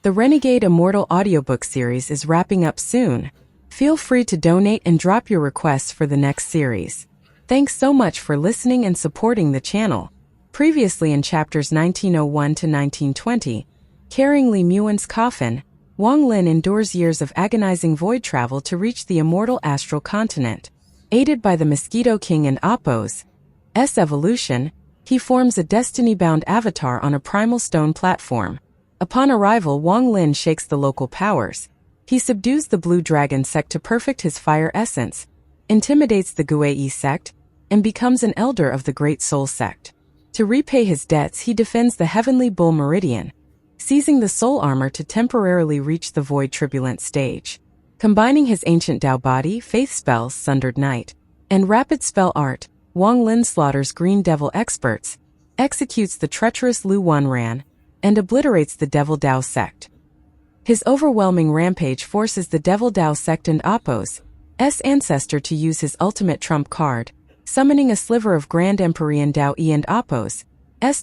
The Renegade Immortal audiobook series is wrapping up soon. Feel free to donate and drop your requests for the next series. Thanks so much for listening and supporting the channel. Previously in chapters 1901 to 1920, carrying Li Muan's coffin, Wang Lin endures years of agonizing void travel to reach the immortal astral continent. Aided by the Mosquito King and Appo's evolution, he forms a destiny-bound avatar on a primal stone platform. Upon arrival, Wang Lin shakes the local powers. He subdues the Blue Dragon sect to perfect his fire essence, intimidates the Guei sect, and becomes an elder of the Great Soul sect. To repay his debts, he defends the Heavenly Bull Meridian, seizing the soul armor to temporarily reach the void turbulent stage. Combining his ancient Dao body, faith spells, Sundered Night, and rapid spell art, Wang Lin slaughters Green Devil experts, executes the treacherous Lu Wanran, and obliterates the Devil Dao sect. His overwhelming rampage forces the Devil Dao sect and Appo's ancestor to use his ultimate trump card, summoning a sliver of Grand Empyrean Dao E and Appo's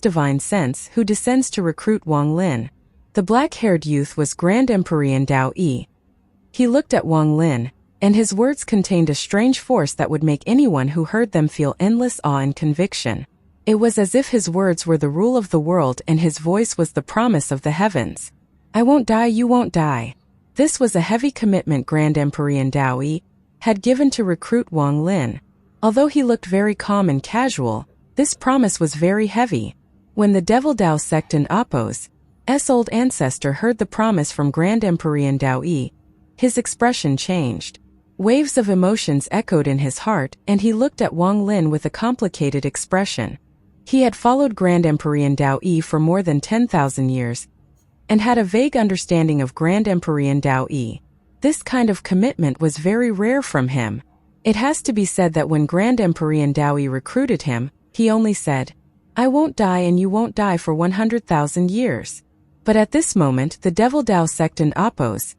divine sense, who descends to recruit Wang Lin. The black-haired youth was Grand Empyrean Dao E. He looked at Wang Lin, and his words contained a strange force that would make anyone who heard them feel endless awe and conviction. It was as if his words were the rule of the world and his voice was the promise of the heavens. I won't die, you won't die. This was a heavy commitment Grand Empyrean Dao E had given to recruit Wang Lin. Although he looked very calm and casual, this promise was very heavy. When the Devil Dao sect and Appo's old ancestor heard the promise from Grand Empyrean Dao E, his expression changed. Waves of emotions echoed in his heart, and he looked at Wang Lin with a complicated expression. He had followed Grand Empyrean Dao E for more than 10,000 years, and had a vague understanding of Grand Empyrean Dao E. This kind of commitment was very rare from him. It has to be said that when Grand Empyrean Dao E recruited him, he only said, I won't die and you won't die for 100,000 years. But at this moment, the Devil Dao sect and Appo's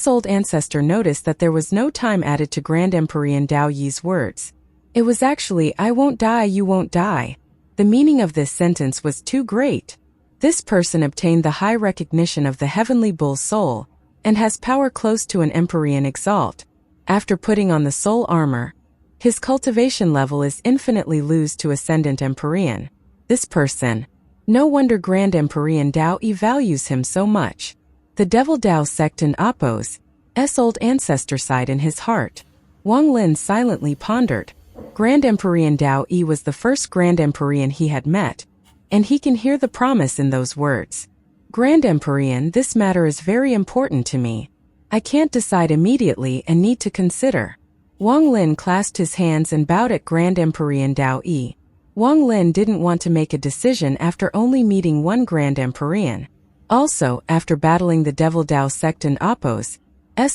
old ancestor noticed that there was no time added to Grand Empyrean Dao Yi's words. It was actually, I won't die, you won't die. The meaning of this sentence was too great. This person obtained the high recognition of the Heavenly Bull soul, and has power close to an Empyrean exalt. After putting on the soul armor, his cultivation level is infinitely lose to Ascendant Empyrean. This person. No wonder Grand Empyrean Dao E values him so much. The Devil Dao sect and Appo's old ancestor sighed in his heart. Wang Lin silently pondered. Grand Empyrean Dao E was the first Grand Empyrean he had met, and he can hear the promise in those words. Grand Empyrean, this matter is very important to me. I can't decide immediately and need to consider. Wang Lin clasped his hands and bowed at Grand Empyrean Dao E. Wang Lin didn't want to make a decision after only meeting one Grand Empyrean. Also, after battling the Devil Dao sect and Appo's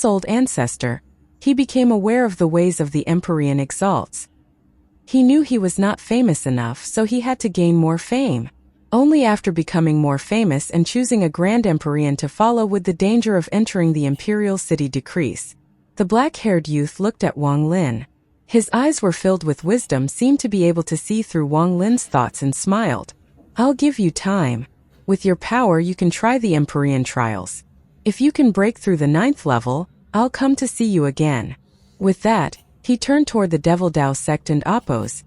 old ancestor, he became aware of the ways of the Empyrean exalts. He knew he was not famous enough, so he had to gain more fame. Only after becoming more famous and choosing a Grand Empyrean to follow would the danger of entering the imperial city decrease. The black-haired youth looked at Wang Lin. His eyes were filled with wisdom, seemed to be able to see through Wang Lin's thoughts, and smiled. I'll give you time. With your power you can try the Empyrean trials. If you can break through the 9th level, I'll come to see you again. With that, he turned toward the Devil Dao sect and Appo's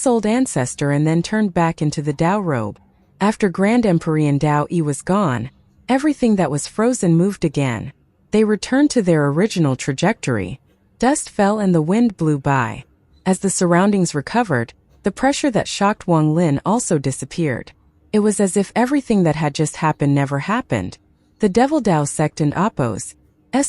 old ancestor and then turned back into the Dao robe. After Grand Empyrean Dao E was gone, everything that was frozen moved again. They returned to their original trajectory. Dust fell and the wind blew by. As the surroundings recovered, the pressure that shocked Wang Lin also disappeared. It was as if everything that had just happened never happened. The Devil Dao sect and Appo's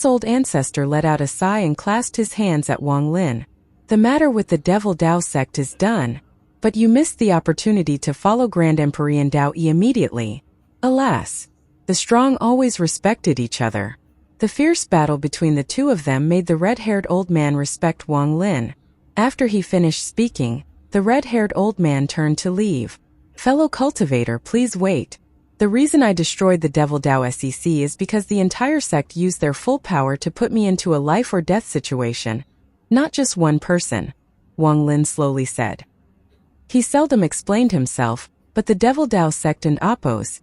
old ancestor let out a sigh and clasped his hands at Wang Lin. The matter with the Devil Dao sect is done, but you missed the opportunity to follow Grand Empyrean Dao E immediately. Alas, the strong always respected each other. The fierce battle between the two of them made the red-haired old man respect Wang Lin. After he finished speaking, the red-haired old man turned to leave. Fellow cultivator, please wait. The reason I destroyed the Devil Dao sect is because the entire sect used their full power to put me into a life or death situation. Not just one person, Wang Lin slowly said. He seldom explained himself, but the Devil Dao sect and Appo's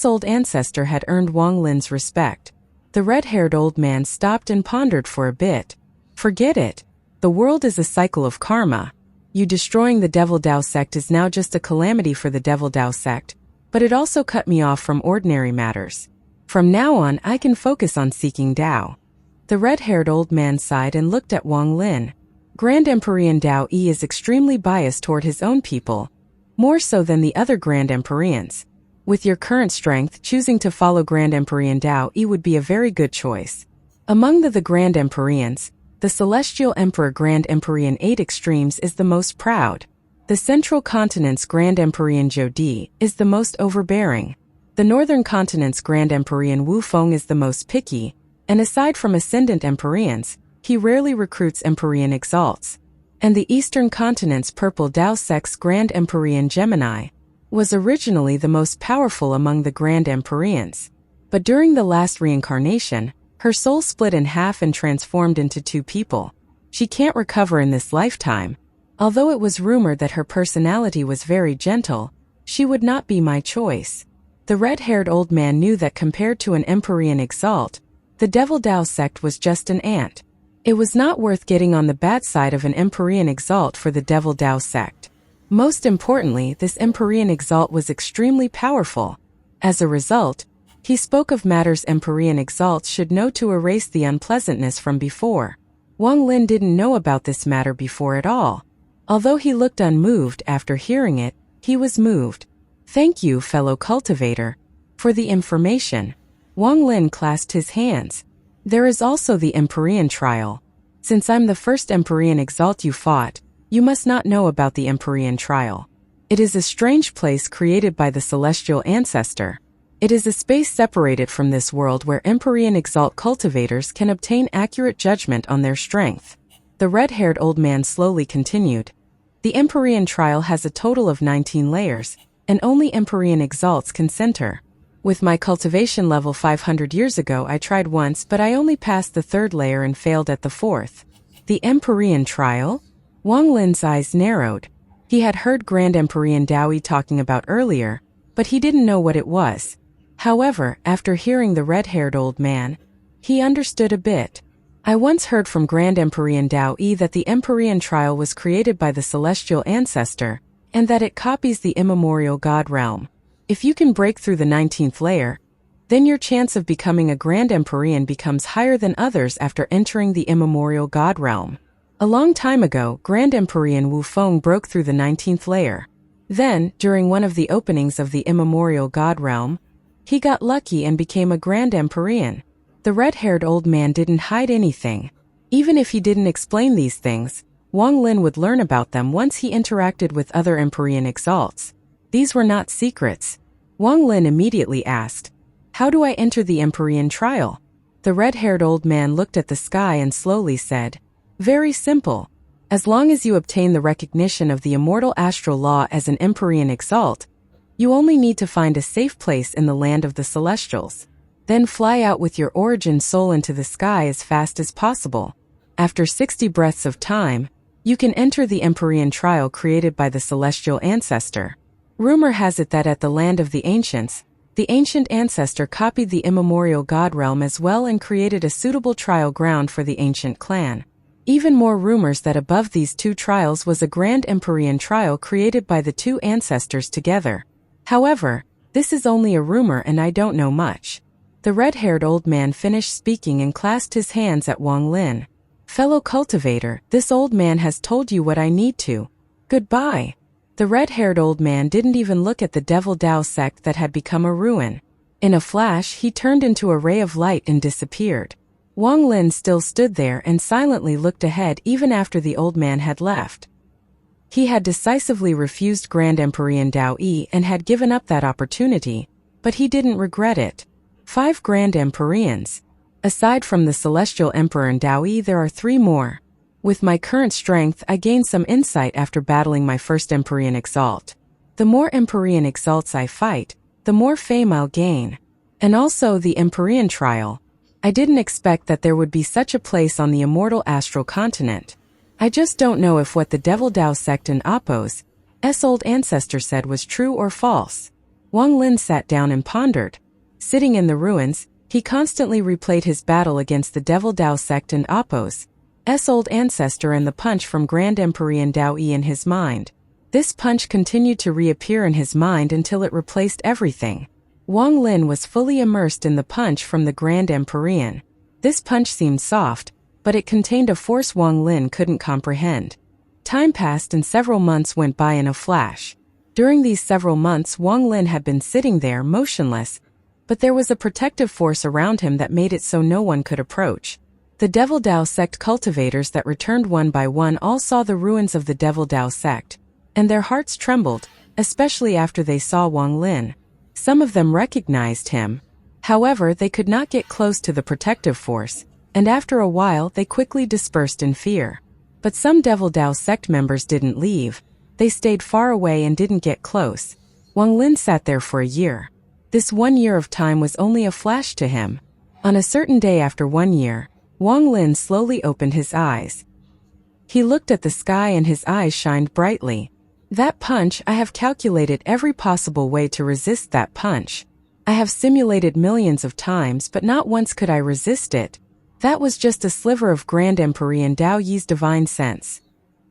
old ancestor had earned Wang Lin's respect. The red-haired old man stopped and pondered for a bit. Forget it. The world is a cycle of karma. You destroying the Devil Dao sect is now just a calamity for the Devil Dao sect, but it also cut me off from ordinary matters. From now on, I can focus on seeking Dao. The red-haired old man sighed and looked at Wang Lin. Grand Emperor Dao Yi is extremely biased toward his own people, more so than the other Grand Emperors. With your current strength, choosing to follow Grand Emperor Dao Yi would be a very good choice. Among the Grand Emperors, the Celestial Emperor Grand Emperor 8 Extremes is the most proud. The Central Continent's Grand Emperor Jodi is the most overbearing. The Northern Continent's Grand Emperor Wu Feng is the most picky, and aside from Ascendant Emperors, he rarely recruits Emperor Exalts. And the Eastern Continent's Purple Dao Sect's Grand Emperor Gemini was originally the most powerful among the Grand Emperors. But during the last reincarnation, her soul split in half and transformed into two people. She can't recover in this lifetime. Although it was rumored that her personality was very gentle, she would not be my choice. The red-haired old man knew that compared to an Emperor Exalt, the Devil Dao sect was just an ant. It was not worth getting on the bad side of an Emperor Exalt for the Devil Dao sect. Most importantly, this Emperor Exalt was extremely powerful. As a result, he spoke of matters Emperor Exalts should know to erase the unpleasantness from before. Wang Lin didn't know about this matter before at all. Although he looked unmoved after hearing it, he was moved. Thank you, fellow cultivator, for the information. Wang Lin clasped his hands. There is also the Emperor trial. Since I'm the first Emperor Exalt you fought, you must not know about the Emperor trial. It is a strange place created by the celestial ancestor. It is a space separated from this world where Emperor Exalt cultivators can obtain accurate judgment on their strength. The red-haired old man slowly continued. The Emperor trial has a total of 19 layers, and only Emperor Exalts can center. With my cultivation level 500 years ago, I tried once, but I only passed the third layer and failed at the fourth. The Emperor trial? Wang Lin's eyes narrowed. He had heard Grand Emperor Dao Yi talking about earlier, but he didn't know what it was. However, after hearing the red-haired old man, he understood a bit. I once heard from Grand Emperor Dao Yi that the Emperor trial was created by the celestial ancestor, and that it copies the immemorial God realm. If you can break through the 19th layer, then your chance of becoming a Grand Emperor becomes higher than others after entering the immemorial God realm. A long time ago, Grand Emperor Wu Feng broke through the 19th layer. Then, during one of the openings of the immemorial God realm, he got lucky and became a Grand Emperor. The red-haired old man didn't hide anything. Even if he didn't explain these things, Wang Lin would learn about them once he interacted with other Emperor Exalts. These were not secrets. Wang Lin immediately asked, "How do I enter the Emperor trial?" The red-haired old man looked at the sky and slowly said, "Very simple. As long as you obtain the recognition of the immortal astral law as an Emperor Exalt, you only need to find a safe place in the land of the celestials. Then fly out with your origin soul into the sky as fast as possible. After 60 breaths of time, you can enter the Emperor trial created by the celestial ancestor. Rumor has it that at the land of the ancients, the ancient ancestor copied the immemorial God realm as well and created a suitable trial ground for the ancient clan. Even more rumors that above these two trials was a Grand Emperor trial created by the two ancestors together. However, this is only a rumor and I don't know much." The red-haired old man finished speaking and clasped his hands at Wang Lin. "Fellow cultivator, this old man has told you what I need to. Goodbye." The red-haired old man didn't even look at the Devil Dao sect that had become a ruin. In a flash, he turned into a ray of light and disappeared. Wang Lin still stood there and silently looked ahead even after the old man had left. He had decisively refused Grand Emperor Dao Yi and had given up that opportunity, but he didn't regret it. 5 Grand Emperors. Aside from the Celestial Emperor Dao Yi, there are 3 more. With my current strength, I gained some insight after battling my first Emperor Exalt. The more Emperor Exalts I fight, the more fame I'll gain. And also the Emperor trial. I didn't expect that there would be such a place on the immortal astral continent. I just don't know if what the Devil Dao sect and Appo's old ancestor said was true or false. Wang Lin sat down and pondered. Sitting in the ruins, he constantly replayed his battle against the Devil Dao sect and Apos, old ancestor, and the punch from Grand Emperor Dao Yi in his mind. This punch continued to reappear in his mind until it replaced everything. Wang Lin was fully immersed in the punch from the Grand Emperor. This punch seemed soft, but it contained a force Wang Lin couldn't comprehend. Time passed and several months went by in a flash. During these several months, Wang Lin had been sitting there motionless, but there was a protective force around him that made it so no one could approach. The Devil Dao sect cultivators that returned one by one all saw the ruins of the Devil Dao sect, and their hearts trembled, especially after they saw Wang Lin. Some of them recognized him. However, they could not get close to the protective force, and after a while they quickly dispersed in fear. But some Devil Dao sect members didn't leave. They stayed far away and didn't get close. Wang Lin sat there for a year. This 1 year of time was only a flash to him. On a certain day after 1 year, Wang Lin slowly opened his eyes. He looked at the sky and his eyes shined brightly. That punch, I have calculated every possible way to resist that punch. I have simulated millions of times, but not once could I resist it. That was just a sliver of Grand Emperor Dao Yi's divine sense.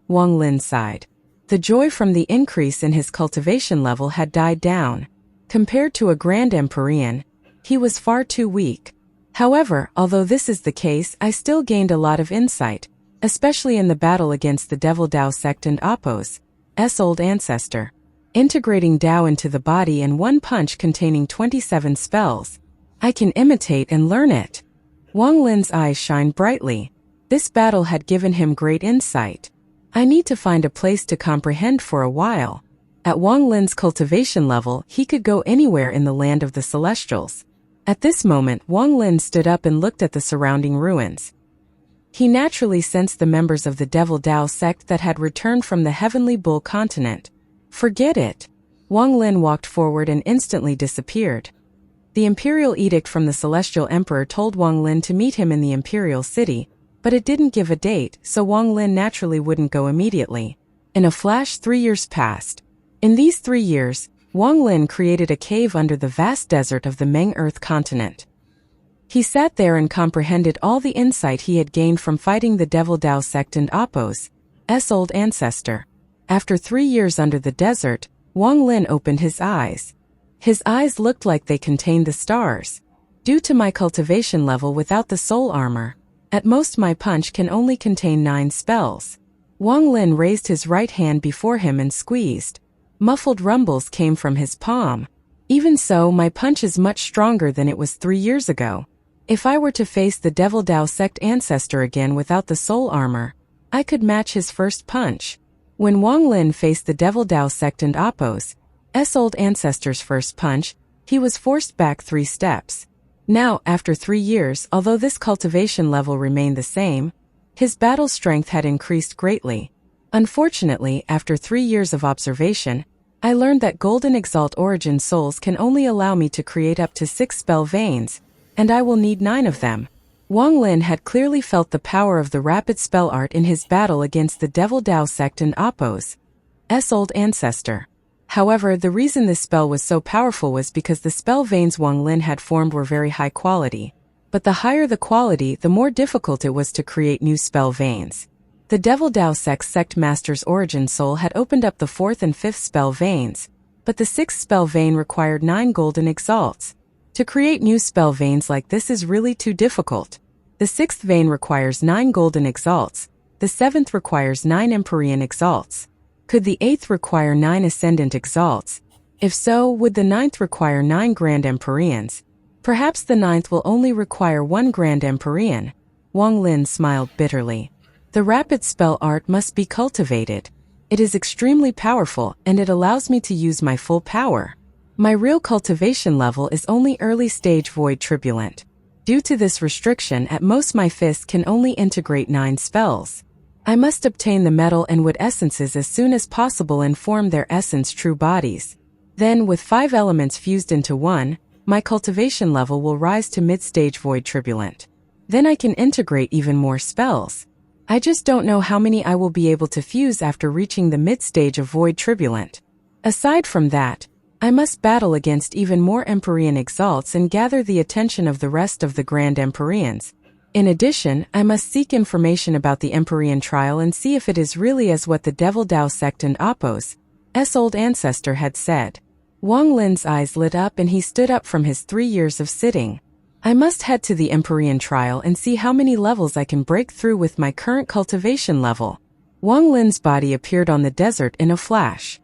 Wang Lin sighed. The joy from the increase in his cultivation level had died down. Compared to a Grand Emperor, he was far too weak. However, although this is the case, I still gained a lot of insight, especially in the battle against the Devil Dao sect and Apos, old ancestor. Integrating Dao into the body in one punch containing 27 spells. I can imitate and learn it. Wang Lin's eyes shined brightly. This battle had given him great insight. I need to find a place to comprehend for a while. At Wang Lin's cultivation level, he could go anywhere in the land of the Celestials. At this moment, Wang Lin stood up and looked at the surrounding ruins. He naturally sensed the members of the Devil Dao sect that had returned from the Heavenly Bull continent. Forget it. Wang Lin walked forward and instantly disappeared. The imperial edict from the Celestial Emperor told Wang Lin to meet him in the imperial city, but it didn't give a date, so Wang Lin naturally wouldn't go immediately. In a flash, 3 years passed. In these 3 years, Wang Lin created a cave under the vast desert of the Meng Earth continent. He sat there and comprehended all the insight he had gained from fighting the Devil Dao sect and Apos, old ancestor. After 3 years under the desert, Wang Lin opened his eyes. His eyes looked like they contained the stars. Due to my cultivation level without the soul armor, at most my punch can only contain 9 spells. Wang Lin raised his right hand before him and squeezed. Muffled rumbles came from his palm. Even so, my punch is much stronger than it was 3 years ago. If I were to face the Devil Dao sect ancestor again without the soul armor, I could match his first punch. When Wang Lin faced the Devil Dao sect and Apos, old ancestor's first punch, he was forced back 3 steps. Now, after 3 years, although this cultivation level remained the same, his battle strength had increased greatly. Unfortunately, after 3 years of observation, I learned that Golden Exalt Origin Souls can only allow me to create up to 6 spell veins, and I will need 9 of them. Wang Lin had clearly felt the power of the rapid spell art in his battle against the Devil Dao sect and Apos, old ancestor. However, the reason this spell was so powerful was because the spell veins Wang Lin had formed were very high quality. But the higher the quality, the more difficult it was to create new spell veins. The Devil Dao sect master's origin soul had opened up the 4th and 5th spell veins, but the 6th spell vein required 9 golden exalts. To create new spell veins like this is really too difficult. The 6th vein requires 9 golden exalts, the 7th requires 9 Empyrean exalts. Could the 8th require 9 ascendant exalts? If so, would the 9th require 9 grand Empyreans? Perhaps the 9th will only require 1 grand Empyrean. Wang Lin smiled bitterly. The rapid spell art must be cultivated. It is extremely powerful, and it allows me to use my full power. My real cultivation level is only early stage void tribulent. Due to this restriction, at most my fist can only integrate 9 spells. I must obtain the metal and wood essences as soon as possible and form their essence true bodies. Then, with 5 elements fused into one, my cultivation level will rise to mid-stage void tribulent. Then I can integrate even more spells. I just don't know how many I will be able to fuse after reaching the mid-stage of void tribulent. Aside from that, I must battle against even more Empyrean exalts and gather the attention of the rest of the Grand Empyreans. In addition, I must seek information about the Empyrean trial and see if it is really as what the Devil Dao sect and Appo's old ancestor had said. Wang Lin's eyes lit up and he stood up from his 3 years of sitting. I must head to the Empyrean trial and see how many levels I can break through with my current cultivation level. Wang Lin's body appeared on the desert in a flash.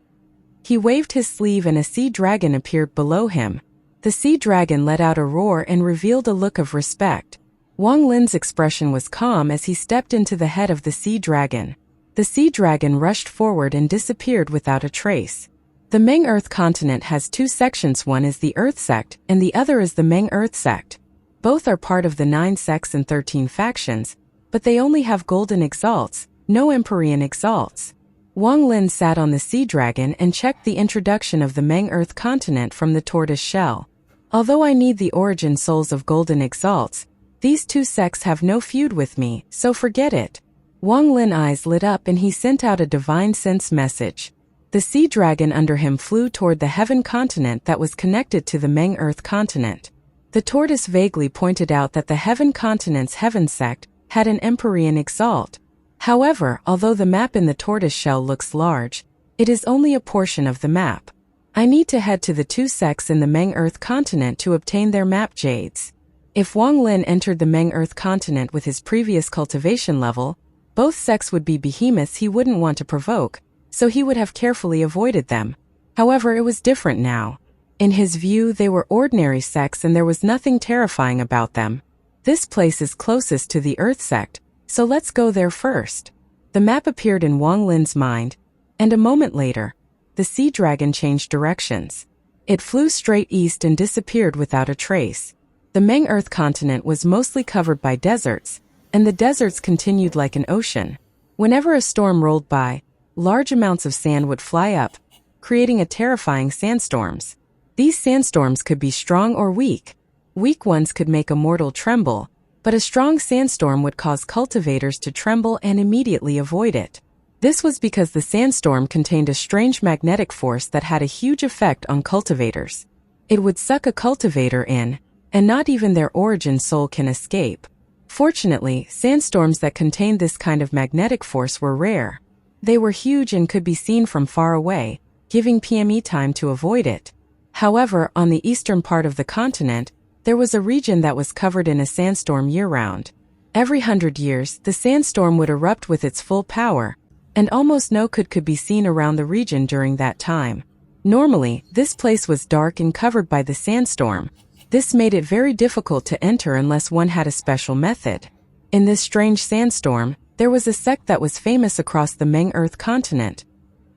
He waved his sleeve and a sea dragon appeared below him. The sea dragon let out a roar and revealed a look of respect. Wang Lin's expression was calm as he stepped into the head of the sea dragon. The sea dragon rushed forward and disappeared without a trace. The Meng Earth continent has 2 sections, one is the Earth sect and the other is the Meng Earth sect. Both are part of the 9 sects and 13 factions, but they only have golden exalts, no Empyrean exalts. Wang Lin sat on the sea dragon and checked the introduction of the Meng Earth continent from the tortoise shell. Although I need the origin souls of golden exalts, these 2 sects have no feud with me, so forget it. Wang Lin's eyes lit up and he sent out a divine sense message. The sea dragon under him flew toward the heaven continent that was connected to the Meng Earth continent. The tortoise vaguely pointed out that the heaven continent's heaven sect had an Empyrean exalt. However, although the map in the tortoise shell looks large, it is only a portion of the map. I need to head to the 2 sects in the Meng Earth continent to obtain their map jades. If Wang Lin entered the Meng Earth continent with his previous cultivation level, both sects would be behemoths he wouldn't want to provoke, so he would have carefully avoided them. However, it was different now. In his view, they were ordinary sects and there was nothing terrifying about them. This place is closest to the Earth sect, so let's go there first. The map appeared in Wang Lin's mind, and a moment later, the sea dragon changed directions. It flew straight east and disappeared without a trace. The Meng Earth continent was mostly covered by deserts, and the deserts continued like an ocean. Whenever a storm rolled by, large amounts of sand would fly up, creating a terrifying sandstorms. These sandstorms could be strong or weak. Weak ones could make a mortal tremble, but a strong sandstorm would cause cultivators to tremble and immediately avoid it. This was because the sandstorm contained a strange magnetic force that had a huge effect on cultivators. It would suck a cultivator in, and not even their origin soul can escape. Fortunately, sandstorms that contained this kind of magnetic force were rare. They were huge and could be seen from far away, giving PME time to avoid it. However, on the eastern part of the continent, there was a region that was covered in a sandstorm year-round. Every 100 years, the sandstorm would erupt with its full power, and almost no could be seen around the region during that time. Normally, this place was dark and covered by the sandstorm. This made it very difficult to enter unless one had a special method. In this strange sandstorm, there was a sect that was famous across the Meng Earth continent.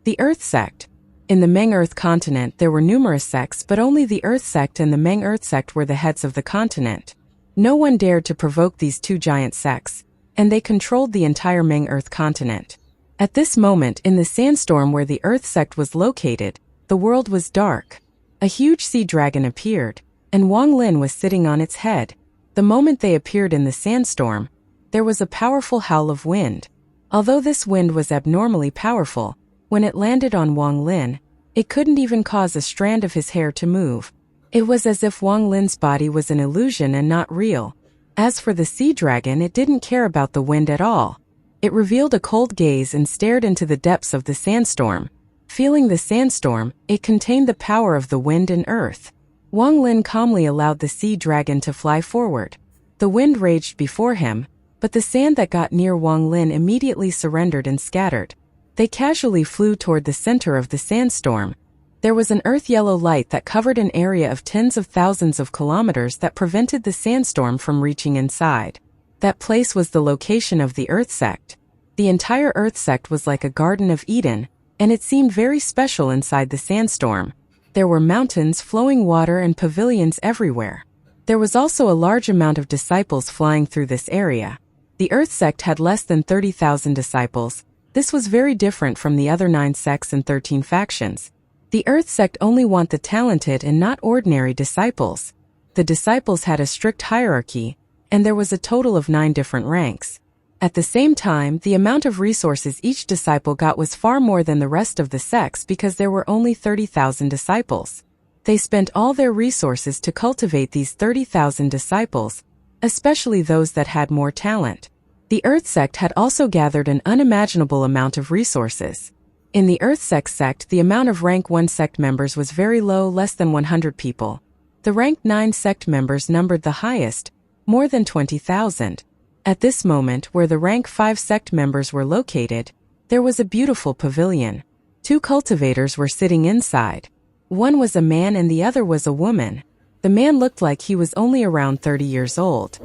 The Earth sect. In the Meng Earth continent there were numerous sects, but only the Earth sect and the Meng Earth sect were the heads of the continent. No one dared to provoke these 2 giant sects, and they controlled the entire Meng Earth continent. At this moment, in the sandstorm where the Earth sect was located, the world was dark. A huge sea dragon appeared, and Wang Lin was sitting on its head. The moment they appeared in the sandstorm, there was a powerful howl of wind. Although this wind was abnormally powerful, when it landed on Wang Lin, it couldn't even cause a strand of his hair to move. It was as if Wang Lin's body was an illusion and not real. As for the sea dragon, it didn't care about the wind at all. It revealed a cold gaze and stared into the depths of the sandstorm. Feeling the sandstorm, it contained the power of the wind and earth. Wang Lin calmly allowed the sea dragon to fly forward. The wind raged before him, but the sand that got near Wang Lin immediately surrendered and scattered. They casually flew toward the center of the sandstorm. There was an earth-yellow light that covered an area of tens of thousands of kilometers that prevented the sandstorm from reaching inside. That place was the location of the Earth sect. The entire Earth sect was like a Garden of Eden, and it seemed very special inside the sandstorm. There were mountains, flowing water, and pavilions everywhere. There was also a large amount of disciples flying through this area. The Earth sect had less than 30,000 disciples. This was very different from the other 9 sects and 13 factions. The Earth sect only want the talented and not ordinary disciples. The disciples had a strict hierarchy, and there was a total of 9 different ranks. At the same time, the amount of resources each disciple got was far more than the rest of the sects because there were only 30,000 disciples. They spent all their resources to cultivate these 30,000 disciples, especially those that had more talent. The Earth sect had also gathered an unimaginable amount of resources. In the Earth sect, the amount of rank 1 sect members was very low, less than 100 people. The rank 9 sect members numbered the highest, more than 20,000. At this moment, where the rank 5 sect members were located, there was a beautiful pavilion. 2 cultivators were sitting inside. One was a man and the other was a woman. The man looked like he was only around 30 years old.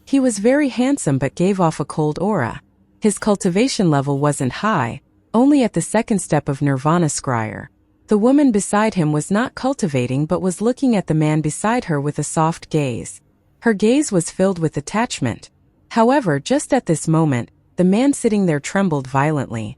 He was very handsome but gave off a cold aura. His cultivation level wasn't high, only at the second step of Nirvana Scryer. The woman beside him was not cultivating but was looking at the man beside her with a soft gaze. Her gaze was filled with attachment. However, just at this moment, the man sitting there trembled violently.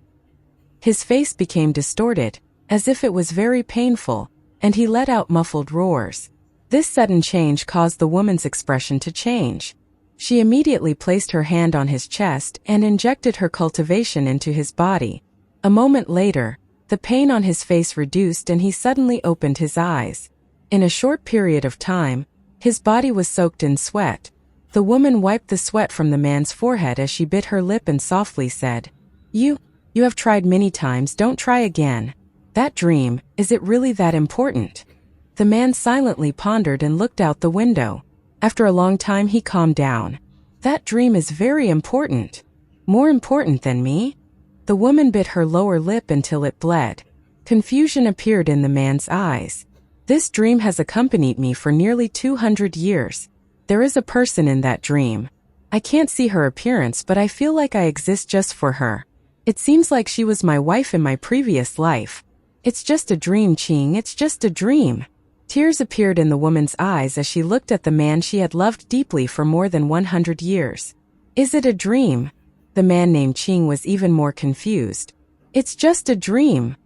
His face became distorted, as if it was very painful, and he let out muffled roars. This sudden change caused the woman's expression to change. She immediately placed her hand on his chest and injected her cultivation into his body. A moment later, the pain on his face reduced and he suddenly opened his eyes. In a short period of time, his body was soaked in sweat. The woman wiped the sweat from the man's forehead as she bit her lip and softly said, You have tried many times, don't try again. That dream, is it really that important? The man silently pondered and looked out the window. After a long time he calmed down. That dream is very important. More important than me? The woman bit her lower lip until it bled. Confusion appeared in the man's eyes. This dream has accompanied me for nearly 200 years. There is a person in that dream. I can't see her appearance, but I feel like I exist just for her. It seems like she was my wife in my previous life. It's just a dream, Qing, it's just a dream. Tears appeared in the woman's eyes as she looked at the man she had loved deeply for more than 100 years. Is it a dream? The man named Qing was even more confused. It's just a dream.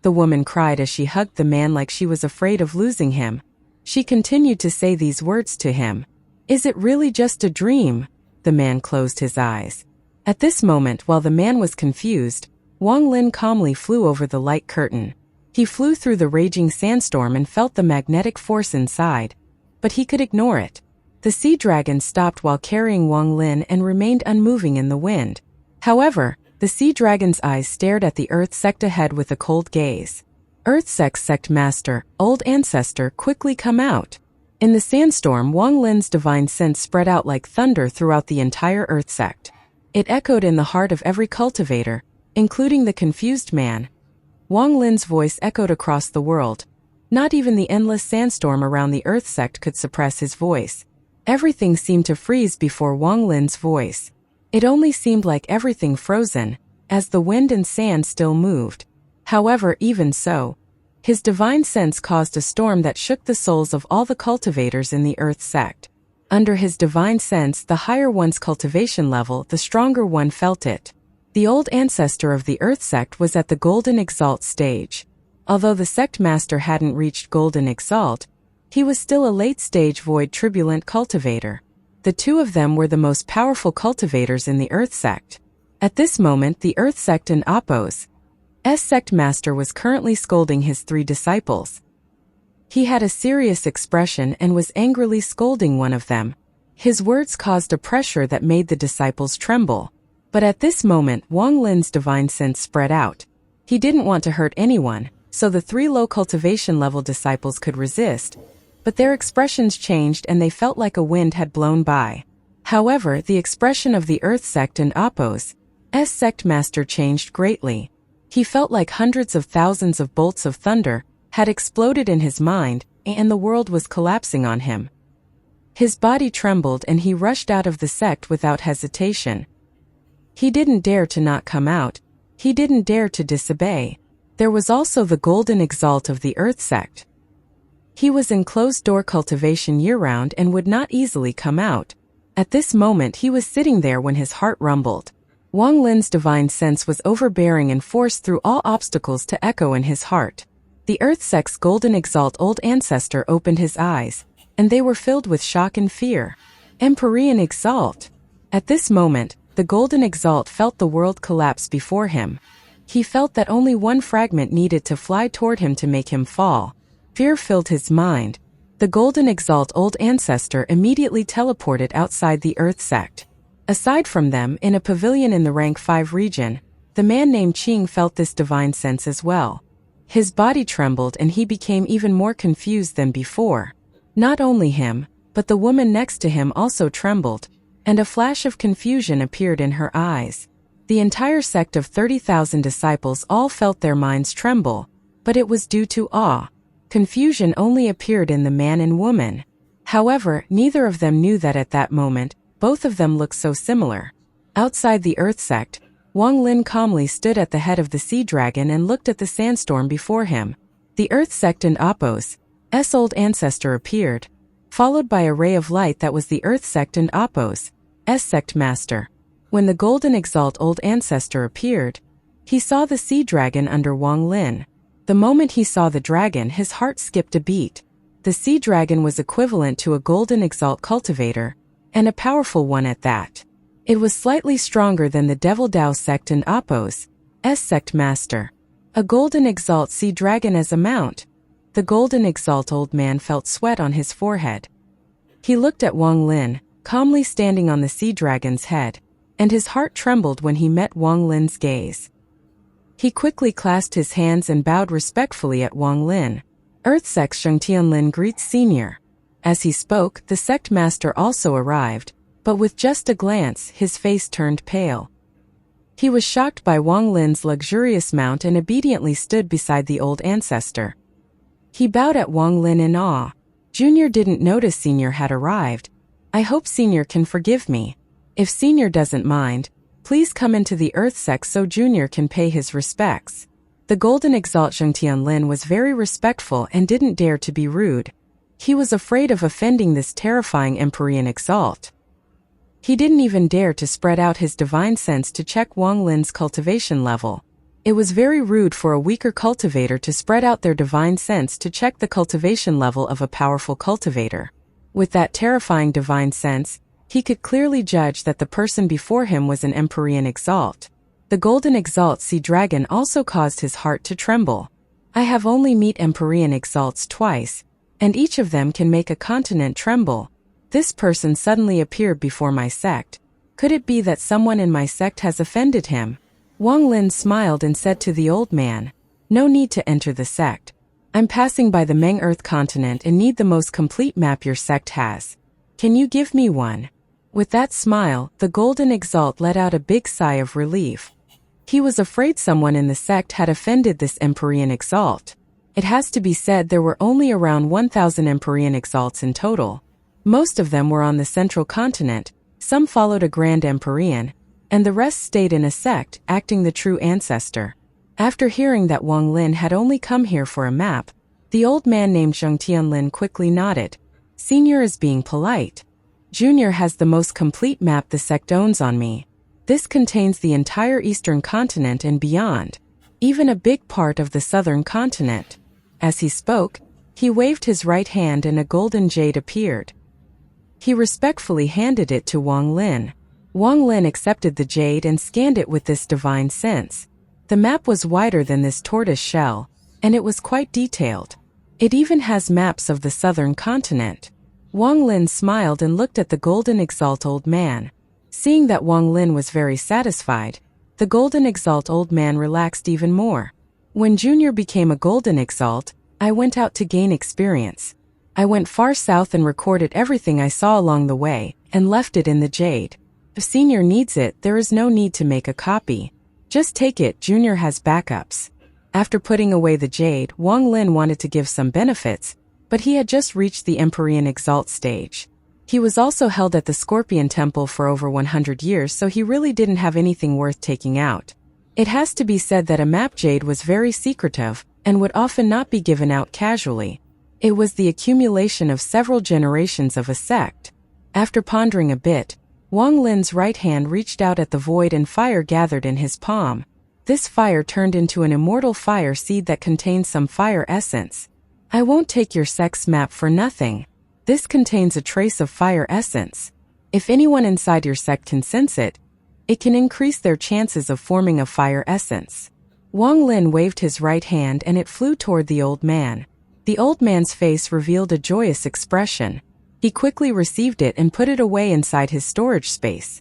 The woman cried as she hugged the man like she was afraid of losing him. She continued to say these words to him. Is it really just a dream? The man closed his eyes. At this moment, while the man was confused, Wang Lin calmly flew over the light curtain. He flew through the raging sandstorm and felt the magnetic force inside, but he could ignore it. The sea dragon stopped while carrying Wang Lin and remained unmoving in the wind. However, the sea dragon's eyes stared at the Earth sect ahead with a cold gaze. Earth sect master, old ancestor, quickly come out. In the sandstorm, Wang Lin's divine sense spread out like thunder throughout the entire Earth sect. It echoed in the heart of every cultivator, including the confused man. Wang Lin's voice echoed across the world. Not even the endless sandstorm around the Earth sect could suppress his voice. Everything seemed to freeze before Wang Lin's voice. It only seemed like everything frozen, as the wind and sand still moved. However, even so, his divine sense caused a storm that shook the souls of all the cultivators in the Earth sect. Under his divine sense, the higher one's cultivation level, the stronger one felt it. The old ancestor of the Earth sect was at the Golden Exalt stage. Although the sect master hadn't reached Golden Exalt, he was still a late-stage void turbulent cultivator. The two of them were the most powerful cultivators in the Earth sect. At this moment, the Earth sect and Apos sect master was currently scolding his 3 disciples. He had a serious expression and was angrily scolding one of them. His words caused a pressure that made the disciples tremble. But at this moment, Wang Lin's divine sense spread out. He didn't want to hurt anyone, so the 3 low cultivation level disciples could resist, but their expressions changed and they felt like a wind had blown by. However, the expression of the Earth sect and Apos sect master changed greatly. He felt like hundreds of thousands of bolts of thunder had exploded in his mind, and the world was collapsing on him. His body trembled and he rushed out of the sect without hesitation. He didn't dare to not come out. He didn't dare to disobey. There was also the Golden Exalt of the Earth sect. He was in closed-door cultivation year-round and would not easily come out. At this moment he was sitting there when his heart rumbled. Wang Lin's divine sense was overbearing and forced through all obstacles to echo in his heart. The Earth sect's Golden Exalt old ancestor opened his eyes, and they were filled with shock and fear. Empyrean Exalt! At this moment, the Golden Exalt felt the world collapse before him. He felt that only one fragment needed to fly toward him to make him fall. Fear filled his mind. The Golden Exalt old ancestor immediately teleported outside the Earth sect. Aside from them, in a pavilion in the rank 5 region, the man named Qing felt this divine sense as well. His body trembled and he became even more confused than before. Not only him, but the woman next to him also trembled, and a flash of confusion appeared in her eyes. The entire sect of 30,000 disciples all felt their minds tremble, but it was due to awe. Confusion only appeared in the man and woman. However, neither of them knew that at that moment, both of them looked so similar. Outside the Earth sect, Wang Lin calmly stood at the head of the sea dragon and looked at the sandstorm before him. The Earth sect and Appo's old ancestor appeared, followed by a ray of light that was the Earth sect and Appo's sect master. When the Golden Exalt old ancestor appeared, he saw the sea dragon under Wang Lin. The moment he saw the dragon, his heart skipped a beat. The sea dragon was equivalent to a Golden Exalt cultivator, and a powerful one at that. It was slightly stronger than the Devil Dao sect and Appo's sect master. A Golden Exalt sea dragon as a mount. The Golden Exalt old man felt sweat on his forehead. He looked at Wang Lin, calmly standing on the sea dragon's head, and his heart trembled when he met Wang Lin's gaze. He quickly clasped his hands and bowed respectfully at Wang Lin. Earth sect Xianxia Lin greets senior. As he spoke, the sect master also arrived, but with just a glance, his face turned pale. He was shocked by Wang Lin's luxurious mount and obediently stood beside the old ancestor. He bowed at Wang Lin in awe. Junior didn't notice senior had arrived. I hope senior can forgive me. If senior doesn't mind, please come into the Earth sect so junior can pay his respects. The Golden Exalt Xianxia Lin was very respectful and didn't dare to be rude. He was afraid of offending this terrifying Empyrean Exalt. He didn't even dare to spread out his divine sense to check Wang Lin's cultivation level. It was very rude for a weaker cultivator to spread out their divine sense to check the cultivation level of a powerful cultivator. With that terrifying divine sense, he could clearly judge that the person before him was an Empyrean Exalt. The Golden Exalt Sea Dragon also caused his heart to tremble. I have only met Empyrean Exalts twice, and each of them can make a continent tremble. This person suddenly appeared before my sect. Could it be that someone in my sect has offended him? Wang Lin smiled and said to the old man, "No need to enter the sect. I'm passing by the Meng Earth continent and need the most complete map your sect has. Can you give me one?" With that smile, the Golden Exalt let out a big sigh of relief. He was afraid someone in the sect had offended this Empyrean Exalt. It has to be said there were only around 1,000 Empyrean Exalts in total. Most of them were on the central continent, some followed a Grand Empyrean, and the rest stayed in a sect, acting the true ancestor. After hearing that Wang Lin had only come here for a map, the old man named Xianxia Lin quickly nodded. Senior is being polite. Junior has the most complete map the sect owns on me. This contains the entire eastern continent and beyond, even a big part of the southern continent. As he spoke, he waved his right hand and a golden jade appeared. He respectfully handed it to Wang Lin. Wang Lin accepted the jade and scanned it with this divine sense. The map was wider than this tortoise shell, and it was quite detailed. It even has maps of the southern continent. Wang Lin smiled and looked at the Golden Exalt old man. Seeing that Wang Lin was very satisfied, the Golden Exalt old man relaxed even more. When Junior became a Golden Exalt, I went out to gain experience. I went far south and recorded everything I saw along the way, and left it in the jade. If Senior needs it, there is no need to make a copy. Just take it, Junior has backups. After putting away the jade, Wang Lin wanted to give some benefits, but he had just reached the Empyrean Exalt stage. He was also held at the Scorpion Temple for over 100 years, so he really didn't have anything worth taking out. It has to be said that a map jade was very secretive, and would often not be given out casually. It was the accumulation of several generations of a sect. After pondering a bit, Wang Lin's right hand reached out at the void and fire gathered in his palm. This fire turned into an immortal fire seed that contained some fire essence. I won't take your sect's map for nothing. This contains a trace of fire essence. If anyone inside your sect can sense it, it can increase their chances of forming a fire essence. Wang Lin waved his right hand and it flew toward the old man. The old man's face revealed a joyous expression. He quickly received it and put it away inside his storage space.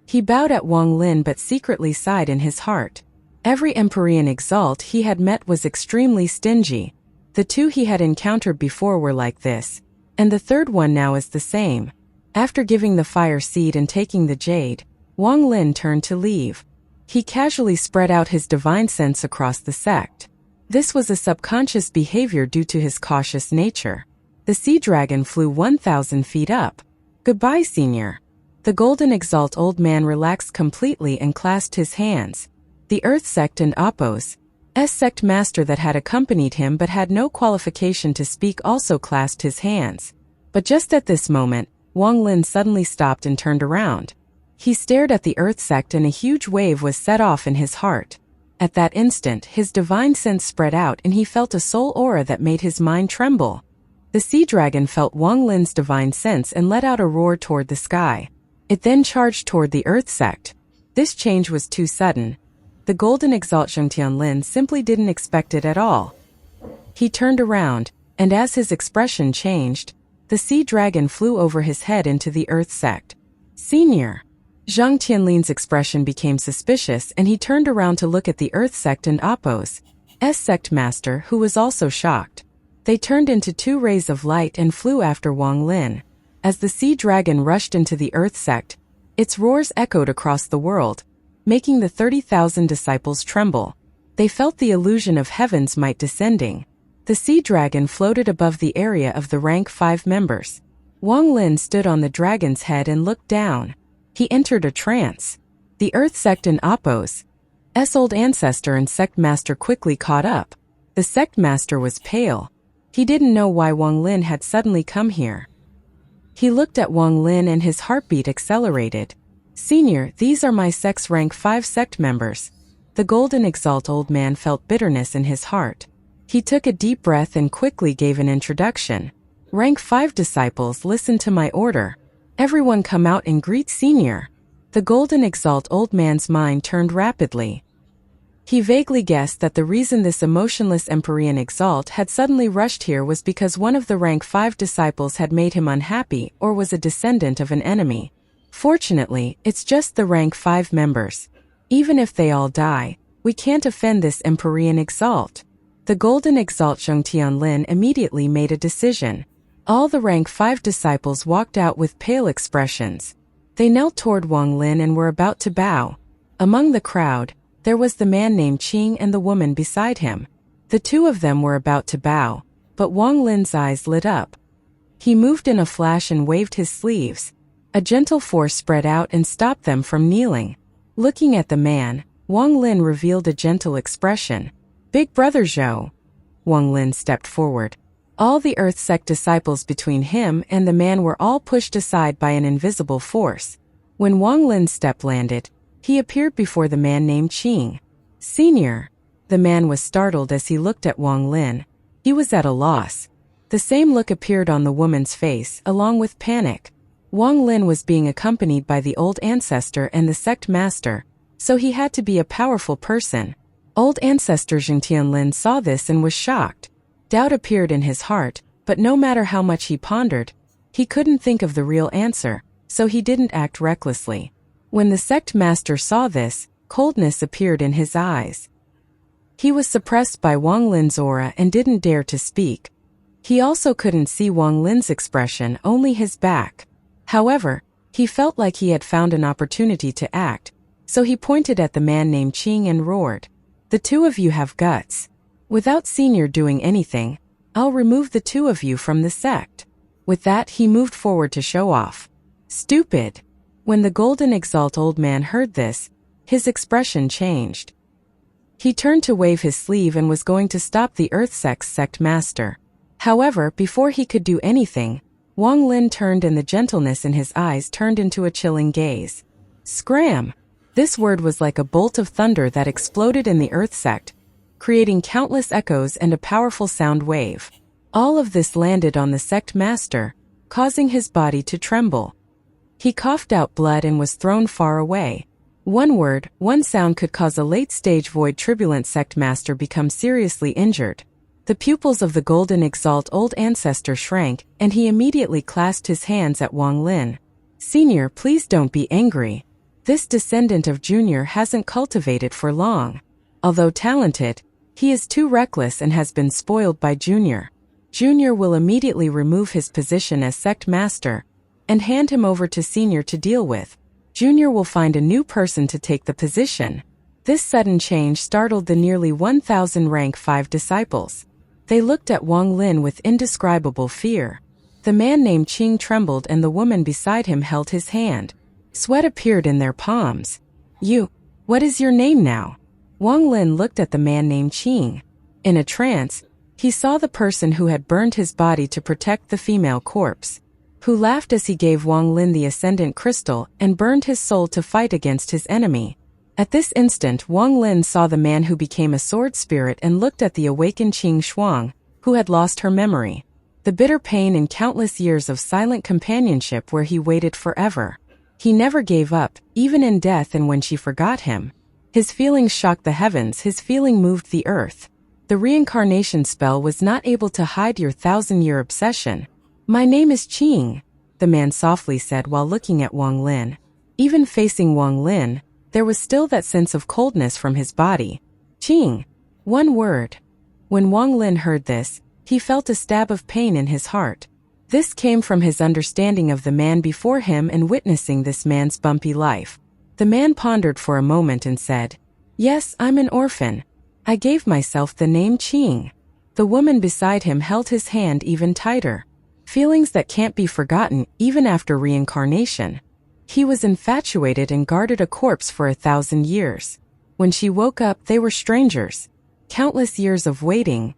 He bowed at Wang Lin but secretly sighed in his heart. Every Empyrean Exalt he had met was extremely stingy. The two he had encountered before were like this, and the third one now is the same. After giving the fire seed and taking the jade, Wang Lin turned to leave. He casually spread out his divine sense across the sect. This was a subconscious behavior due to his cautious nature. The sea dragon flew 1,000 feet up. "Goodbye, Senior." The Golden Exalt old man relaxed completely and clasped his hands. The Earth Sect and Appos, sect master that had accompanied him but had no qualification to speak also clasped his hands. But just at this moment, Wang Lin suddenly stopped and turned around. He stared at the Earth Sect and a huge wave was set off in his heart. At that instant, his divine sense spread out and he felt a soul aura that made his mind tremble. The sea dragon felt Wang Lin's divine sense and let out a roar toward the sky. It then charged toward the Earth Sect. This change was too sudden. The Golden Exalt Xianxia Lin simply didn't expect it at all. He turned around, and as his expression changed, the sea dragon flew over his head into the Earth Sect. "Senior." Zhang Tianlin's expression became suspicious and he turned around to look at the Earth Sect and Appos, sect master, who was also shocked. They turned into two rays of light and flew after Wang Lin. As the sea dragon rushed into the Earth Sect, its roars echoed across the world, making the 30,000 disciples tremble. They felt the illusion of heaven's might descending. The sea dragon floated above the area of the rank 5 members. Wang Lin stood on the dragon's head and looked down. He entered a trance. The Earth Sect and Appos, old ancestor and sect master quickly caught up. The sect master was pale. He didn't know why Wang Lin had suddenly come here. He looked at Wang Lin and his heartbeat accelerated. "Senior, these are my sect's rank 5 sect members." The Golden Exalt old man felt bitterness in his heart. He took a deep breath and quickly gave an introduction. "Rank 5 disciples, listen to my order. Everyone come out and greet Senior." The Golden Exalt old man's mind turned rapidly. He vaguely guessed that the reason this emotionless Empyrean Exalt had suddenly rushed here was because one of the rank 5 disciples had made him unhappy or was a descendant of an enemy. Fortunately, it's just the rank 5 members. Even if they all die, we can't offend this Empyrean Exalt. The Golden Exalt Xianxia Lin immediately made a decision. All the rank 5 disciples walked out with pale expressions. They knelt toward Wang Lin and were about to bow. Among the crowd, there was the man named Qing and the woman beside him. The two of them were about to bow, but Wang Lin's eyes lit up. He moved in a flash and waved his sleeves. A gentle force spread out and stopped them from kneeling. Looking at the man, Wang Lin revealed a gentle expression. "Big Brother Zhou." Wang Lin stepped forward. All the Earth Sect disciples between him and the man were all pushed aside by an invisible force. When Wang Lin's step landed, he appeared before the man named Qing. "Senior." The man was startled as he looked at Wang Lin. He was at a loss. The same look appeared on the woman's face, along with panic. Wang Lin was being accompanied by the old ancestor and the sect master, so he had to be a powerful person. Old ancestor Xianxia Lin saw this and was shocked. Doubt appeared in his heart, but no matter how much he pondered, he couldn't think of the real answer, so he didn't act recklessly. When the sect master saw this, coldness appeared in his eyes. He was suppressed by Wang Lin's aura and didn't dare to speak. He also couldn't see Wang Lin's expression, only his back. However, he felt like he had found an opportunity to act, so he pointed at the man named Qing and roared, "The two of you have guts. Without Senior doing anything, I'll remove the two of you from the sect." With that, he moved forward to show off. "Stupid." When the Golden Exalt old man heard this, his expression changed. He turned to wave his sleeve and was going to stop the Earth Sect's sect master. However, before he could do anything, Wang Lin turned and the gentleness in his eyes turned into a chilling gaze. "Scram!" This word was like a bolt of thunder that exploded in the Earth Sect, creating countless echoes and a powerful sound wave. All of this landed on the sect master, causing his body to tremble. He coughed out blood and was thrown far away. One word, one sound could cause a late-stage void turbulent sect master become seriously injured. The pupils of the golden exalt old ancestor shrank, and he immediately clasped his hands at Wang Lin. Senior, please don't be angry. This descendant of Junior hasn't cultivated for long. Although talented, he is too reckless and has been spoiled by Junior. Junior will immediately remove his position as sect master and hand him over to Senior to deal with. Junior will find a new person to take the position. This sudden change startled the nearly 1,000 rank 5 disciples. They looked at Wang Lin with indescribable fear. The man named Qing trembled and the woman beside him held his hand. Sweat appeared in their palms. What is your name now? Wang Lin looked at the man named Qing. In a trance, he saw the person who had burned his body to protect the female corpse, who laughed as he gave Wang Lin the ascendant crystal and burned his soul to fight against his enemy. At this instant, Wang Lin saw the man who became a sword spirit and looked at the awakened Qing Shuang, who had lost her memory. The bitter pain in countless years of silent companionship where he waited forever. He never gave up, even in death and when she forgot him. His feelings shocked the heavens, his feeling moved the earth. The reincarnation spell was not able to hide your 1,000-year obsession. My name is Qing, the man softly said while looking at Wang Lin. Even facing Wang Lin, there was still that sense of coldness from his body. Qing. One word. When Wang Lin heard this, he felt a stab of pain in his heart. This came from his understanding of the man before him and witnessing this man's bumpy life. The man pondered for a moment and said, Yes, I'm an orphan. I gave myself the name Qing. The woman beside him held his hand even tighter. Feelings that can't be forgotten even after reincarnation. He was infatuated and guarded a corpse for 1,000 years. When she woke up, they were strangers. Countless years of waiting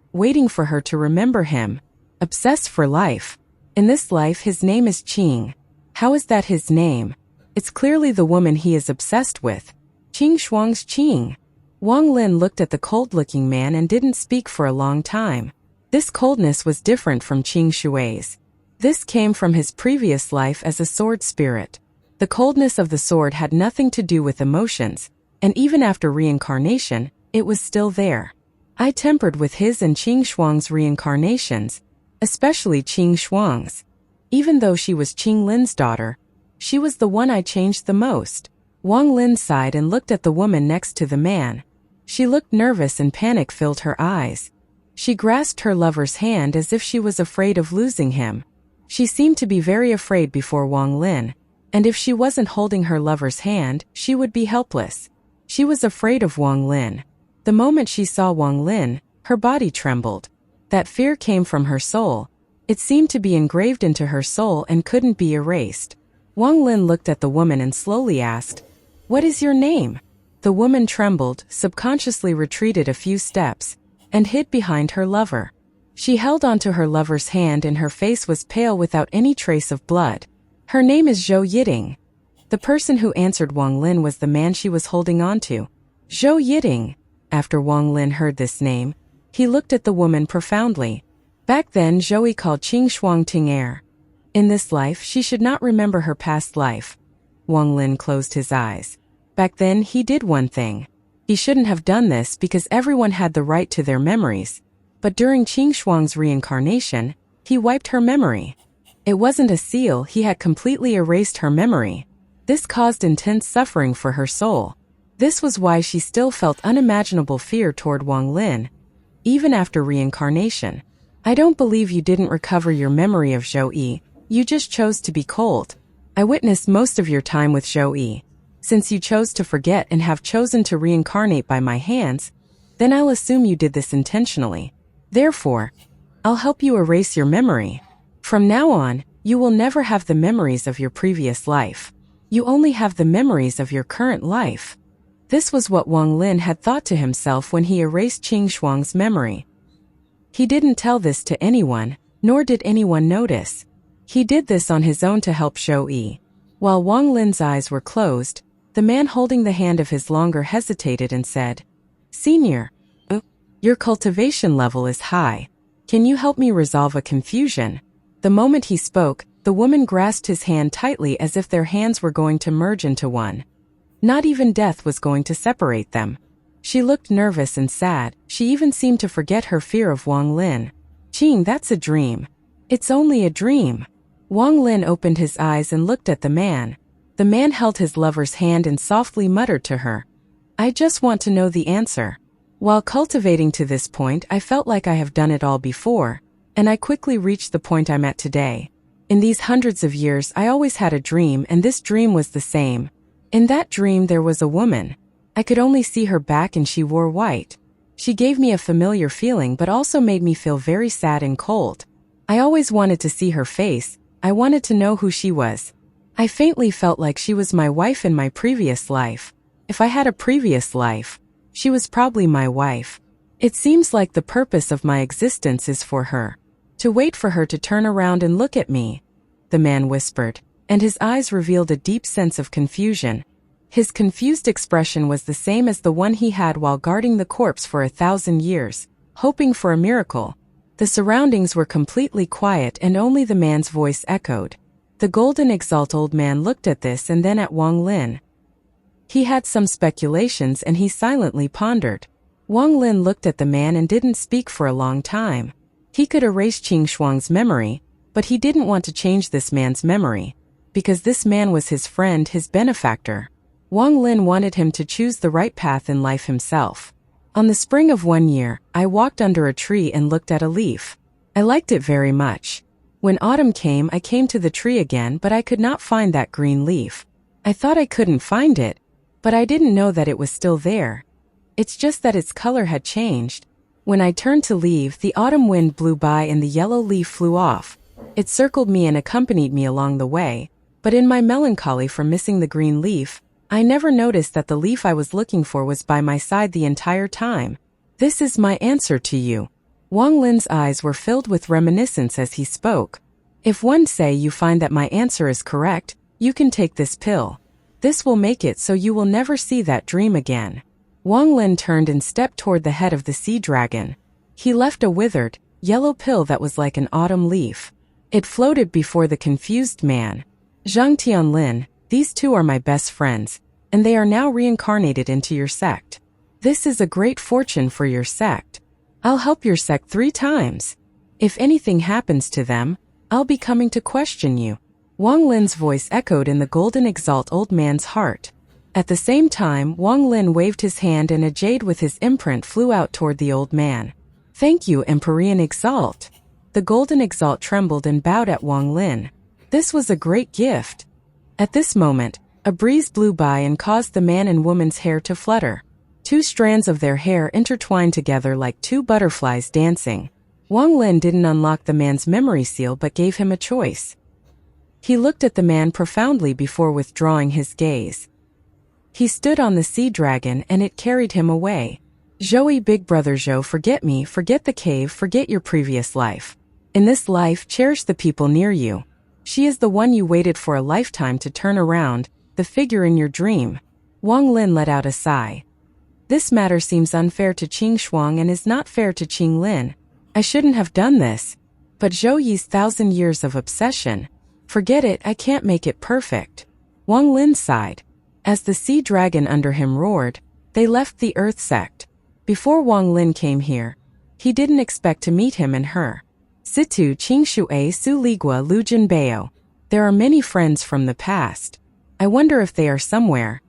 for her to remember him. Obsessed for life. In this life, his name is Qing. How is that his name? It's clearly the woman he is obsessed with. Qing Shuang's Qing. Wang Lin looked at the cold-looking man and didn't speak for a long time. This coldness was different from Qing Shui's. This came from his previous life as a sword spirit. The coldness of the sword had nothing to do with emotions, and even after reincarnation, it was still there. I tempered with his and Qing Shuang's reincarnations, especially Qing Shuang's. Even though she was Qing Lin's daughter, she was the one I changed the most. Wang Lin sighed and looked at the woman next to the man. She looked nervous and panic filled her eyes. She grasped her lover's hand as if she was afraid of losing him. She seemed to be very afraid before Wang Lin. And if she wasn't holding her lover's hand, she would be helpless. She was afraid of Wang Lin. The moment she saw Wang Lin, her body trembled. That fear came from her soul. It seemed to be engraved into her soul and couldn't be erased. Wang Lin looked at the woman and slowly asked, What is your name? The woman trembled, subconsciously retreated a few steps, and hid behind her lover. She held onto her lover's hand and her face was pale without any trace of blood. Her name is Zhou Yiding. The person who answered Wang Lin was the man she was holding on to. Zhou Yiding. After Wang Lin heard this name, he looked at the woman profoundly. Back then, Zhou called Qing Shuang Ting. In this life, she should not remember her past life. Wang Lin closed his eyes. Back then, he did one thing. He shouldn't have done this because everyone had the right to their memories. But during Qing Shuang's reincarnation, he wiped her memory. It wasn't a seal, he had completely erased her memory. This caused intense suffering for her soul. This was why she still felt unimaginable fear toward Wang Lin, even after reincarnation. I don't believe you didn't recover your memory of Zhou Yi, you just chose to be cold. I witnessed most of your time with Zhou Yi. Since you chose to forget and have chosen to reincarnate by my hands, then I'll assume you did this intentionally. Therefore, I'll help you erase your memory. From now on, you will never have the memories of your previous life. You only have the memories of your current life. This was what Wang Lin had thought to himself when he erased Qing Shuang's memory. He didn't tell this to anyone, nor did anyone notice. He did this on his own to help Zhou Yi. While Wang Lin's eyes were closed, the man holding the hand of his longer hesitated and said, Senior, your cultivation level is high. Can you help me resolve a confusion? The moment he spoke, the woman grasped his hand tightly as if their hands were going to merge into one. Not even death was going to separate them. She looked nervous and sad. She even seemed to forget her fear of Wang Lin. "Qing, that's a dream." "It's only a dream." Wang Lin opened his eyes and looked at the man. The man held his lover's hand and softly muttered to her, "I just want to know the answer." While cultivating to this point, I felt like I have done it all before, and I quickly reached the point I'm at today. In these hundreds of years, I always had a dream, and this dream was the same. In that dream, there was a woman. I could only see her back and she wore white. She gave me a familiar feeling but also made me feel very sad and cold. I always wanted to see her face. I wanted to know who she was. I faintly felt like she was my wife in my previous life. If I had a previous life, she was probably my wife. It seems like the purpose of my existence is for her. To wait for her to turn around and look at me, the man whispered, and his eyes revealed a deep sense of confusion. His confused expression was the same as the one he had while guarding the corpse for 1,000 years, hoping for a miracle. The surroundings were completely quiet and only the man's voice echoed. The golden exalt old man looked at this and then at Wang Lin. He had some speculations and he silently pondered. Wang Lin looked at the man and didn't speak for a long time. He could erase Qing Shuang's memory, but he didn't want to change this man's memory, because this man was his friend, his benefactor. Wang Lin wanted him to choose the right path in life himself. On the spring of one year, I walked under a tree and looked at a leaf. I liked it very much. When autumn came, I came to the tree again, but I could not find that green leaf. I thought I couldn't find it, but I didn't know that it was still there. It's just that its color had changed. When I turned to leave, the autumn wind blew by and the yellow leaf flew off. It circled me and accompanied me along the way, but in my melancholy from missing the green leaf, I never noticed that the leaf I was looking for was by my side the entire time. This is my answer to you. Wang Lin's eyes were filled with reminiscence as he spoke. If one say you find that my answer is correct, you can take this pill. This will make it so you will never see that dream again. Wang Lin turned and stepped toward the head of the sea dragon. He left a withered, yellow pill that was like an autumn leaf. It floated before the confused man. "Xianxia Lin, these two are my best friends, and they are now reincarnated into your sect. This is a great fortune for your sect. I'll help your sect 3 times. If anything happens to them, I'll be coming to question you." Wang Lin's voice echoed in the golden exalt old man's heart. At the same time, Wang Lin waved his hand and a jade with his imprint flew out toward the old man. "Thank you, Empyrean Exalt." The golden exalt trembled and bowed at Wang Lin. This was a great gift. At this moment, a breeze blew by and caused the man and woman's hair to flutter. 2 strands of their hair intertwined together like 2 butterflies dancing. Wang Lin didn't unlock the man's memory seal but gave him a choice. He looked at the man profoundly before withdrawing his gaze. He stood on the sea dragon and it carried him away. "Zhou, big brother Zhou, forget me, forget the cave, forget your previous life. In this life, cherish the people near you. She is the one you waited for a lifetime to turn around, the figure in your dream." Wang Lin let out a sigh. "This matter seems unfair to Qing Shuang and is not fair to Qing Lin. I shouldn't have done this. But Zhou Yi's 1,000 years of obsession. Forget it, I can't make it perfect." Wang Lin sighed. As the sea dragon under him roared, they left the Earth sect. Before Wang Lin came here, he didn't expect to meet him and her. Situ Qing Shuai Su Ligua Lu Jinbao. There are many friends from the past. I wonder if they are somewhere.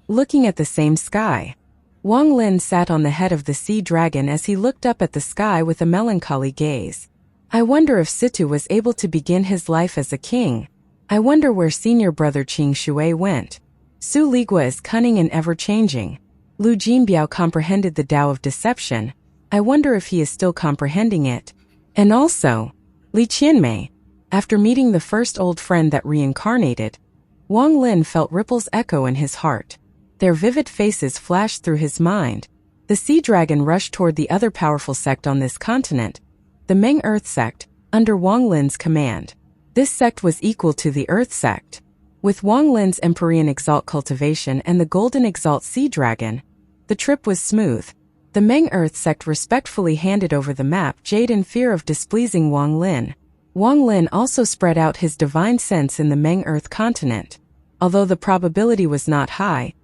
Looking at the same sky. Wang Lin sat on the head of the sea dragon as he looked up at the sky with a melancholy gaze. I wonder if Situ was able to begin his life as a king. I wonder where senior brother Qing Shuai went. Su Ligua is cunning and ever-changing. Lu Jinbiao comprehended the Tao of deception. I wonder if he is still comprehending it. And also, Li Qianmei. After meeting the first old friend that reincarnated, Wang Lin felt ripples echo in his heart. Their vivid faces flashed through his mind. The sea dragon rushed toward the other powerful sect on this continent, the Meng Earth sect, under Wang Lin's command. This sect was equal to the Earth sect. With Wang Lin's Empyrean Exalt cultivation and the Golden Exalt Sea Dragon, the trip was smooth. The Meng Earth sect respectfully handed over the map Jade in fear of displeasing Wang Lin. Wang Lin also spread out his divine sense in the Meng Earth continent. Although the probability was not high,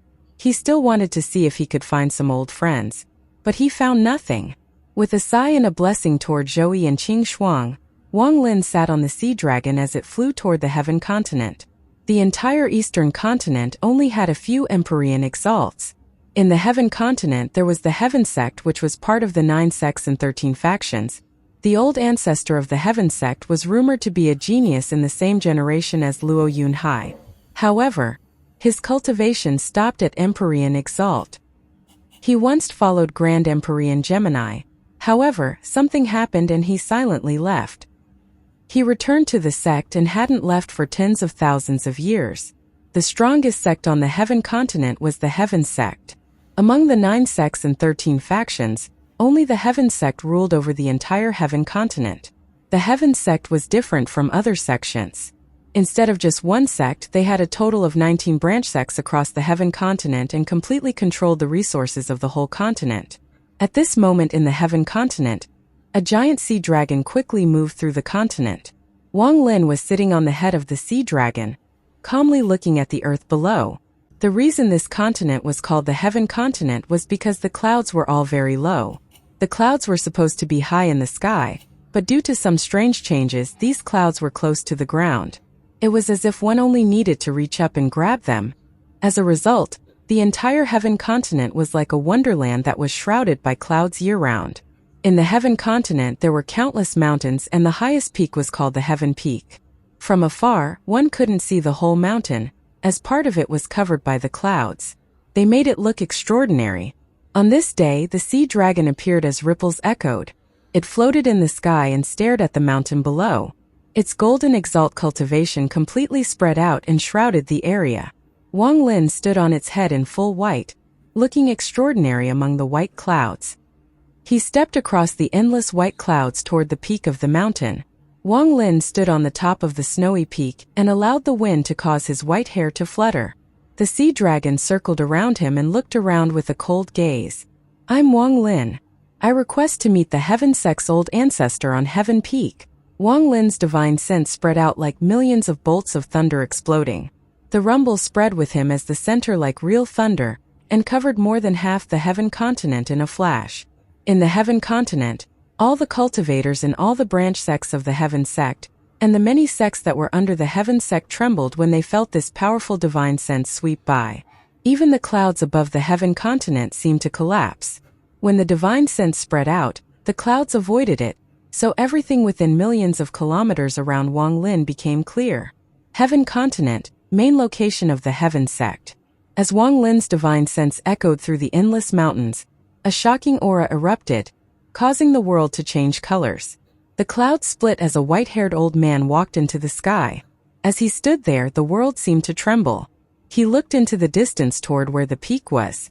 He still wanted to see if he could find some old friends. But he found nothing. With a sigh and a blessing toward Zhou and Qing Shuang, Wang Lin sat on the sea dragon as it flew toward the heaven continent. The entire eastern continent only had a few Empyrean exalts. In the heaven continent there was the heaven sect, which was part of the 9 sects and 13 factions. The old ancestor of the heaven sect was rumored to be a genius in the same generation as Luo Yunhai. However, his cultivation stopped at Empyrean exalt. He once followed Grand Empyrean Gemini. However, something happened and he silently left. He returned to the sect and hadn't left for tens of thousands of years. The strongest sect on the heaven continent was the heaven sect. Among the 9 sects and 13 factions, only the heaven sect ruled over the entire heaven continent. The heaven sect was different from other sections. Instead of just one sect, they had a total of 19 branch sects across the heaven continent and completely controlled the resources of the whole continent. At this moment in the heaven continent, a giant sea dragon quickly moved through the continent. Wang Lin was sitting on the head of the sea dragon, calmly looking at the earth below. The reason this continent was called the heaven continent was because the clouds were all very low. The clouds were supposed to be high in the sky, but due to some strange changes, these clouds were close to the ground. It was as if one only needed to reach up and grab them. As a result, the entire heaven continent was like a wonderland that was shrouded by clouds year-round. In the heaven continent there were countless mountains and the highest peak was called the heaven peak. From afar, one couldn't see the whole mountain, as part of it was covered by the clouds. They made it look extraordinary. On this day, the sea dragon appeared as ripples echoed. It floated in the sky and stared at the mountain below. Its golden exalt cultivation completely spread out and shrouded the area. Wang Lin stood on its head in full white, looking extraordinary among the white clouds. He stepped across the endless white clouds toward the peak of the mountain. Wang Lin stood on the top of the snowy peak and allowed the wind to cause his white hair to flutter. The sea dragon circled around him and looked around with a cold gaze. "I'm Wang Lin. I request to meet the heaven sect's old ancestor on Heaven Peak." Wang Lin's divine sense spread out like millions of bolts of thunder exploding. The rumble spread with him as the center like real thunder, and covered more than half the heaven continent in a flash. In the heaven continent, all the cultivators in all the branch sects of the heaven sect, and the many sects that were under the heaven sect trembled when they felt this powerful divine sense sweep by. Even the clouds above the heaven continent seemed to collapse. When the divine sense spread out, the clouds avoided it, so everything within millions of kilometers around Wang Lin became clear. Heaven continent, main location of the heaven sect. As Wang Lin's divine sense echoed through the endless mountains, a shocking aura erupted, causing the world to change colors. The clouds split as a white-haired old man walked into the sky. As he stood there, the world seemed to tremble. He looked into the distance toward where the peak was.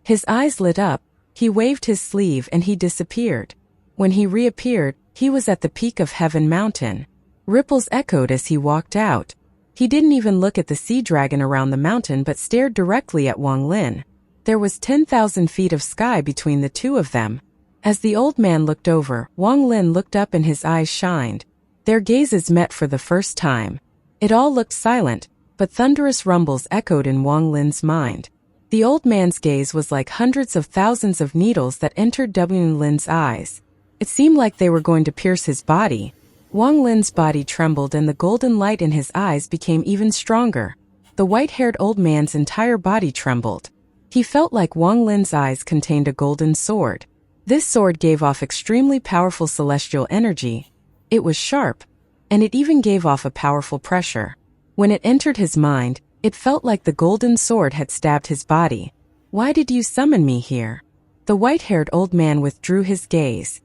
His eyes lit up, he waved his sleeve and he disappeared. When he reappeared, he was at the peak of Heaven Mountain. Ripples echoed as he walked out. He didn't even look at the sea dragon around the mountain but stared directly at Wang Lin. There was 10,000 feet of sky between the two of them. As the old man looked over, Wang Lin looked up and his eyes shined. Their gazes met for the first time. It all looked silent, but thunderous rumbles echoed in Wang Lin's mind. The old man's gaze was like hundreds of thousands of needles that entered Wang Lin's eyes. It seemed like they were going to pierce his body. Wang Lin's body trembled and the golden light in his eyes became even stronger. The white-haired old man's entire body trembled. He felt like Wang Lin's eyes contained a golden sword. This sword gave off extremely powerful celestial energy. It was sharp, and it even gave off a powerful pressure. When it entered his mind, it felt like the golden sword had stabbed his body. "Why did you summon me here?" The white-haired old man withdrew his gaze.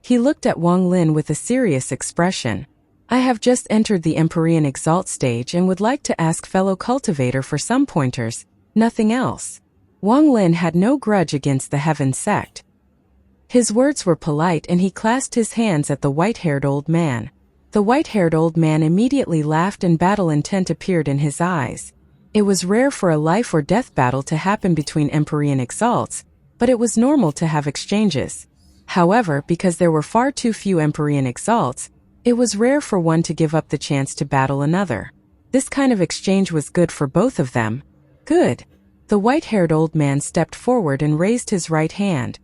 He looked at Wang Lin with a serious expression. "I have just entered the Empyrean Exalt stage and would like to ask fellow cultivator for some pointers, nothing else." Wang Lin had no grudge against the Heaven sect. His words were polite and he clasped his hands at the white-haired old man. The white-haired old man immediately laughed and battle intent appeared in his eyes. It was rare for a life or death battle to happen between Empyrean Exalts, but it was normal to have exchanges. However, because there were far too few Empyrean Exalts, it was rare for one to give up the chance to battle another. This kind of exchange was good for both of them. Good. The white-haired old man stepped forward and raised his right hand.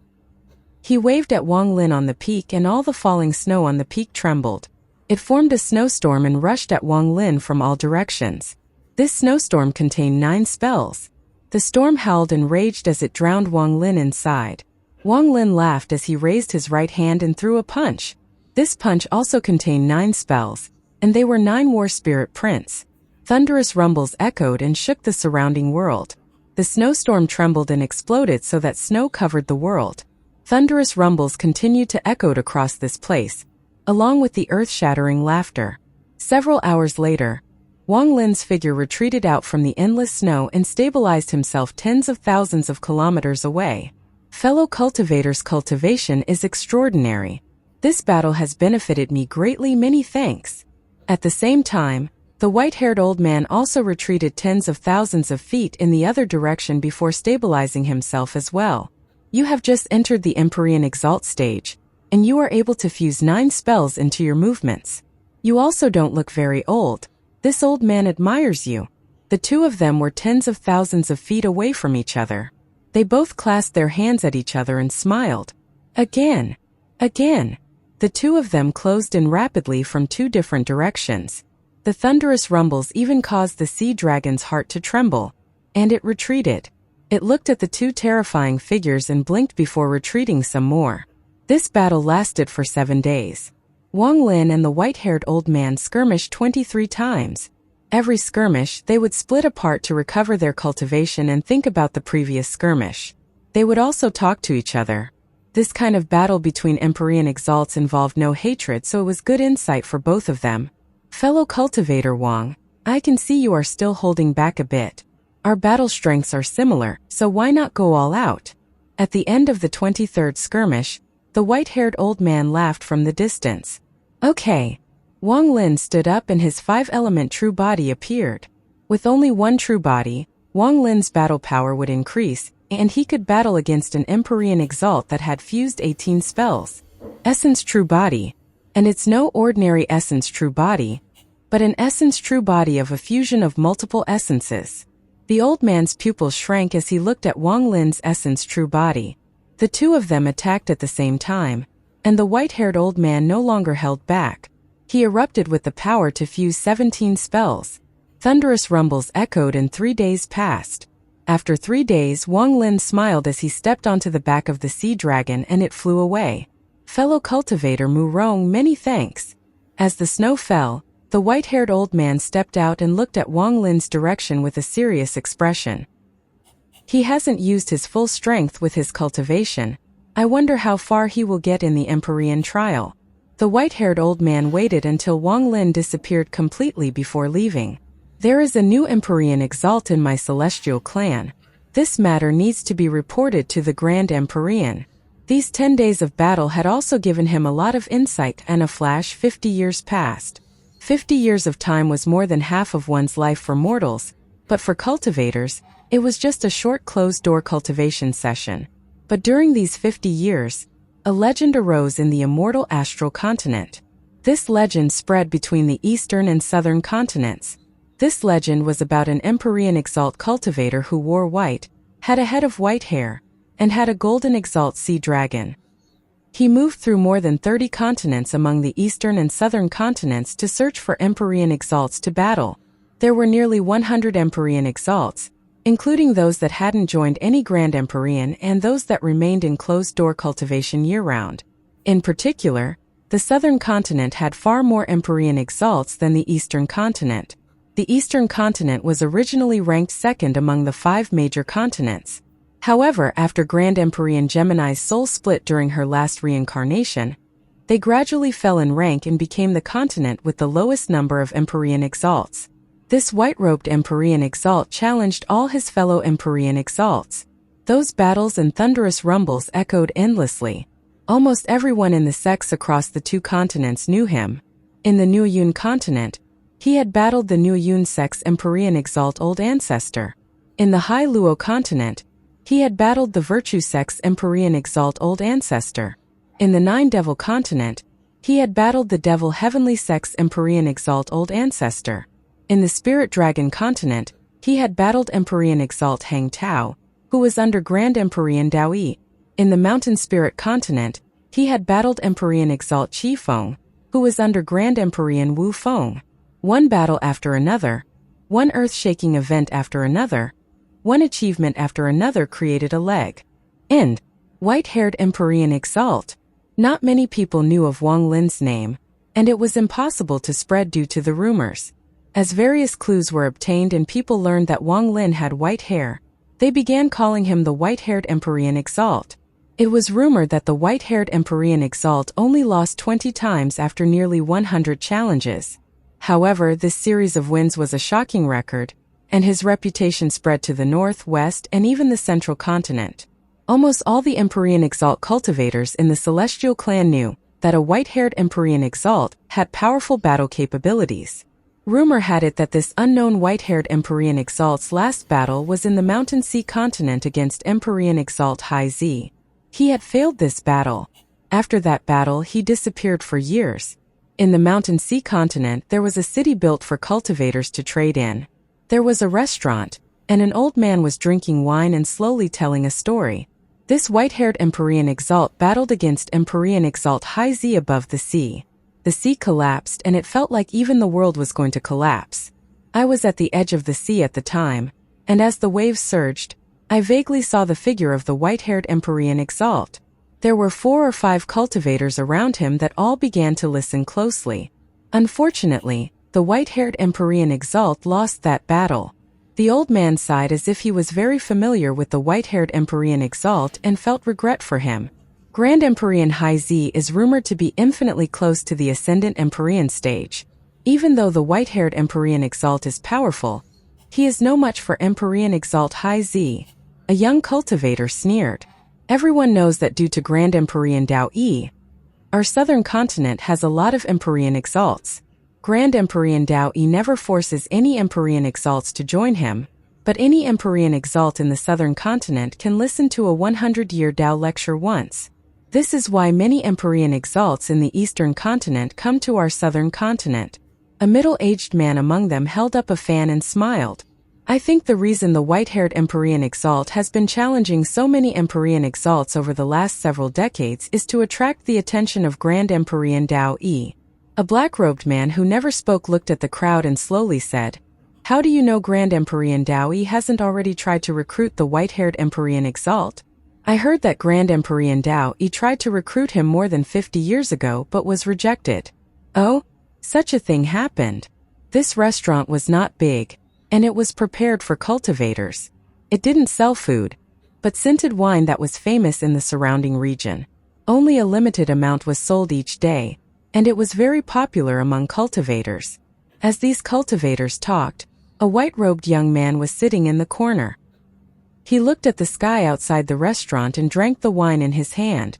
He waved at Wang Lin on the peak, and all the falling snow on the peak trembled. It formed a snowstorm and rushed at Wang Lin from all directions. This snowstorm contained 9 spells. The storm howled and raged as it drowned Wang Lin inside. Wang Lin laughed as he raised his right hand and threw a punch. This punch also contained 9 spells, and they were 9 war spirit prints. Thunderous rumbles echoed and shook the surrounding world. The snowstorm trembled and exploded so that snow covered the world. Thunderous rumbles continued to echo across this place, along with the earth-shattering laughter. Several hours later, Wang Lin's figure retreated out from the endless snow and stabilized himself tens of thousands of kilometers away. Fellow cultivators, cultivation is extraordinary. This battle has benefited me greatly, many thanks. At the same time, the white-haired old man also retreated tens of thousands of feet in the other direction before stabilizing himself as well. You have just entered the Empyrean Exalt stage, and you are able to fuse 9 spells into your movements. You also don't look very old. This old man admires you. The two of them were tens of thousands of feet away from each other. They both clasped their hands at each other and smiled. Again. The two of them closed in rapidly from 2 different directions. The thunderous rumbles even caused the sea dragon's heart to tremble, and it retreated. It looked at the 2 terrifying figures and blinked before retreating some more. This battle lasted for 7 days. Wang Lin and the white-haired old man skirmished 23 times. Every skirmish, they would split apart to recover their cultivation and think about the previous skirmish. They would also talk to each other. This kind of battle between Empyrean Exalts involved no hatred, so it was good insight for both of them. Fellow cultivator Wang, I can see you are still holding back a bit. Our battle strengths are similar, so why not go all out? At the end of the 23rd skirmish, the white-haired old man laughed from the distance. Okay. Wang Lin stood up and his 5-element true body appeared. With only one true body, Wang Lin's battle power would increase, and he could battle against an Empyrean Exalt that had fused 18 spells. Essence true body. And it's no ordinary essence true body, but an essence true body of a fusion of multiple essences. The old man's pupils shrank as he looked at Wang Lin's essence true body. The two of them attacked at the same time, and the white-haired old man no longer held back. He erupted with the power to fuse 17 spells. Thunderous rumbles echoed and 3 days passed. After 3 days, Wang Lin smiled as he stepped onto the back of the sea dragon and it flew away. Fellow cultivator Mu Rong, many thanks. As the snow fell, the white-haired old man stepped out and looked at Wang Lin's direction with a serious expression. He hasn't used his full strength with his cultivation. I wonder how far he will get in the Empyrean trial. The white-haired old man waited until Wang Lin disappeared completely before leaving. There is a new Empyrean Exalt in my celestial clan. This matter needs to be reported to the Grand Empyrean. These 10 days of battle had also given him a lot of insight, and a flash 50 years passed. 50 years of time was more than half of one's life for mortals, but for cultivators, it was just a short closed-door cultivation session. But during these 50 years, a legend arose in the immortal astral continent. This legend spread between the eastern and southern continents. This legend was about an Empyrean Exalt cultivator who wore white, had a head of white hair, and had a golden Exalt sea dragon. He moved through more than 30 continents among the eastern and southern continents to search for Empyrean Exalts to battle. There were nearly 100 Empyrean Exalts, including those that hadn't joined any Grand Empyrean and those that remained in closed-door cultivation year-round. In particular, the southern continent had far more Empyrean Exalts than the eastern continent. The eastern continent was originally ranked second among the 5 major continents. However, after Grand Empyrean Gemini's soul split during her last reincarnation, they gradually fell in rank and became the continent with the lowest number of Empyrean Exalts. This white-robed Empyrean Exalt challenged all his fellow Empyrean Exalts. Those battles and thunderous rumbles echoed endlessly. Almost everyone in the sects across the 2 continents knew him. In the New Yun continent, he had battled the New Yun sect's Empyrean Exalt old ancestor. In the Hai Luo continent, he had battled the Virtue sect's Empyrean Exalt old ancestor. In the Nine Devil continent, he had battled the Devil Heavenly sect's Empyrean Exalt old ancestor. In the Spirit Dragon continent, He had battled Empyrean Exalt Hang Tao, who was under Grand Empyrean Dao Yi. In the Mountain Spirit continent, he had battled Empyrean Exalt Qi Feng, who was under Grand Empyrean Wu Feng. One battle after another, one earth-shaking event after another, one achievement after another created a leg. End. White-haired Empyrean Exalt. Not many people knew of Wang Lin's name, and it was impossible to spread due to the rumors. As various clues were obtained and people learned that Wang Lin had white hair, they began calling him the white-haired Empyrean Exalt. It was rumored that the white-haired Empyrean Exalt only lost 20 times after nearly 100 challenges. However, this series of wins was a shocking record, and his reputation spread to the north, west, and even the central continent. Almost all the Empyrean Exalt cultivators in the Celestial clan knew that a white-haired Empyrean Exalt had powerful battle capabilities. Rumor had it that this unknown white-haired Empyrean Exalt's last battle was in the Mountain Sea continent against Empyrean Exalt Hai Zi. He had failed this battle. After that battle, he disappeared for years. In the Mountain Sea continent, there was a city built for cultivators to trade in. There was a restaurant, and an old man was drinking wine and slowly telling a story. This white-haired Empyrean Exalt battled against Empyrean Exalt Hai Zi above the sea. The sea collapsed and it felt like even the world was going to collapse. I was at the edge of the sea at the time, and as the waves surged, I vaguely saw the figure of the white-haired Empyrean Exalt. There were 4 or 5 cultivators around him that all began to listen closely. Unfortunately, the white-haired Empyrean Exalt lost that battle. The old man sighed as if he was very familiar with the white-haired Empyrean Exalt and felt regret for him. Grand Empyrean Hai Zi is rumored to be infinitely close to the Ascendant Empyrean stage. Even though the white-haired Empyrean Exalt is powerful, he is no match for Empyrean Exalt Hai Zi. A young cultivator sneered. Everyone knows that due to Grand Empyrean Dao Yi, our southern continent has a lot of Empyrean Exalts. Grand Empyrean Dao Yi never forces any Empyrean Exalts to join him, but any Empyrean Exalt in the southern continent can listen to a 100-year Dao lecture once. This is why many Empyrean Exalts in the eastern continent come to our southern continent. A middle-aged man among them held up a fan and smiled. I think the reason the white-haired Empyrean Exalt has been challenging so many Empyrean Exalts over the last several decades is to attract the attention of Grand Empyrean Dao Yi. A black-robed man who never spoke looked at the crowd and slowly said, "How do you know Grand Empyrean Dao Yi hasn't already tried to recruit the white-haired Empyrean Exalt? I heard that Grand Empyrean Dao Yi tried to recruit him more than 50 years ago but was rejected." Oh? Such a thing happened. This restaurant was not big, and it was prepared for cultivators. It didn't sell food, but scented wine that was famous in the surrounding region. Only a limited amount was sold each day, and it was very popular among cultivators. As these cultivators talked, a white-robed young man was sitting in the corner. He looked at the sky outside the restaurant and drank the wine in his hand.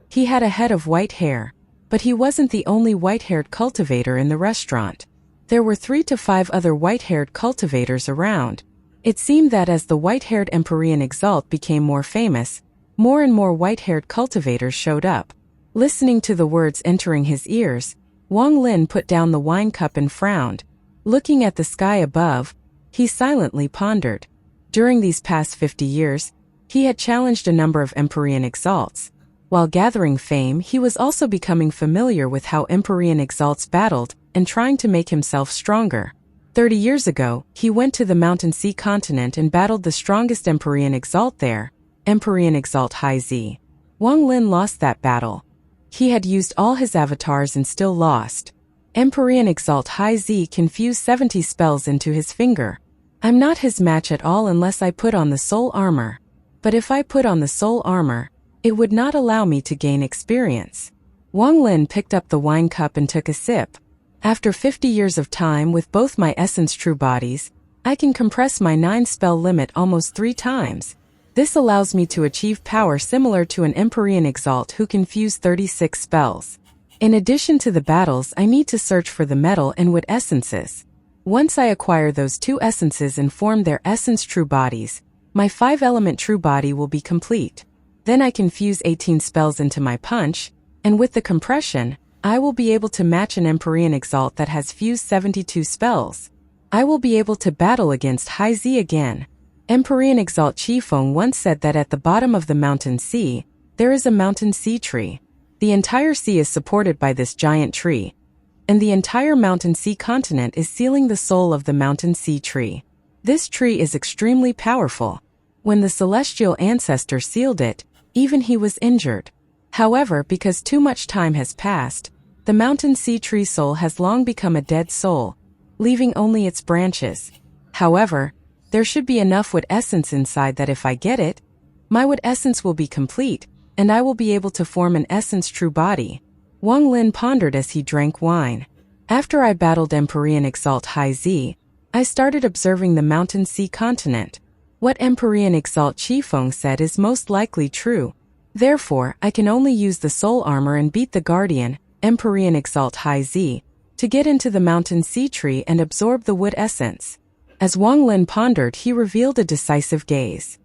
He had a head of white hair, but he wasn't the only white-haired cultivator in the restaurant. There were 3 to 5 other white-haired cultivators around. It seemed that as the white-haired Empyrean Exalt became more famous, more and more white-haired cultivators showed up. Listening to the words entering his ears, Wang Lin put down the wine cup and frowned. Looking at the sky above, he silently pondered. During these past 50 years, he had challenged a number of Empyrean Exalts. While gathering fame, he was also becoming familiar with how Empyrean Exalts battled and trying to make himself stronger. 30 years ago, he went to the Mountain Sea continent and battled the strongest Empyrean Exalt there, Empyrean Exalt Hai Zi. Wang Lin lost that battle. He had used all his avatars and still lost. Empyrean Exalt Hai Zi can fuse 70 spells into his finger. I'm not his match at all unless I put on the soul armor. But if I put on the soul armor, it would not allow me to gain experience. Wang Lin picked up the wine cup and took a sip. After 50 years of time with both my essence true bodies, I can compress my 9-spell limit almost 3 times. This allows me to achieve power similar to an Empyrean Exalt who can fuse 36 spells. In addition to the battles, I need to search for the metal and wood essences. Once I acquire those 2 essences and form their essence true bodies, my 5-element true body will be complete. Then I can fuse 18 spells into my punch, and with the compression, I will be able to match an Empyrean Exalt that has fused 72 spells. I will be able to battle against Haizi again. Emperor Exalt Qifeng once said that at the bottom of the mountain sea, there is a mountain sea tree. The entire sea is supported by this giant tree, and the entire mountain sea continent is sealing the soul of the mountain sea tree. This tree is extremely powerful. When the celestial ancestor sealed it, even he was injured. However, because too much time has passed, the mountain sea tree soul has long become a dead soul, leaving only its branches. However, there should be enough wood essence inside that if I get it, my wood essence will be complete, and I will be able to form an essence true body. Wang Lin pondered as he drank wine. After I battled Empyrean Exalt Haizi, I started observing the mountain sea continent. What Empyrean Exalt Qifeng said is most likely true. Therefore, I can only use the soul armor and beat the guardian, Empyrean Exalt Haizi, to get into the mountain sea tree and absorb the wood essence. As Wang Lin pondered, he revealed a decisive gaze.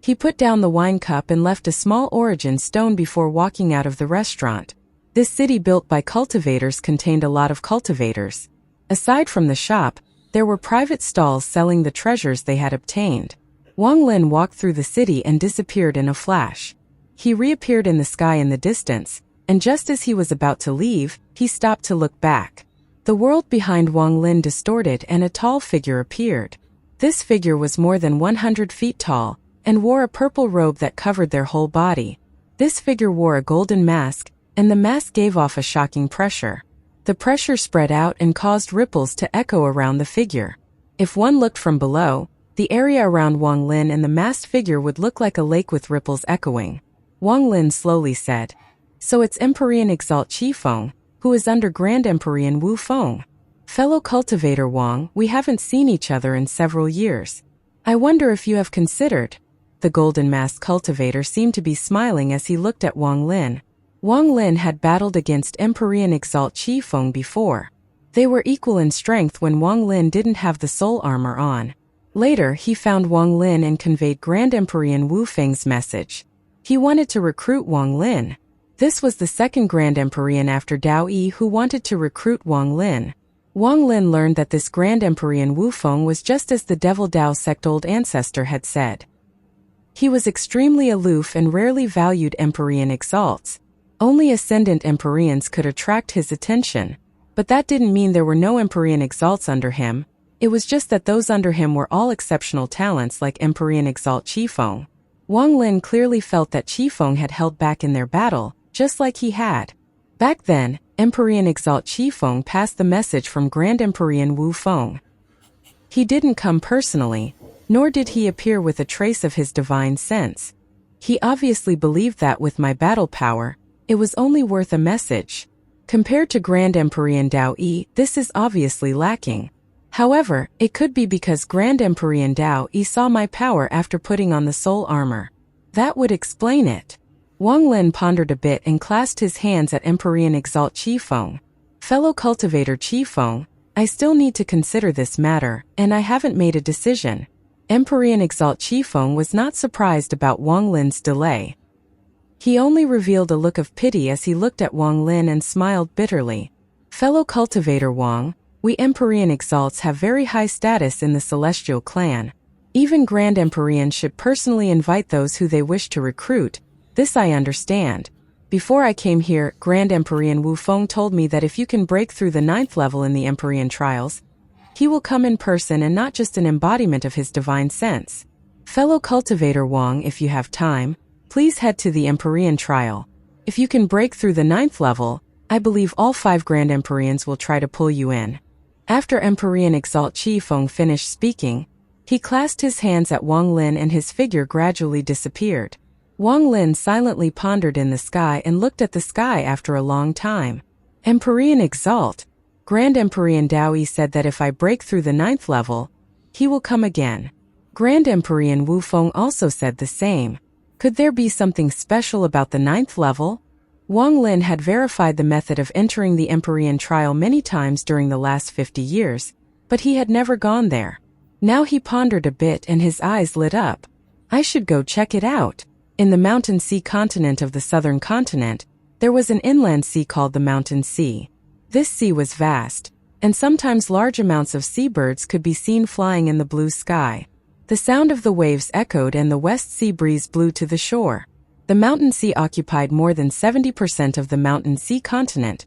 He put down the wine cup and left a small origin stone before walking out of the restaurant. This city built by cultivators contained a lot of cultivators. Aside from the shop, there were private stalls selling the treasures they had obtained. Wang Lin walked through the city and disappeared in a flash. He reappeared in the sky in the distance, and just as he was about to leave, he stopped to look back. The world behind Wang Lin distorted and a tall figure appeared. This figure was more than 100 feet tall, and wore a purple robe that covered their whole body. This figure wore a golden mask, and the mask gave off a shocking pressure. The pressure spread out and caused ripples to echo around the figure. If one looked from below, the area around Wang Lin and the masked figure would look like a lake with ripples echoing. Wang Lin slowly said, "So it's Empyrean Exalt Qifeng, who is under Grand Empyrean Wu Feng. Fellow cultivator Wang, we haven't seen each other in several years. I wonder if you have considered." The golden masked cultivator seemed to be smiling as he looked at Wang Lin. Wang Lin had battled against Empyrean Exalt Qifeng before. They were equal in strength when Wang Lin didn't have the soul armor on. Later, he found Wang Lin and conveyed Grand Empyrean Wu Feng's message. He wanted to recruit Wang Lin. This was the second Grand Empyrean after Dao Yi who wanted to recruit Wang Lin. Wang Lin learned that this Grand Empyrean Wu Feng was just as the Devil Dao sect old ancestor had said. He was extremely aloof and rarely valued Empyrean exalts. Only ascendant Empyreans could attract his attention. But that didn't mean there were no Empyrean exalts under him. It was just that those under him were all exceptional talents like Empyrean Exalt Qifeng. Wang Lin clearly felt that Qifeng had held back in their battle, just like he had. Back then, Empyrean Exalt Qifeng passed the message from Grand Empyrean Wu Feng. He didn't come personally, nor did he appear with a trace of his divine sense. He obviously believed that with my battle power, it was only worth a message. Compared to Grand Empyrean Dao Yi, this is obviously lacking. However, it could be because Grand Empyrean Dao Yi saw my power after putting on the soul armor. That would explain it. Wang Lin pondered a bit and clasped his hands at Empyrean Exalt Qifeng. Fellow cultivator Qifeng, I still need to consider this matter, and I haven't made a decision. Empyrean Exalt Qifeng was not surprised about Wang Lin's delay. He only revealed a look of pity as he looked at Wang Lin and smiled bitterly. Fellow cultivator Wang, we Empyrean exalts have very high status in the Celestial clan. Even Grand Empyreans should personally invite those who they wish to recruit. This I understand. Before I came here, Grand Empyrean Wu Feng told me that if you can break through the 9th level in the Empyrean trials, he will come in person and not just an embodiment of his divine sense. Fellow cultivator Wang, if you have time, please head to the Empyrean trial. If you can break through the 9th level, I believe all 5 Grand Empyreans will try to pull you in. After Empyrean Exalt Qifeng finished speaking, he clasped his hands at Wang Lin and his figure gradually disappeared. Wang Lin silently pondered in the sky and looked at the sky after a long time. Empyrean Exalt. Grand Empyrean Dao Yi said that if I break through the 9th level, he will come again. Grand Empyrean Wu Feng also said the same. Could there be something special about the 9th level? Wang Lin had verified the method of entering the Empyrean trial many times during the last 50 years, but he had never gone there. Now he pondered a bit and his eyes lit up. I should go check it out. In the mountain sea continent of the southern continent, there was an inland sea called the Mountain Sea. This sea was vast, and sometimes large amounts of seabirds could be seen flying in the blue sky. The sound of the waves echoed and the west sea breeze blew to the shore. The mountain sea occupied more than 70% of the mountain sea continent,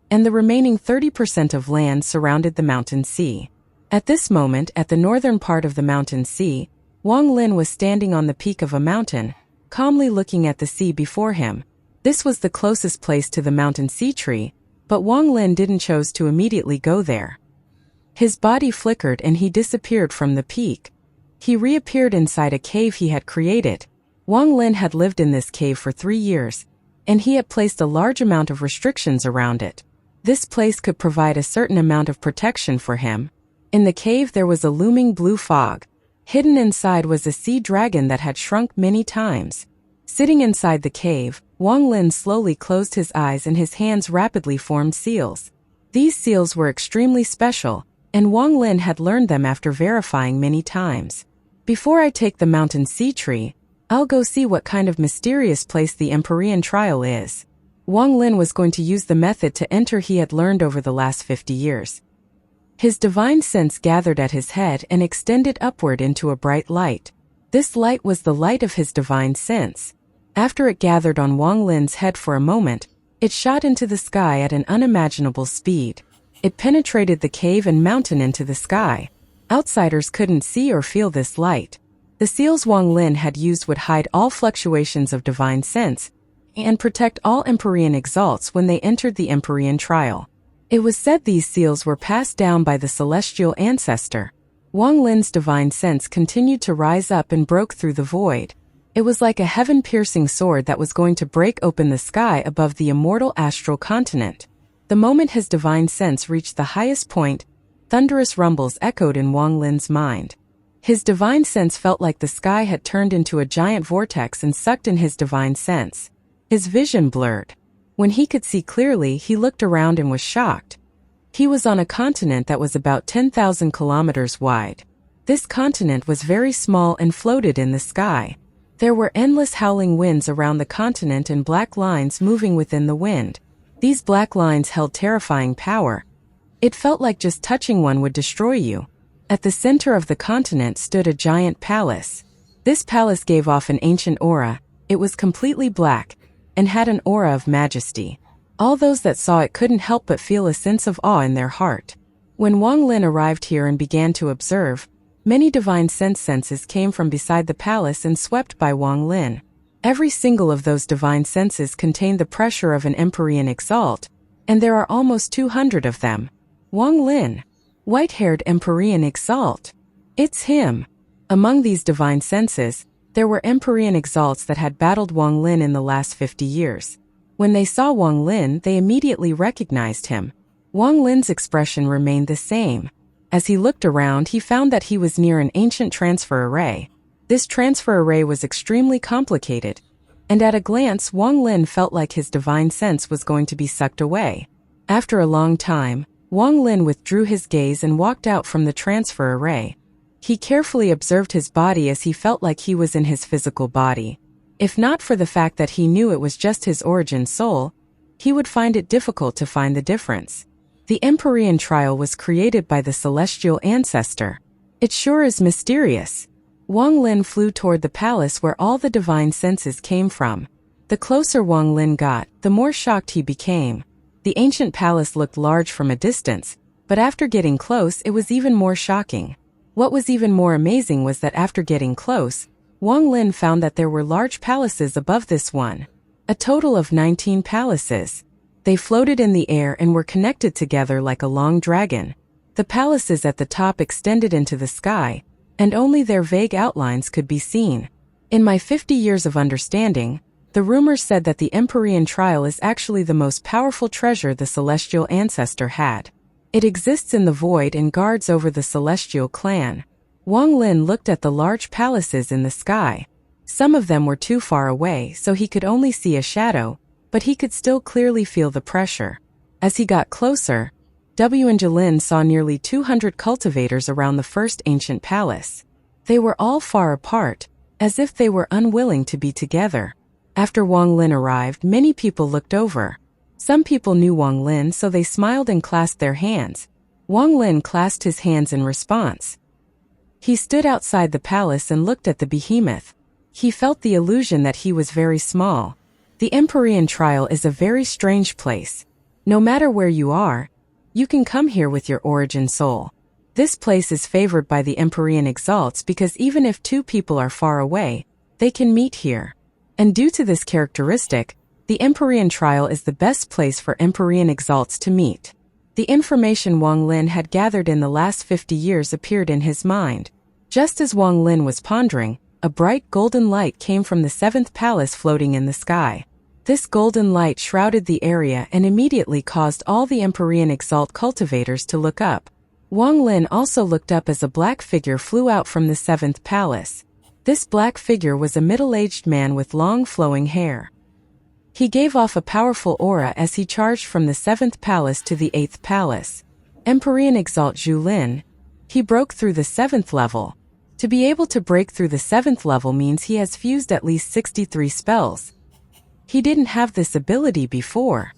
and the remaining 30% of land surrounded the mountain sea. At this moment, at the northern part of the mountain sea, Wang Lin was standing on the peak of a mountain, calmly looking at the sea before him. This was the closest place to the mountain sea tree, but Wang Lin didn't choose to immediately go there. His body flickered and he disappeared from the peak. He reappeared inside a cave he had created. Wang Lin had lived in this cave for 3 years, and he had placed a large amount of restrictions around it. This place could provide a certain amount of protection for him. In the cave there was a looming blue fog. Hidden inside was a sea dragon that had shrunk many times. Sitting inside the cave, Wang Lin slowly closed his eyes and his hands rapidly formed seals. These seals were extremely special, and Wang Lin had learned them after verifying many times. Before I take the mountain sea tree, I'll go see what kind of mysterious place the Empyrean trial is. Wang Lin was going to use the method to enter he had learned over the last 50 years. His divine sense gathered at his head and extended upward into a bright light. This light was the light of his divine sense. After it gathered on Wang Lin's head for a moment, it shot into the sky at an unimaginable speed. It penetrated the cave and mountain into the sky. Outsiders couldn't see or feel this light. The seals Wang Lin had used would hide all fluctuations of divine sense and protect all Empyrean exalts when they entered the Empyrean trial. It was said these seals were passed down by the celestial ancestor. Wang Lin's divine sense continued to rise up and broke through the void. It was like a heaven-piercing sword that was going to break open the sky above the immortal astral continent. The moment his divine sense reached the highest point, thunderous rumbles echoed in Wang Lin's mind. His divine sense felt like the sky had turned into a giant vortex and sucked in his divine sense. His vision blurred. When he could see clearly, he looked around and was shocked. He was on a continent that was about 10,000 kilometers wide. This continent was very small and floated in the sky. There were endless howling winds around the continent and black lines moving within the wind. These black lines held terrifying power. It felt like just touching one would destroy you. At the center of the continent stood a giant palace. This palace gave off an ancient aura. It was completely black and had an aura of majesty. All those that saw it couldn't help but feel a sense of awe in their heart. When Wang Lin arrived here and began to observe, many divine senses came from beside the palace and swept by Wang Lin. Every single of those divine senses contained the pressure of an Empyrean exalt, and there are almost 200 of them. Wang Lin, white-haired Empyrean exalt. It's him. Among these divine senses, there were Empyrean exalts that had battled Wang Lin in the last 50 years. When they saw Wang Lin, they immediately recognized him. Wang Lin's expression remained the same. As he looked around, he found that he was near an ancient transfer array. This transfer array was extremely complicated, and at a glance Wang Lin felt like his divine sense was going to be sucked away. After a long time, Wang Lin withdrew his gaze and walked out from the transfer array. He carefully observed his body as he felt like he was in his physical body. If not for the fact that he knew it was just his origin soul, he would find it difficult to find the difference. The Empyrean trial was created by the celestial ancestor. It sure is mysterious. Wang Lin flew toward the palace where all the divine senses came from. The closer Wang Lin got, the more shocked he became. The ancient palace looked large from a distance, but after getting close it was even more shocking. What was even more amazing was that after getting close, Wang Lin found that there were large palaces above this one. A total of 19 palaces. They floated in the air and were connected together like a long dragon. The palaces at the top extended into the sky, and only their vague outlines could be seen. In my 50 years of understanding, the rumors said that the Empyrean trial is actually the most powerful treasure the celestial ancestor had. It exists in the void and guards over the celestial clan. Wang Lin looked at the large palaces in the sky. Some of them were too far away, so he could only see a shadow, but he could still clearly feel the pressure. As he got closer, Wang saw nearly 200 cultivators around the first ancient palace. They were all far apart, as if they were unwilling to be together. After Wang Lin arrived, many people looked over. Some people knew Wang Lin, so they smiled and clasped their hands. Wang Lin clasped his hands in response. He stood outside the palace and looked at the behemoth. He felt the illusion that he was very small. The Empyrean Trial is a very strange place. No matter where you are, you can come here with your origin soul. This place is favored by the Empyrean Exalts because even if two people are far away, they can meet here. And due to this characteristic, the Empyrean Trial is the best place for Empyrean Exalts to meet. The information Wang Lin had gathered in the last 50 years appeared in his mind. Just as Wang Lin was pondering, a bright golden light came from the 7th palace floating in the sky. This golden light shrouded the area and immediately caused all the Empyrean Exalt cultivators to look up. Wang Lin also looked up as a black figure flew out from the 7th palace. This black figure was a middle-aged man with long flowing hair. He gave off a powerful aura as he charged from the 7th palace to the 8th palace. Empyrean Exalt Zhu Lin. He broke through the 7th level. To be able to break through the 7th level means he has fused at least 63 spells. He didn't have this ability before.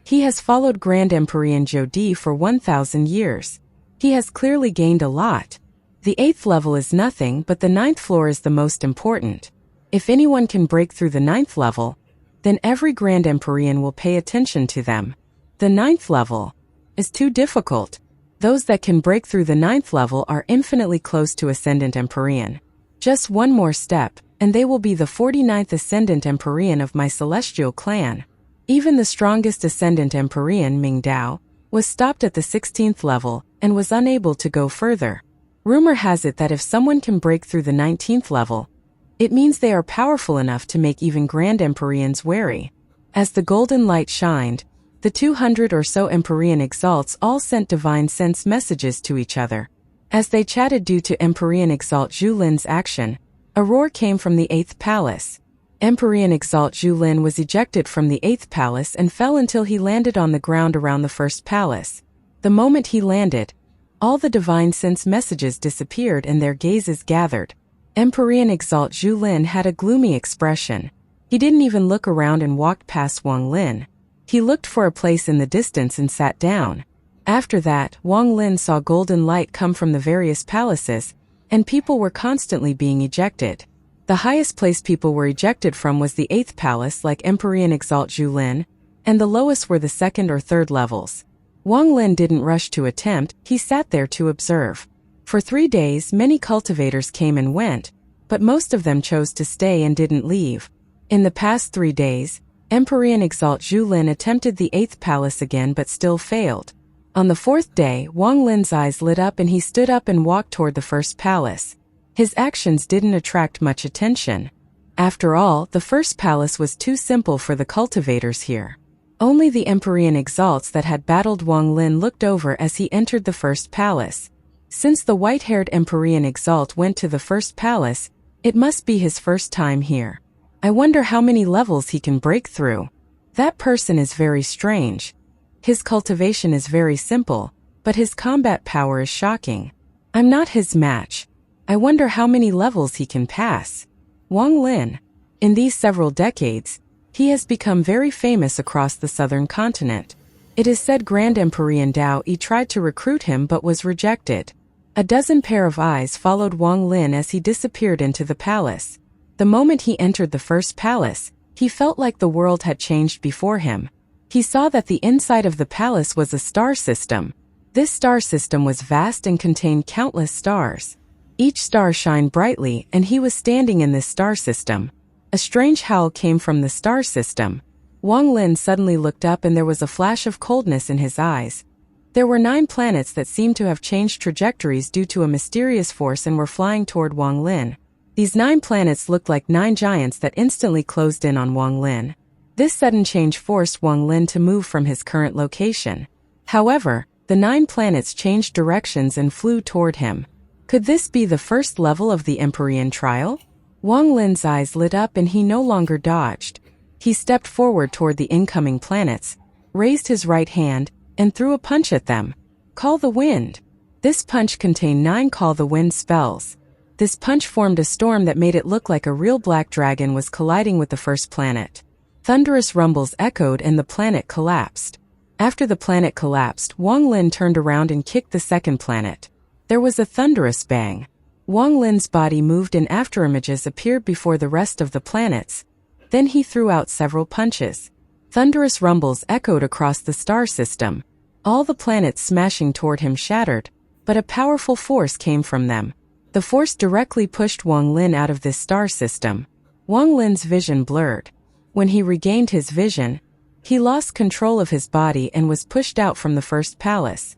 He has followed Grand Empyrean Jodi for 1,000 years. He has clearly gained a lot. The 8th level is nothing, but the 9th floor is the most important. If anyone can break through the 9th level, then every Grand Empyrean will pay attention to them. The 9th level is too difficult. Those that can break through the 9th level are infinitely close to Ascendant Empyrean. Just one more step, and they will be the 49th Ascendant Empyrean of my celestial clan. Even the strongest Ascendant Empyrean, Ming Dao, was stopped at the 16th level and was unable to go further. Rumor has it that if someone can break through the 19th level, it means they are powerful enough to make even Grand Empyreans wary. As the golden light shined, the 200 or so Empyrean Exalts all sent divine sense messages to each other. As they chatted due to Empyrean Exalt Zhu Lin's action, a roar came from the 8th palace. Empyrean Exalt Zhu Lin was ejected from the 8th palace and fell until he landed on the ground around the 1st palace. The moment he landed, all the divine sense messages disappeared and their gazes gathered. Empyrean Exalt Zhu Lin had a gloomy expression. He didn't even look around and walked past Wang Lin. He looked for a place in the distance and sat down. After that, Wang Lin saw golden light come from the various palaces, and people were constantly being ejected. The highest place people were ejected from was the 8th palace like Empyrean Exalt Zhu Lin, and the lowest were the 2nd or 3rd levels. Wang Lin didn't rush to attempt, he sat there to observe. For 3 days many cultivators came and went, but most of them chose to stay and didn't leave. In the past 3 days, Empyrean Exalt Zhu Lin attempted the 8th palace again but still failed. On the 4th day, Wang Lin's eyes lit up and he stood up and walked toward the 1st palace. His actions didn't attract much attention. After all, the 1st palace was too simple for the cultivators here. Only the Empyrean Exalts that had battled Wang Lin looked over as he entered the 1st palace. Since the white-haired Empyrean Exalt went to the 1st palace, it must be his first time here. I wonder how many levels he can break through. That person is very strange. His cultivation is very simple, but his combat power is shocking. I'm not his match. I wonder how many levels he can pass. Wang Lin. In these several decades, he has become very famous across the southern continent. It is said Grand Empyrean Dao Yi tried to recruit him but was rejected. A dozen pair of eyes followed Wang Lin as he disappeared into the palace. The moment he entered the 1st palace, he felt like the world had changed before him. He saw that the inside of the palace was a star system. This star system was vast and contained countless stars. Each star shined brightly, and he was standing in this star system. A strange howl came from the star system. Wang Lin suddenly looked up and there was a flash of coldness in his eyes. There were 9 planets that seemed to have changed trajectories due to a mysterious force and were flying toward Wang Lin. These 9 planets looked like 9 giants that instantly closed in on Wang Lin. This sudden change forced Wang Lin to move from his current location. However, the 9 planets changed directions and flew toward him. Could this be the 1st level of the Empyrean Trial? Wang Lin's eyes lit up and he no longer dodged. He stepped forward toward the incoming planets, raised his right hand, and threw a punch at them. Call the Wind. This punch contained 9 Call the Wind spells. This punch formed a storm that made it look like a real black dragon was colliding with the 1st planet. Thunderous rumbles echoed and the planet collapsed. After the planet collapsed, Wang Lin turned around and kicked the second planet. There was a thunderous bang. Wang Lin's body moved and afterimages appeared before the rest of the planets. Then he threw out several punches. Thunderous rumbles echoed across the star system. All the planets smashing toward him shattered, but a powerful force came from them. The force directly pushed Wang Lin out of this star system. Wang Lin's vision blurred. When he regained his vision, he lost control of his body and was pushed out from the first palace.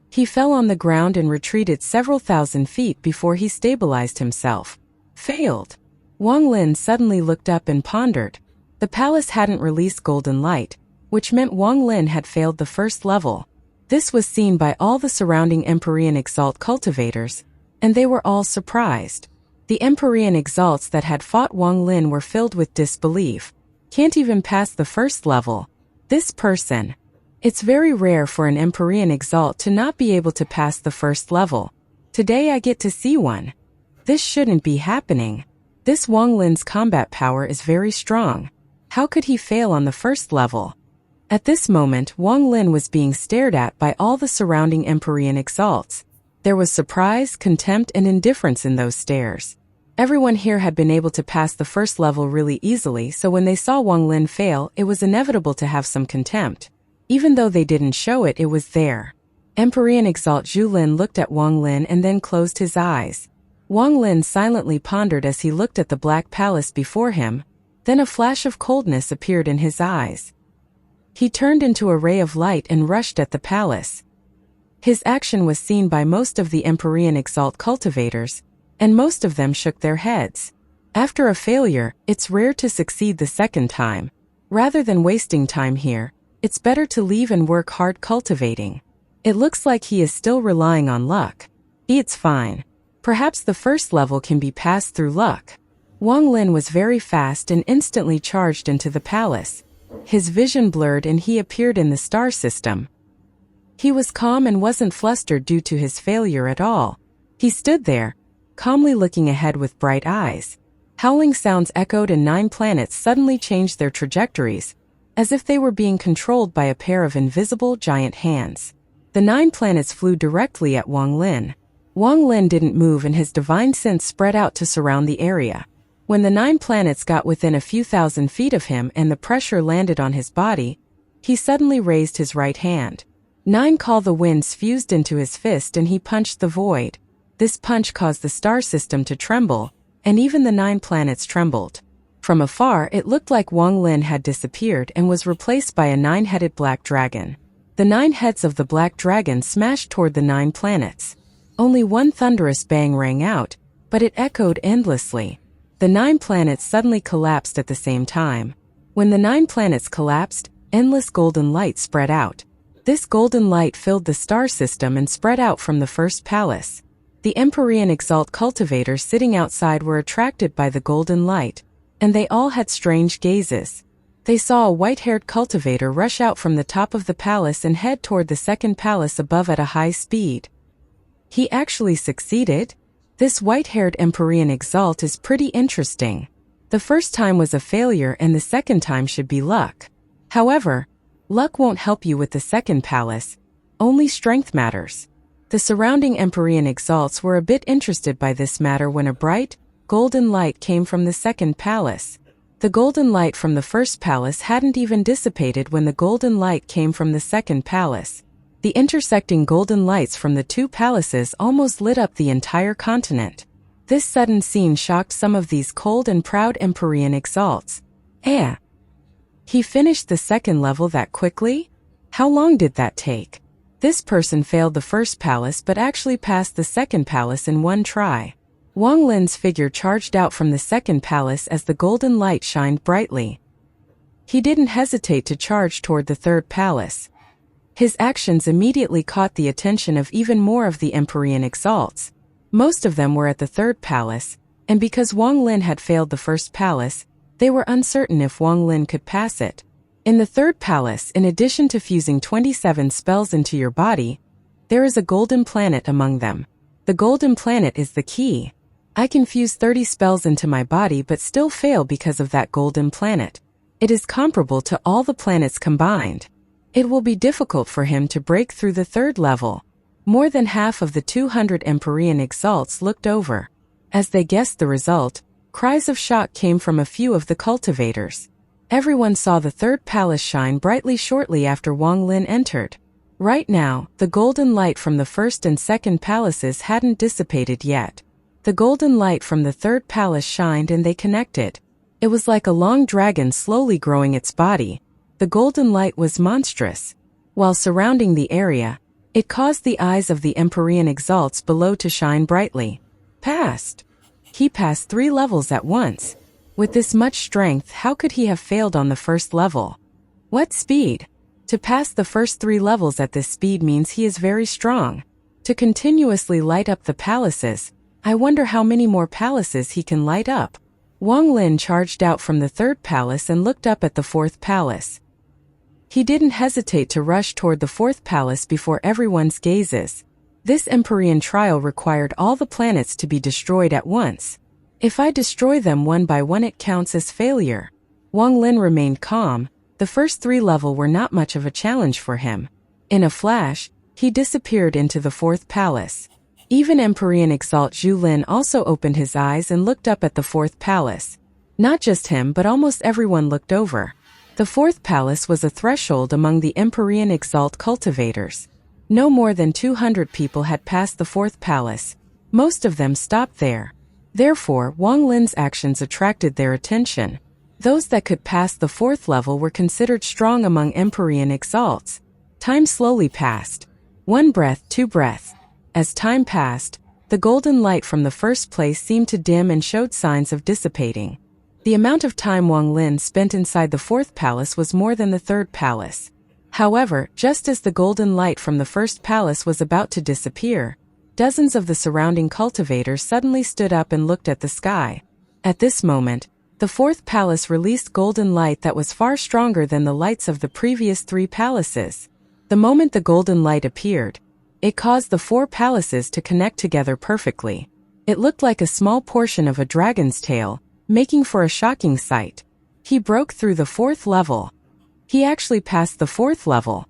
He fell on the ground and retreated several thousand feet before he stabilized himself. Failed. Wang Lin suddenly looked up and pondered. The palace hadn't released golden light, which meant Wang Lin had failed the first level. This was seen by all the surrounding Empyrean Exalt cultivators, and they were all surprised. The Empyrean Exalts that had fought Wang Lin were filled with disbelief. Can't even pass the first level. This person. It's very rare for an Empyrean Exalt to not be able to pass the first level. Today I get to see one. This shouldn't be happening. This Wang Lin's combat power is very strong. How could he fail on the first level? At this moment, Wang Lin was being stared at by all the surrounding Empyrean Exalts. There was surprise, contempt, and indifference in those stares. Everyone here had been able to pass the first level really easily, so when they saw Wang Lin fail, it was inevitable to have some contempt. Even though they didn't show it, it was there. Empyrean Exalt Zhu Lin looked at Wang Lin and then closed his eyes. Wang Lin silently pondered as he looked at the black palace before him. Then a flash of coldness appeared in his eyes. He turned into a ray of light and rushed at the palace. His action was seen by most of the Empyrean Exalt cultivators, and most of them shook their heads. After a failure, it's rare to succeed the second time. Rather than wasting time here, it's better to leave and work hard cultivating. It looks like he is still relying on luck. It's fine. Perhaps the first level can be passed through luck. Wang Lin was very fast and instantly charged into the palace. His vision blurred and he appeared in the star system. He was calm and wasn't flustered due to his failure at all. He stood there, calmly looking ahead with bright eyes. Howling sounds echoed and 9 planets suddenly changed their trajectories, as if they were being controlled by a pair of invisible giant hands. The 9 planets flew directly at Wang Lin. Wang Lin didn't move and his divine sense spread out to surround the area. When the 9 planets got within a few thousand feet of him and the pressure landed on his body, he suddenly raised his right hand. 9 call the winds fused into his fist and he punched the void. This punch caused the star system to tremble, and even the 9 planets trembled. From afar, it looked like Wang Lin had disappeared and was replaced by a 9-headed black dragon. The 9 heads of the black dragon smashed toward the 9 planets. Only one thunderous bang rang out, but it echoed endlessly. The 9 planets suddenly collapsed at the same time. When the 9 planets collapsed, endless golden light spread out. This golden light filled the star system and spread out from the first palace. The Empyrean Exalt cultivators sitting outside were attracted by the golden light, and they all had strange gazes. They saw a white-haired cultivator rush out from the top of the palace and head toward the second palace above at a high speed. He actually succeeded? This white-haired Empyrean Exalt is pretty interesting. The first time was a failure and the second time should be luck. However, luck won't help you with the second palace. Only strength matters. The surrounding Empyrean Exalts were a bit interested by this matter when a bright, golden light came from the second palace. The golden light from the first palace hadn't even dissipated when the golden light came from the second palace. The intersecting golden lights from the 2 palaces almost lit up the entire continent. This sudden scene shocked some of these cold and proud Empyrean Exalts. He finished the second level that quickly? How long did that take? This person failed the first palace but actually passed the second palace in one try. Wang Lin's figure charged out from the second palace as the golden light shined brightly. He didn't hesitate to charge toward the third palace. His actions immediately caught the attention of even more of the Empyrean Exalts. Most of them were at the third palace, and because Wang Lin had failed the first palace, they were uncertain if Wang Lin could pass it. In the third palace, in addition to fusing 27 spells into your body, there is a golden planet among them. The golden planet is the key. I can fuse 30 spells into my body but still fail because of that golden planet. It is comparable to all the planets combined. It will be difficult for him to break through the third level. More than half of the 200 Empyrean exalts looked over. As they guessed the result, cries of shock came from a few of the cultivators. Everyone saw the third palace shine brightly shortly after Wang Lin entered. Right now, the golden light from the first and second palaces hadn't dissipated yet. The golden light from the third palace shined and they connected. It was like a long dragon slowly growing its body. The golden light was monstrous. While surrounding the area, it caused the eyes of the Empyrean exalts below to shine brightly. Passed. He passed 3 levels at once. With this much strength, how could he have failed on the first level? What speed? To pass the first 3 levels at this speed means he is very strong. To continuously light up the palaces, I wonder how many more palaces he can light up. Wang Lin charged out from the third palace and looked up at the fourth palace. He didn't hesitate to rush toward the fourth palace before everyone's gazes. This Empyrean trial required all the planets to be destroyed at once. If I destroy them one by one, it counts as failure. Wang Lin remained calm. The first 3 levels were not much of a challenge for him. In a flash, he disappeared into the fourth palace. Even Empyrean Exalt Zhu Lin also opened his eyes and looked up at the fourth palace. Not just him, but almost everyone looked over. The fourth palace was a threshold among the Empyrean Exalt cultivators. No more than 200 people had passed the fourth palace. Most of them stopped there. Therefore, Wang Lin's actions attracted their attention. Those that could pass the fourth level were considered strong among Empyrean Exalts. Time slowly passed. 1 breath, 2 breaths. As time passed, the golden light from the first place seemed to dim and showed signs of dissipating. The amount of time Wang Lin spent inside the fourth palace was more than the third palace. However, just as the golden light from the first palace was about to disappear, dozens of the surrounding cultivators suddenly stood up and looked at the sky. At this moment, the fourth palace released golden light that was far stronger than the lights of the previous 3 palaces. The moment the golden light appeared, it caused the 4 palaces to connect together perfectly. It looked like a small portion of a dragon's tail, making for a shocking sight. He broke through the 4th level. He actually passed the 4th level.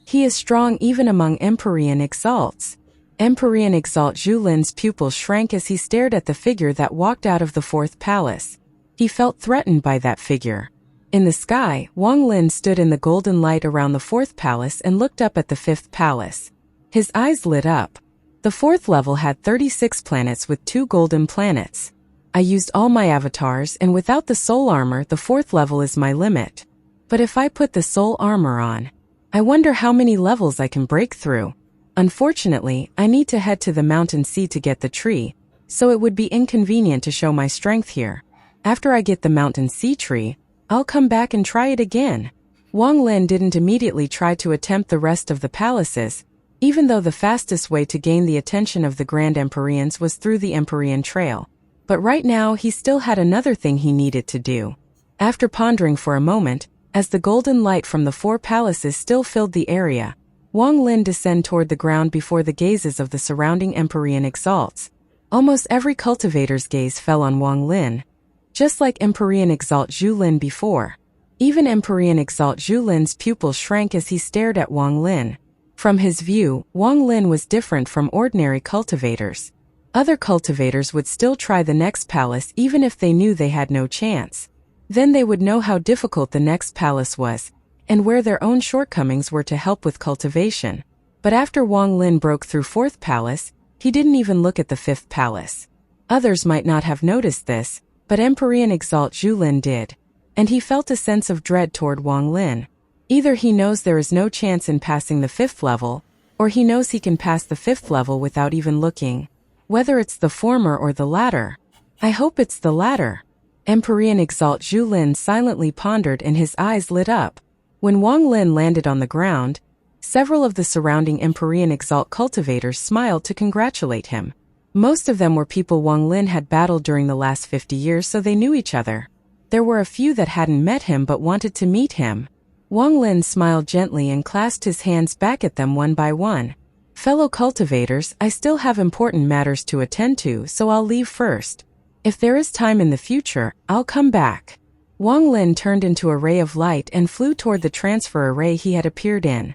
He is strong even among Empyrean Exalts. Empyrean Exalt Zhu Lin's pupils shrank as he stared at the figure that walked out of the 4th palace. He felt threatened by that figure. In the sky, Wang Lin stood in the golden light around the 4th palace and looked up at the 5th palace. His eyes lit up. The 4th level had 36 planets with 2 golden planets. I used all my avatars, and without the soul armor, the 4th level is my limit. But if I put the soul armor on, I wonder how many levels I can break through. Unfortunately, I need to head to the mountain sea to get the tree, so it would be inconvenient to show my strength here. After I get the mountain sea tree, I'll come back and try it again. Wang Lin didn't immediately try to attempt the rest of the palaces, even though the fastest way to gain the attention of the Grand Empyreans was through the Empyrean Trail. But right now he still had another thing he needed to do. After pondering for a moment, as the golden light from the 4 palaces still filled the area, Wang Lin descended toward the ground before the gazes of the surrounding Empyrean Exalts. Almost every cultivator's gaze fell on Wang Lin. Just like Empyrean Exalt Zhu Lin before. Even Empyrean Exalt Zhu Lin's pupils shrank as he stared at Wang Lin. From his view, Wang Lin was different from ordinary cultivators. Other cultivators would still try the next palace even if they knew they had no chance. Then they would know how difficult the next palace was, and where their own shortcomings were to help with cultivation. But after Wang Lin broke through 4th palace, he didn't even look at the 5th palace. Others might not have noticed this, but Empyrean Exalt Zhu Lin did, and he felt a sense of dread toward Wang Lin. Either he knows there is no chance in passing the 5th level, or he knows he can pass the 5th level without even looking. Whether it's the former or the latter. I hope it's the latter. Empyrean Exalt Zhu Lin silently pondered and his eyes lit up. When Wang Lin landed on the ground, several of the surrounding Empyrean Exalt cultivators smiled to congratulate him. Most of them were people Wang Lin had battled during the last 50 years, so they knew each other. There were a few that hadn't met him but wanted to meet him. Wang Lin smiled gently and clasped his hands back at them one by one. Fellow cultivators, I still have important matters to attend to, so I'll leave first. If there is time in the future, I'll come back. Wang Lin turned into a ray of light and flew toward the transfer array he had appeared in.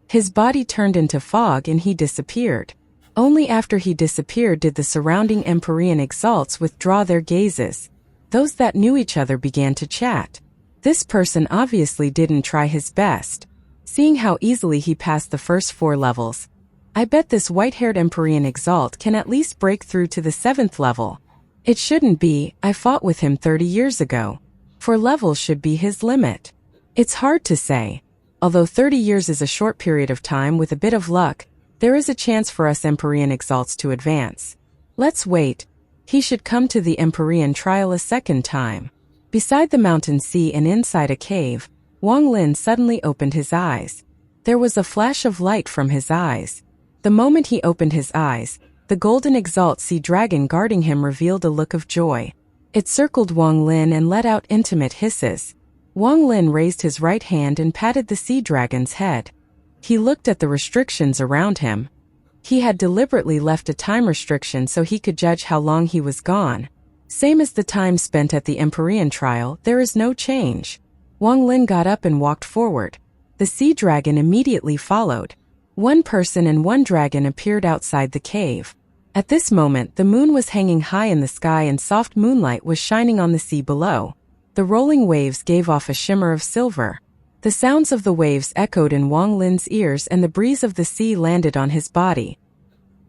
His body turned into fog and he disappeared. Only after he disappeared did the surrounding Empyrean exalts withdraw their gazes. Those that knew each other began to chat. This person obviously didn't try his best. Seeing how easily he passed the first 4 levels, I bet this white-haired Empyrean exalt can at least break through to the 7th level. It shouldn't be, I fought with him 30 years ago. 4 levels should be his limit. It's hard to say. Although 30 years is a short period of time, with a bit of luck, there is a chance for us Empyrean exalts to advance. Let's wait. He should come to the Empyrean trial a second time. Beside the mountain sea and inside a cave, Wang Lin suddenly opened his eyes. There was a flash of light from his eyes. The moment he opened his eyes, the golden exalt sea dragon guarding him revealed a look of joy. It circled Wang Lin and let out intimate hisses. Wang Lin raised his right hand and patted the sea dragon's head. He looked at the restrictions around him. He had deliberately left a time restriction so he could judge how long he was gone. Same as the time spent at the Empyrean trial, there is no change. Wang Lin got up and walked forward. The sea dragon immediately followed. 1 person and 1 dragon appeared outside the cave. At this moment, the moon was hanging high in the sky and soft moonlight was shining on the sea below. The rolling waves gave off a shimmer of silver. The sounds of the waves echoed in Wang Lin's ears and the breeze of the sea landed on his body.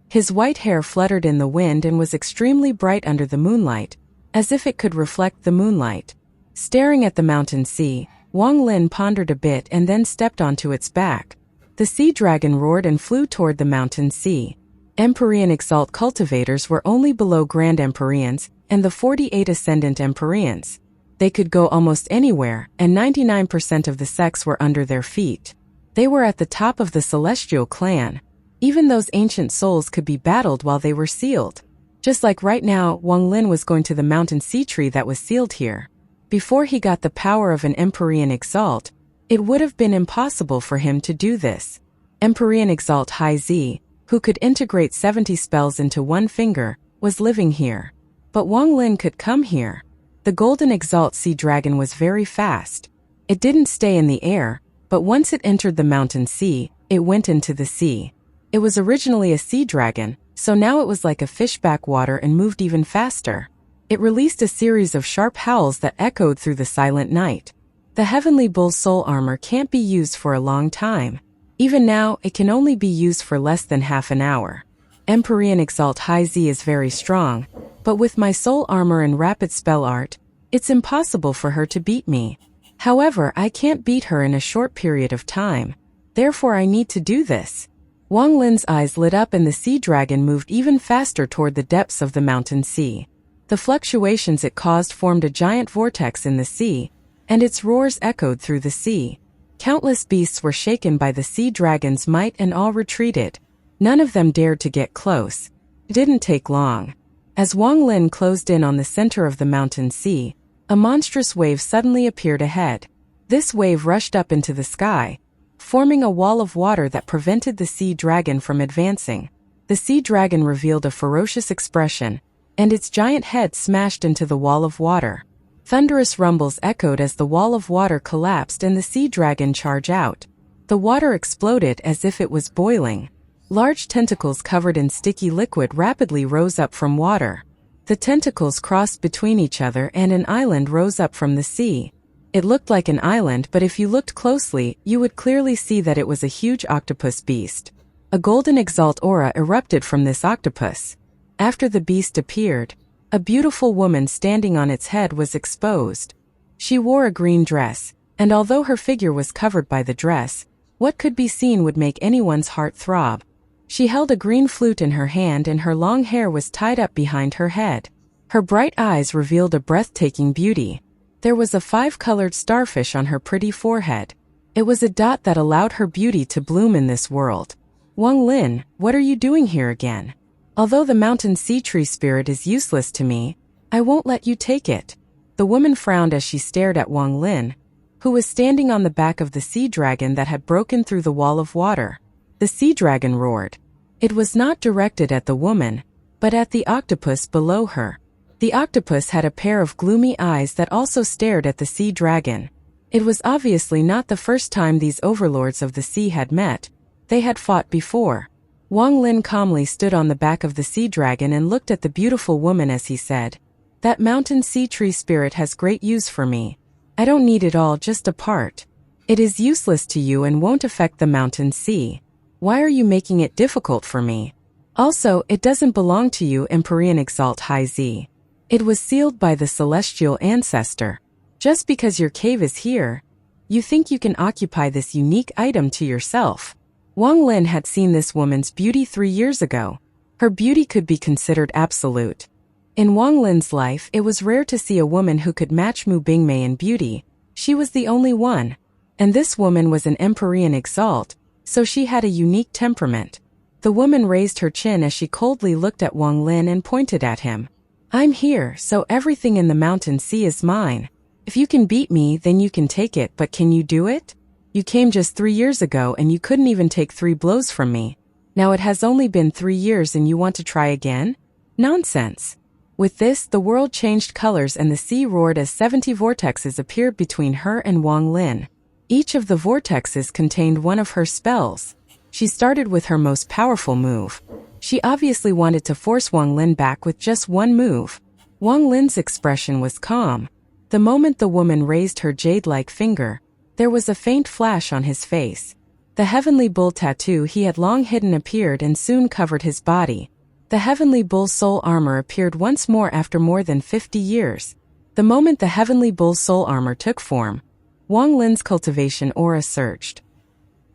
His white hair fluttered in the wind and was extremely bright under the moonlight, as if it could reflect the moonlight. Staring at the mountain sea, Wang Lin pondered a bit and then stepped onto its back. The sea dragon roared and flew toward the mountain sea. Empyrean exalt cultivators were only below Grand Empyreans and the 48 Ascendant Empyreans. They could go almost anywhere, and 99% of the sects were under their feet. They were at the top of the celestial clan. Even those ancient souls could be battled while they were sealed. Just like right now, Wang Lin was going to the mountain sea tree that was sealed here. Before he got the power of an Empyrean exalt, it would have been impossible for him to do this. Empyrean exalt Hai Zi, who could integrate 70 spells into 1 finger, was living here. But Wang Lin could come here. The golden exalt sea dragon was very fast. It didn't stay in the air, but once it entered the mountain sea, it went into the sea. It was originally a sea dragon, so now it was like a fish backwater and moved even faster. It released a series of sharp howls that echoed through the silent night. The heavenly bull's soul armor can't be used for a long time. Even now, it can only be used for less than half an hour. Empyrean exalt Hai Zi is very strong, but with my soul armor and rapid spell art, it's impossible for her to beat me. However, I can't beat her in a short period of time. Therefore, I need to do this. Wang Lin's eyes lit up and the sea dragon moved even faster toward the depths of the mountain sea. The fluctuations it caused formed a giant vortex in the sea, and its roars echoed through the sea. Countless beasts were shaken by the sea dragon's might and all retreated. None of them dared to get close. It didn't take long. As Wang Lin closed in on the center of the mountain sea, a monstrous wave suddenly appeared ahead. This wave rushed up into the sky, forming a wall of water that prevented the sea dragon from advancing. The sea dragon revealed a ferocious expression, and its giant head smashed into the wall of water. Thunderous rumbles echoed as the wall of water collapsed and the sea dragon charged out. The water exploded as if it was boiling. Large tentacles covered in sticky liquid rapidly rose up from water. The tentacles crossed between each other and an island rose up from the sea. It looked like an island, but if you looked closely, you would clearly see that it was a huge octopus beast. A golden exalt aura erupted from this octopus. After the beast appeared, a beautiful woman standing on its head was exposed. She wore a green dress, and although her figure was covered by the dress, what could be seen would make anyone's heart throb. She held a green flute in her hand and her long hair was tied up behind her head. Her bright eyes revealed a breathtaking beauty. There was a 5-colored starfish on her pretty forehead. It was a dot that allowed her beauty to bloom in this world. Wang Lin, what are you doing here again? Although the mountain sea tree spirit is useless to me, I won't let you take it. The woman frowned as she stared at Wang Lin, who was standing on the back of the sea dragon that had broken through the wall of water. The sea dragon roared. It was not directed at the woman, but at the octopus below her. The octopus had a pair of gloomy eyes that also stared at the sea dragon. It was obviously not the first time these overlords of the sea had met. They had fought before. Wang Lin calmly stood on the back of the sea dragon and looked at the beautiful woman as he said, "That mountain sea tree spirit has great use for me. I don't need it all, just a part. It is useless to you and won't affect the mountain sea. Why are you making it difficult for me? Also, it doesn't belong to you, Empyrean Exalt High Z. It was sealed by the celestial ancestor. Just because your cave is here, you think you can occupy this unique item to yourself." Wang Lin had seen this woman's beauty 3 years ago. Her beauty could be considered absolute. In Wang Lin's life, it was rare to see a woman who could match Mu Bingmei in beauty. She was the only one. And this woman was an Empyrean Exalt, so she had a unique temperament. The woman raised her chin as she coldly looked at Wang Lin and pointed at him. "I'm here, so everything in the mountain sea is mine. If you can beat me, then you can take it, but can you do it? You came just 3 years ago and you couldn't even take 3 blows from me. Now it has only been 3 years and you want to try again? Nonsense." With this, the world changed colors and the sea roared as 70 vortexes appeared between her and Wang Lin. Each of the vortexes contained one of her spells. She started with her most powerful move. She obviously wanted to force Wang Lin back with just one move. Wang Lin's expression was calm. The moment the woman raised her jade-like finger, there was a faint flash on his face. The heavenly bull tattoo he had long hidden appeared and soon covered his body. The heavenly bull's soul armor appeared once more after more than 50 years. The moment the heavenly bull's soul armor took form, Wang Lin's cultivation aura surged.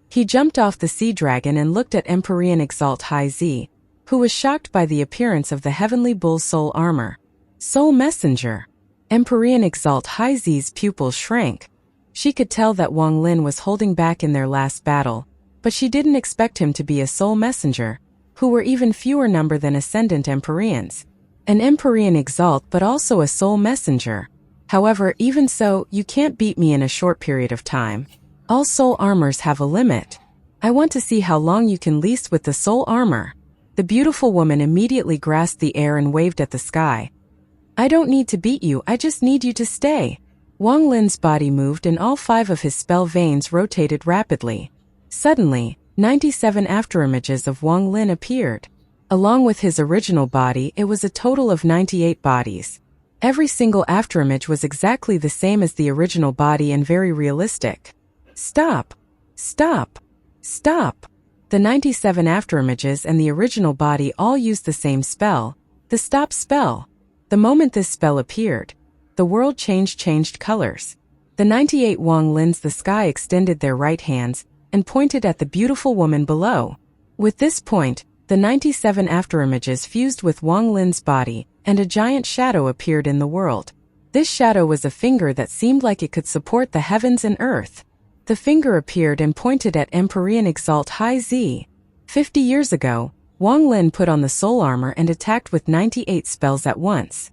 He jumped off the sea dragon and looked at Empyrean Exalt High Z, who was shocked by the appearance of the heavenly bull's soul armor. Soul Messenger. Empyrean Exalt High Z's pupils shrank. She could tell that Wang Lin was holding back in their last battle, but she didn't expect him to be a soul messenger, who were even fewer number than Ascendant Empyreans. An Empyrean Exalt but also a soul messenger. However, even so, you can't beat me in a short period of time. All soul armors have a limit. I want to see how long you can last with the soul armor. The beautiful woman immediately grasped the air and waved at the sky. "I don't need to beat you, I just need you to stay." Wang Lin's body moved and all 5 of his spell veins rotated rapidly. Suddenly, 97 afterimages of Wang Lin appeared. Along with his original body, it was a total of 98 bodies. Every single afterimage was exactly the same as the original body and very realistic. "Stop! Stop! Stop!" The 97 afterimages and the original body all used the same spell, the stop spell. The moment this spell appeared, the world changed colors. The 98 Wang Lins the sky extended their right hands and pointed at the beautiful woman below. With this point, the 97 afterimages fused with Wang Lin's body, and a giant shadow appeared in the world. This shadow was a finger that seemed like it could support the heavens and earth. The finger appeared and pointed at Empyrean Exalt High Z. 50 years ago, Wang Lin put on the soul armor and attacked with 98 spells at once.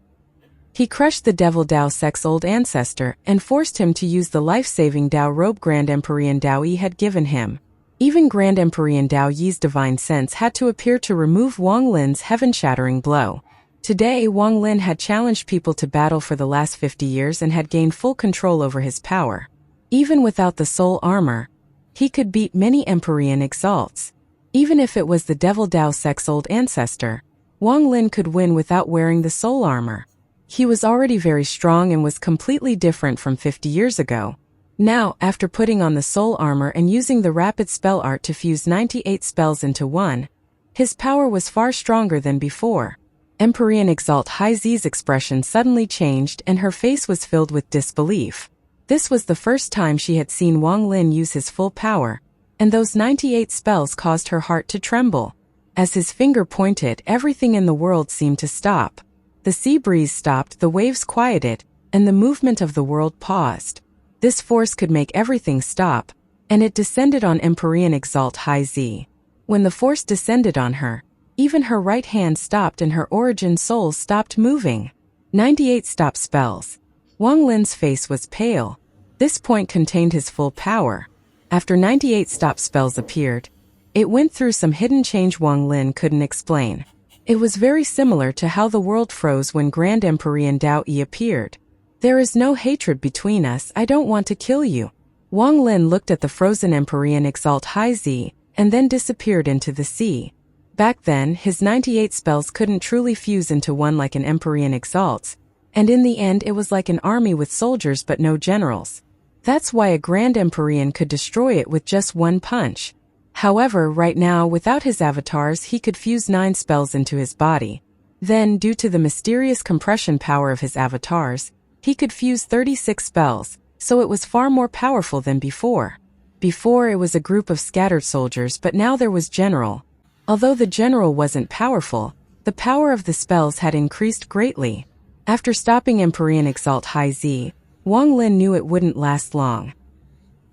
He crushed the Devil Dao Sec's old ancestor and forced him to use the life-saving Dao robe Grand Empyrean Dao Yi had given him. Even Grand Empyrean Dao Yi's divine sense had to appear to remove Wang Lin's heaven-shattering blow. Today, Wang Lin had challenged people to battle for the last 50 years and had gained full control over his power. Even without the soul armor, he could beat many Empyrean Exalts. Even if it was the Devil Dao Sec's old ancestor, Wang Lin could win without wearing the soul armor. He was already very strong and was completely different from 50 years ago. Now, after putting on the soul armor and using the rapid spell art to fuse 98 spells into one, his power was far stronger than before. Empyrean Exalt High Z's expression suddenly changed and her face was filled with disbelief. This was the first time she had seen Wang Lin use his full power, and those 98 spells caused her heart to tremble. As his finger pointed, everything in the world seemed to stop. The sea breeze stopped, the waves quieted, and the movement of the world paused. This force could make everything stop, and it descended on Empyrean Exalt High Z. When the force descended on her, even her right hand stopped and her origin soul stopped moving. 98 stop spells. Wang Lin's face was pale. This point contained his full power. After 98 stop spells appeared, it went through some hidden change Wang Lin couldn't explain. It was very similar to how the world froze when Grand Emperor Dao Yi appeared. There is no hatred between us, I don't want to kill you. Wang Lin looked at the frozen Emperor Exalt High Z, and then disappeared into the sea. Back then, his 98 spells couldn't truly fuse into one like an Emperor Exalt's, and in the end it was like an army with soldiers but no generals. That's why a Grand Emperor could destroy it with just one punch. However, right now, without his avatars, he could fuse 9 spells into his body. Then, due to the mysterious compression power of his avatars, he could fuse 36 spells, so it was far more powerful than before. Before it was a group of scattered soldiers, but now there was General. Although the General wasn't powerful, the power of the spells had increased greatly. After stopping Emperor Exalt High Z, Wang Lin knew it wouldn't last long.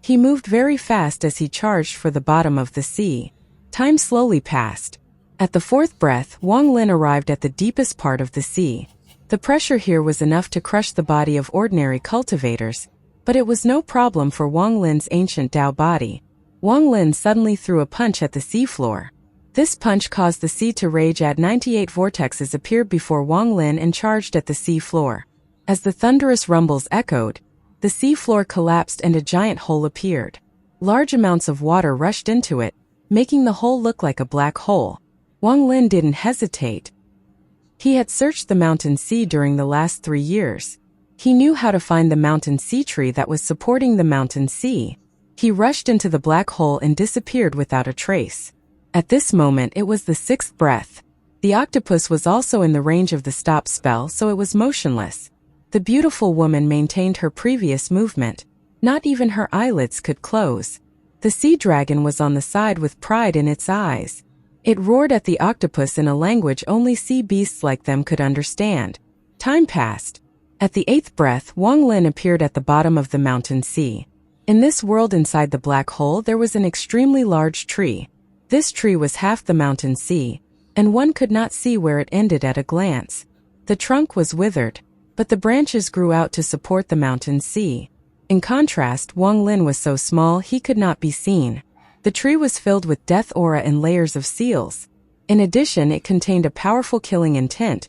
He moved very fast as he charged for the bottom of the sea. Time slowly passed. At the 4th breath, Wang Lin arrived at the deepest part of the sea. The pressure here was enough to crush the body of ordinary cultivators, but it was no problem for Wang Lin's ancient Dao body. Wang Lin suddenly threw a punch at the seafloor. This punch caused the sea to rage as 98 vortexes appeared before Wang Lin and charged at the sea floor. As the thunderous rumbles echoed, the sea floor collapsed and a giant hole appeared. Large amounts of water rushed into it, making the hole look like a black hole. Wang Lin didn't hesitate. He had searched the mountain sea during the last 3 years. He knew how to find the mountain sea tree that was supporting the mountain sea. He rushed into the black hole and disappeared without a trace. At this moment it was the 6th breath. The octopus was also in the range of the stop spell, so it was motionless. The beautiful woman maintained her previous movement. Not even her eyelids could close. The sea dragon was on the side with pride in its eyes. It roared at the octopus in a language only sea beasts like them could understand. Time passed. At the 8th breath, Wang Lin appeared at the bottom of the mountain sea. In this world inside the black hole there was an extremely large tree. This tree was half the mountain sea, and one could not see where it ended at a glance. The trunk was withered, but the branches grew out to support the mountain sea. In contrast, Wang Lin was so small he could not be seen. The tree was filled with death aura and layers of seals. In addition, it contained a powerful killing intent,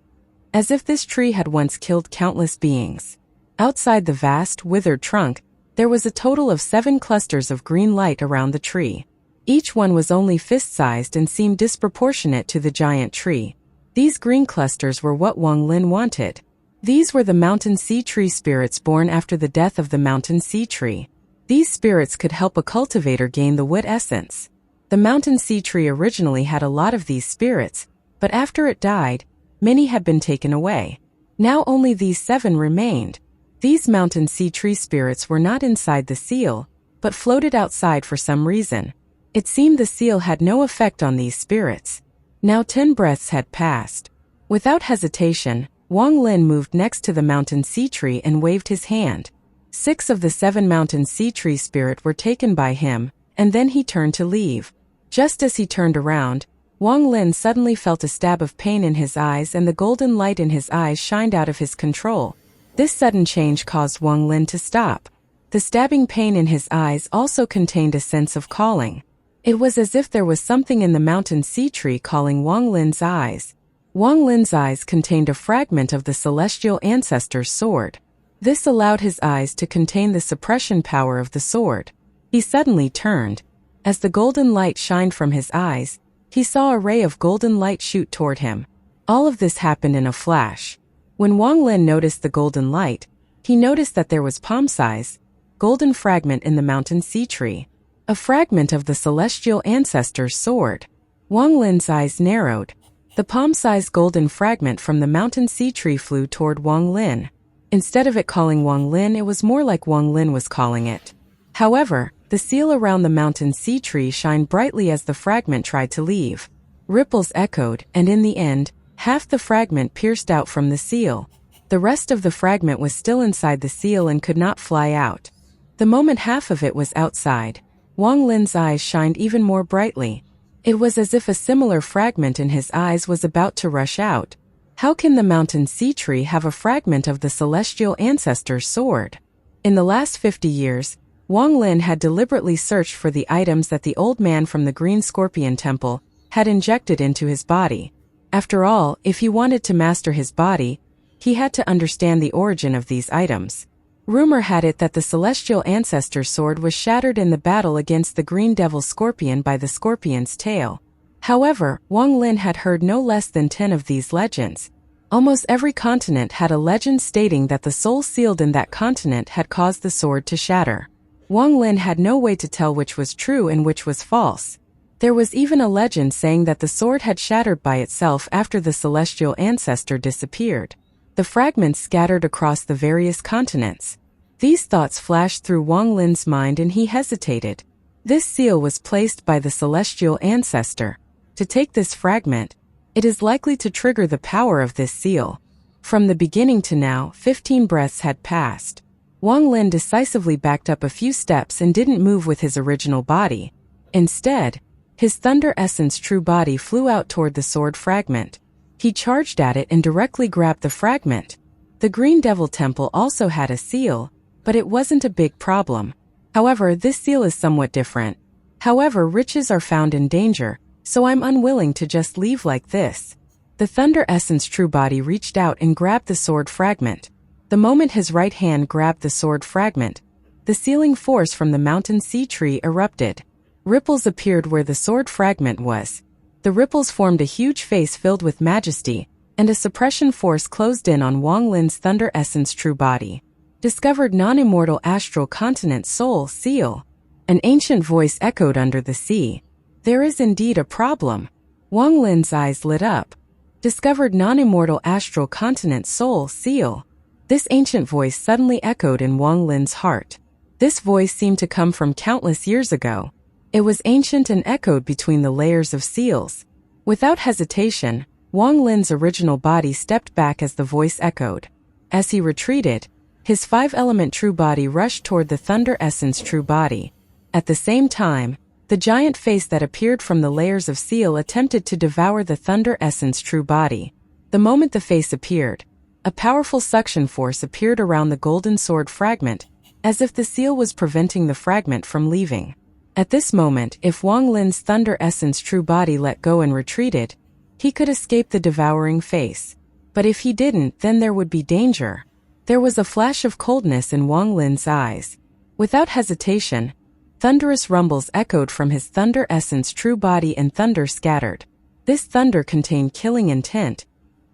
as if this tree had once killed countless beings. Outside the vast, withered trunk, there was a total of 7 clusters of green light around the tree. Each one was only fist-sized and seemed disproportionate to the giant tree. These green clusters were what Wang Lin wanted. These were the mountain sea tree spirits born after the death of the mountain sea tree. These spirits could help a cultivator gain the wood essence. The mountain sea tree originally had a lot of these spirits, but after it died, many had been taken away. Now only these 7 remained. These mountain sea tree spirits were not inside the seal, but floated outside for some reason. It seemed the seal had no effect on these spirits. Now 10 breaths had passed. Without hesitation, Wang Lin moved next to the mountain sea tree and waved his hand. 6 of the 7 mountain sea tree spirit were taken by him, and then he turned to leave. Just as he turned around, Wang Lin suddenly felt a stab of pain in his eyes and the golden light in his eyes shined out of his control. This sudden change caused Wang Lin to stop. The stabbing pain in his eyes also contained a sense of calling. It was as if there was something in the mountain sea tree calling Wang Lin's eyes. Wang Lin's eyes contained a fragment of the celestial ancestor's sword. This allowed his eyes to contain the suppression power of the sword. He suddenly turned. As the golden light shined from his eyes, he saw a ray of golden light shoot toward him. All of this happened in a flash. When Wang Lin noticed the golden light, he noticed that there was palm-size, golden fragment in the mountain sea tree. A fragment of the celestial ancestor's sword. Wang Lin's eyes narrowed. The palm-sized golden fragment from the mountain sea tree flew toward Wang Lin. Instead of it calling Wang Lin, it was more like Wang Lin was calling it. However, the seal around the mountain sea tree shined brightly as the fragment tried to leave. Ripples echoed, and in the end, half the fragment pierced out from the seal. The rest of the fragment was still inside the seal and could not fly out. The moment half of it was outside, Wang Lin's eyes shined even more brightly. It was as if a similar fragment in his eyes was about to rush out. How can the mountain sea tree have a fragment of the celestial ancestor's sword? In the last 50 years, Wang Lin had deliberately searched for the items that the old man from the Green Scorpion Temple had injected into his body. After all, if he wanted to master his body, he had to understand the origin of these items. Rumor had it that the celestial ancestor's sword was shattered in the battle against the green devil scorpion by the scorpion's tail. However, Wang Lin had heard no less than 10 of these legends. Almost every continent had a legend stating that the soul sealed in that continent had caused the sword to shatter. Wang Lin had no way to tell which was true and which was false. There was even a legend saying that the sword had shattered by itself after the celestial ancestor disappeared. The fragments scattered across the various continents. These thoughts flashed through Wang Lin's mind and he hesitated. This seal was placed by the celestial ancestor. To take this fragment, it is likely to trigger the power of this seal. From the beginning to now, 15 breaths had passed. Wang Lin decisively backed up a few steps and didn't move with his original body. Instead, his thunder essence true body flew out toward the sword fragment. He charged at it and directly grabbed the fragment. The Green Devil Temple also had a seal, but it wasn't a big problem. However, this seal is somewhat different. However, riches are found in danger, so I'm unwilling to just leave like this. The Thunder Essence True Body reached out and grabbed the sword fragment. The moment his right hand grabbed the sword fragment, the sealing force from the mountain sea tree erupted. Ripples appeared where the sword fragment was. The ripples formed a huge face filled with majesty, and a suppression force closed in on Wang Lin's Thunder Essence True Body. Discovered non-immortal astral continent soul seal. An ancient voice echoed under the sea. There is indeed a problem. Wang Lin's eyes lit up. Discovered non-immortal astral continent soul seal. This ancient voice suddenly echoed in Wang Lin's heart. This voice seemed to come from countless years ago. It was ancient and echoed between the layers of seals. Without hesitation, Wang Lin's original body stepped back as the voice echoed. As he retreated, his 5-element true body rushed toward the Thunder Essence True Body. At the same time, the giant face that appeared from the layers of seal attempted to devour the Thunder Essence True Body. The moment the face appeared, a powerful suction force appeared around the golden sword fragment, as if the seal was preventing the fragment from leaving. At this moment, if Wang Lin's Thunder Essence True Body let go and retreated, he could escape the devouring face. But if he didn't, then there would be danger. There was a flash of coldness in Wang Lin's eyes. Without hesitation, thunderous rumbles echoed from his Thunder Essence True Body and thunder scattered. This thunder contained killing intent.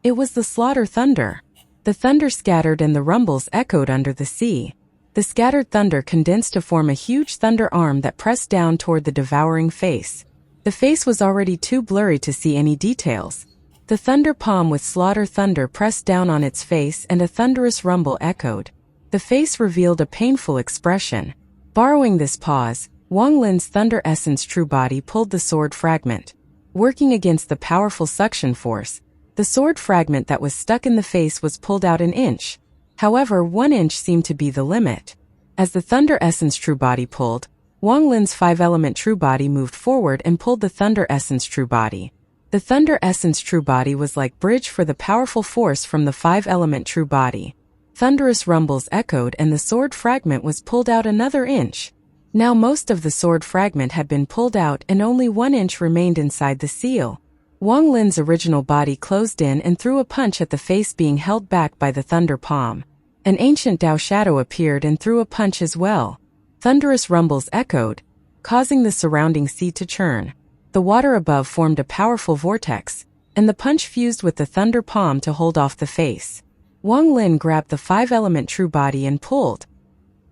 It was the slaughter thunder. The thunder scattered and the rumbles echoed under the sea. The scattered thunder condensed to form a huge thunder arm that pressed down toward the devouring face. The face was already too blurry to see any details. The thunder palm with slaughter thunder pressed down on its face and a thunderous rumble echoed. The face revealed a painful expression. Borrowing this pause, Wang Lin's Thunder Essence True Body pulled the sword fragment. Working against the powerful suction force, the sword fragment that was stuck in the face was pulled out an inch. However, 1 inch seemed to be the limit. As the Thunder Essence True Body pulled, Wang Lin's 5-element True Body moved forward and pulled the Thunder Essence True Body. The Thunder Essence True Body was like bridge for the powerful force from the 5-element True Body. Thunderous rumbles echoed and the sword fragment was pulled out another inch. Now most of the sword fragment had been pulled out and only 1 inch remained inside the seal. Wang Lin's original body closed in and threw a punch at the face being held back by the thunder palm. An ancient Dao shadow appeared and threw a punch as well. Thunderous rumbles echoed, causing the surrounding sea to churn. The water above formed a powerful vortex, and the punch fused with the thunder palm to hold off the face. Wang Lin grabbed the 5-element True Body and pulled.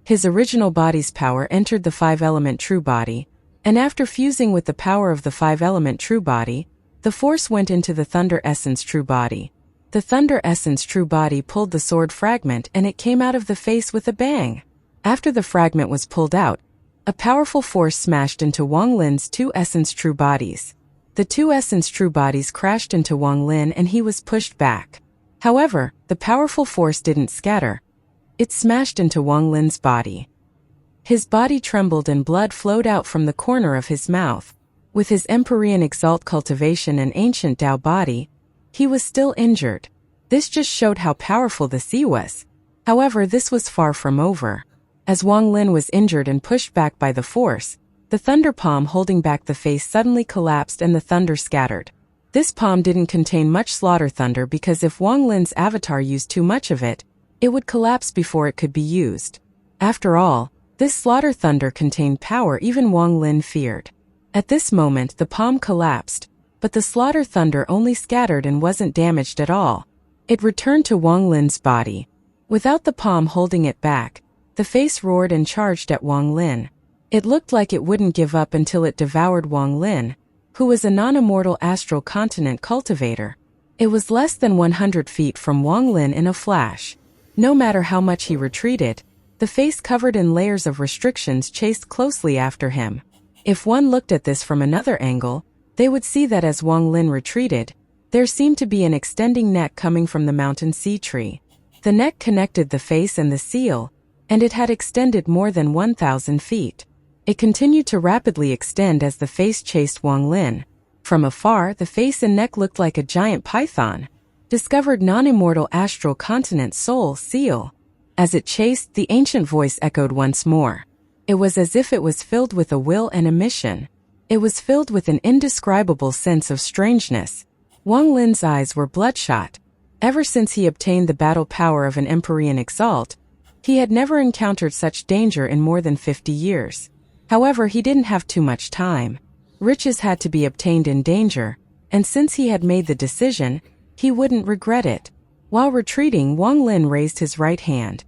His original body's power entered the 5-element True Body, and after fusing with the power of the 5-element True Body, the force went into the Thunder Essence True Body. The Thunder Essence True Body pulled the sword fragment and it came out of the face with a bang. After the fragment was pulled out, a powerful force smashed into Wang Lin's 2 Essence True Bodies. The 2 Essence True Bodies crashed into Wang Lin and he was pushed back. However, the powerful force didn't scatter. It smashed into Wang Lin's body. His body trembled and blood flowed out from the corner of his mouth. With his Empyrean Exalt cultivation and ancient Dao body, he was still injured. This just showed how powerful the sea was. However, this was far from over. As Wang Lin was injured and pushed back by the force, the thunder palm holding back the face suddenly collapsed and the thunder scattered. This palm didn't contain much slaughter thunder because if Wang Lin's avatar used too much of it, it would collapse before it could be used. After all, this slaughter thunder contained power even Wang Lin feared. At this moment the palm collapsed, but the slaughter thunder only scattered and wasn't damaged at all. It returned to Wang Lin's body. Without the palm holding it back, the face roared and charged at Wang Lin. It looked like it wouldn't give up until it devoured Wang Lin, who was a non-immortal astral continent cultivator. It was less than 100 feet from Wang Lin in a flash. No matter how much he retreated, the face covered in layers of restrictions chased closely after him. If one looked at this from another angle, they would see that as Wang Lin retreated, there seemed to be an extending neck coming from the mountain sea tree. The neck connected the face and the seal, and it had extended more than 1,000 feet. It continued to rapidly extend as the face chased Wang Lin. From afar, the face and neck looked like a giant python. Discovered non-immortal astral continent soul seal. As it chased, the ancient voice echoed once more. It was as if it was filled with a will and a mission. It was filled with an indescribable sense of strangeness. Wang Lin's eyes were bloodshot. Ever since he obtained the battle power of an Empyrean Exalt, he had never encountered such danger in more than 50 years. However, he didn't have too much time. Riches had to be obtained in danger, and since he had made the decision, he wouldn't regret it. While retreating, Wang Lin raised his right hand.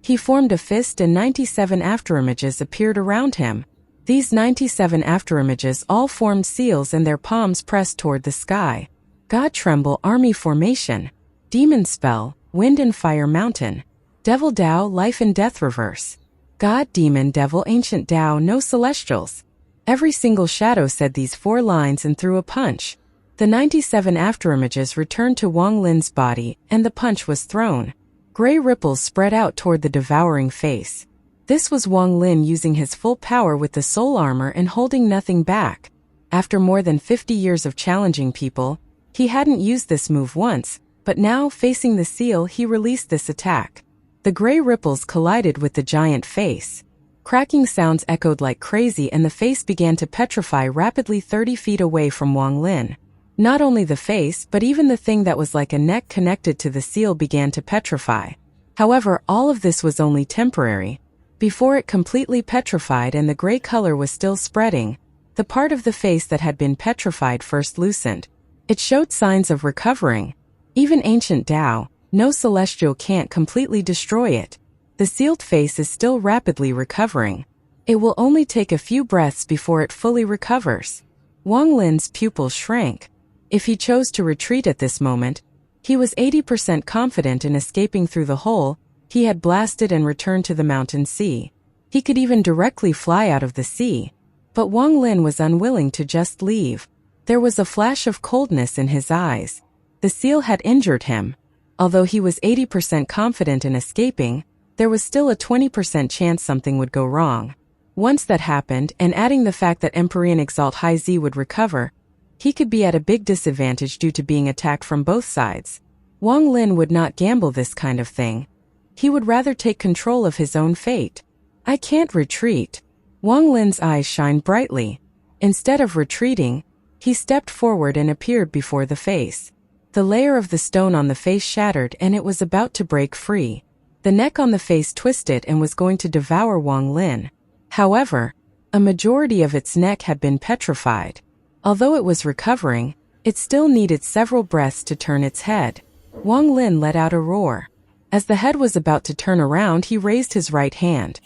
He formed a fist and 97 afterimages appeared around him. These 97 afterimages all formed seals and their palms pressed toward the sky. God Tremble Army Formation. Demon Spell, Wind and Fire Mountain. Devil Tao, Life and Death Reverse. God, Demon, Devil, Ancient Tao, No Celestials. Every single shadow said these 4 lines and threw a punch. The 97 afterimages returned to Wang Lin's body, and the punch was thrown. Gray ripples spread out toward the devouring face. This was Wang Lin using his full power with the soul armor and holding nothing back. After more than 50 years of challenging people, he hadn't used this move once, but now, facing the seal, he released this attack. The gray ripples collided with the giant face. Cracking sounds echoed like crazy and the face began to petrify rapidly 30 feet away from Wang Lin. Not only the face, but even the thing that was like a neck connected to the seal began to petrify. However, all of this was only temporary. Before it completely petrified and the gray color was still spreading, the part of the face that had been petrified first loosened. It showed signs of recovering. Even ancient Tao, no celestial can't completely destroy it. The sealed face is still rapidly recovering. It will only take a few breaths before it fully recovers. Wang Lin's pupils shrank. If he chose to retreat at this moment, he was 80% confident in escaping through the hole he had blasted and returned to the mountain sea. He could even directly fly out of the sea. But Wang Lin was unwilling to just leave. There was a flash of coldness in his eyes. The seal had injured him. Although he was 80% confident in escaping, there was still a 20% chance something would go wrong. Once that happened, and adding the fact that Empyrean Exalt High Z would recover, he could be at a big disadvantage due to being attacked from both sides. Wang Lin would not gamble this kind of thing. He would rather take control of his own fate. I can't retreat. Wang Lin's eyes shined brightly. Instead of retreating, he stepped forward and appeared before the face. The layer of the stone on the face shattered and it was about to break free. The neck on the face twisted and was going to devour Wang Lin. However, a majority of its neck had been petrified. Although it was recovering, it still needed several breaths to turn its head. Wang Lin let out a roar. As the head was about to turn around, he raised his right hand.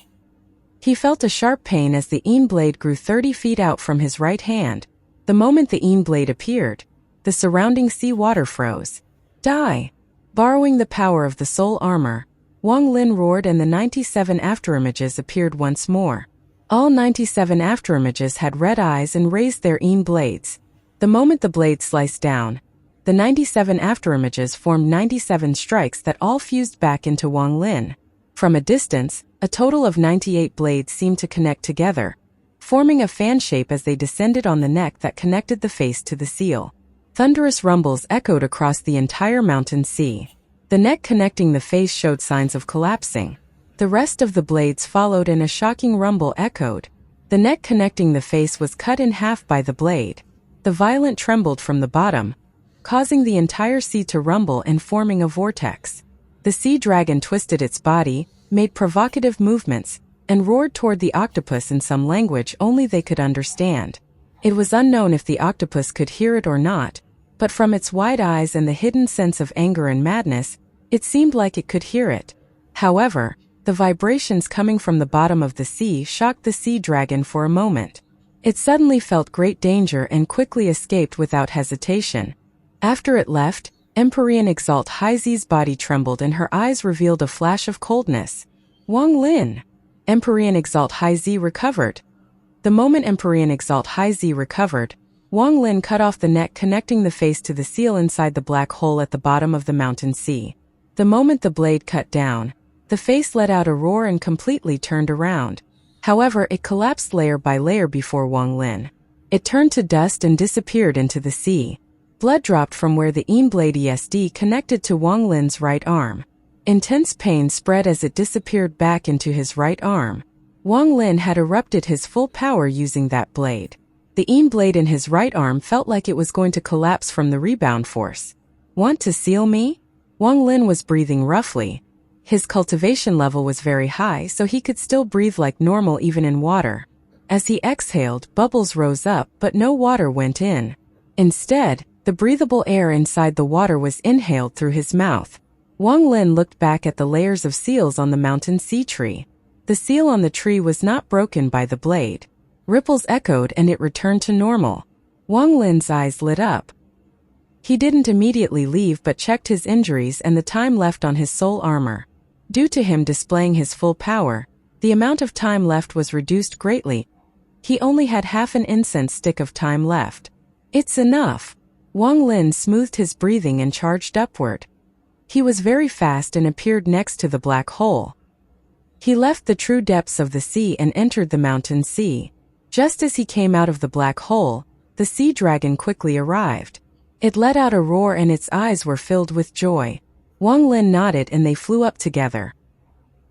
He felt a sharp pain as the Yin blade grew 30 feet out from his right hand. The moment the Yin blade appeared, the surrounding sea water froze. Die! Borrowing the power of the soul armor, Wang Lin roared and the 97 afterimages appeared once more. All 97 afterimages had red eyes and raised their Yin blades. The moment the blades sliced down, the 97 afterimages formed 97 strikes that all fused back into Wang Lin. From a distance, a total of 98 blades seemed to connect together, forming a fan shape as they descended on the neck that connected the face to the seal. Thunderous rumbles echoed across the entire mountain sea. The neck connecting the face showed signs of collapsing. The rest of the blades followed and a shocking rumble echoed. The neck connecting the face was cut in half by the blade. The violent trembled from the bottom, causing the entire sea to rumble and forming a vortex. The sea dragon twisted its body, made provocative movements, and roared toward the octopus in some language only they could understand. It was unknown if the octopus could hear it or not, but from its wide eyes and the hidden sense of anger and madness, it seemed like it could hear it. However, the vibrations coming from the bottom of the sea shocked the sea dragon for a moment. It suddenly felt great danger and quickly escaped without hesitation. After it left, Empyrean Exalt Haizi's body trembled and her eyes revealed a flash of coldness. Wang Lin! Empyrean Exalt Haizi recovered. The moment Empyrean Exalt Haizi recovered, Wang Lin cut off the neck connecting the face to the seal inside the black hole at the bottom of the mountain sea. The moment the blade cut down, the face let out a roar and completely turned around. However, it collapsed layer by layer before Wang Lin. It turned to dust and disappeared into the sea. Blood dropped from where the blade ESD connected to Wang Lin's right arm. Intense pain spread as it disappeared back into his right arm. Wang Lin had erupted his full power using that blade. The blade in his right arm felt like it was going to collapse from the rebound force. Want to seal me? Wang Lin was breathing roughly. His cultivation level was very high, so he could still breathe like normal even in water. As he exhaled, bubbles rose up, but no water went in. Instead, the breathable air inside the water was inhaled through his mouth. Wang Lin looked back at the layers of seals on the mountain sea tree. The seal on the tree was not broken by the blade. Ripples echoed and it returned to normal. Wang Lin's eyes lit up. He didn't immediately leave but checked his injuries and the time left on his soul armor. Due to him displaying his full power, the amount of time left was reduced greatly. He only had half an incense stick of time left. It's enough. Wang Lin smoothed his breathing and charged upward. He was very fast and appeared next to the black hole. He left the true depths of the sea and entered the mountain sea. Just as he came out of the black hole, the sea dragon quickly arrived. It let out a roar and its eyes were filled with joy. Wang Lin nodded and they flew up together.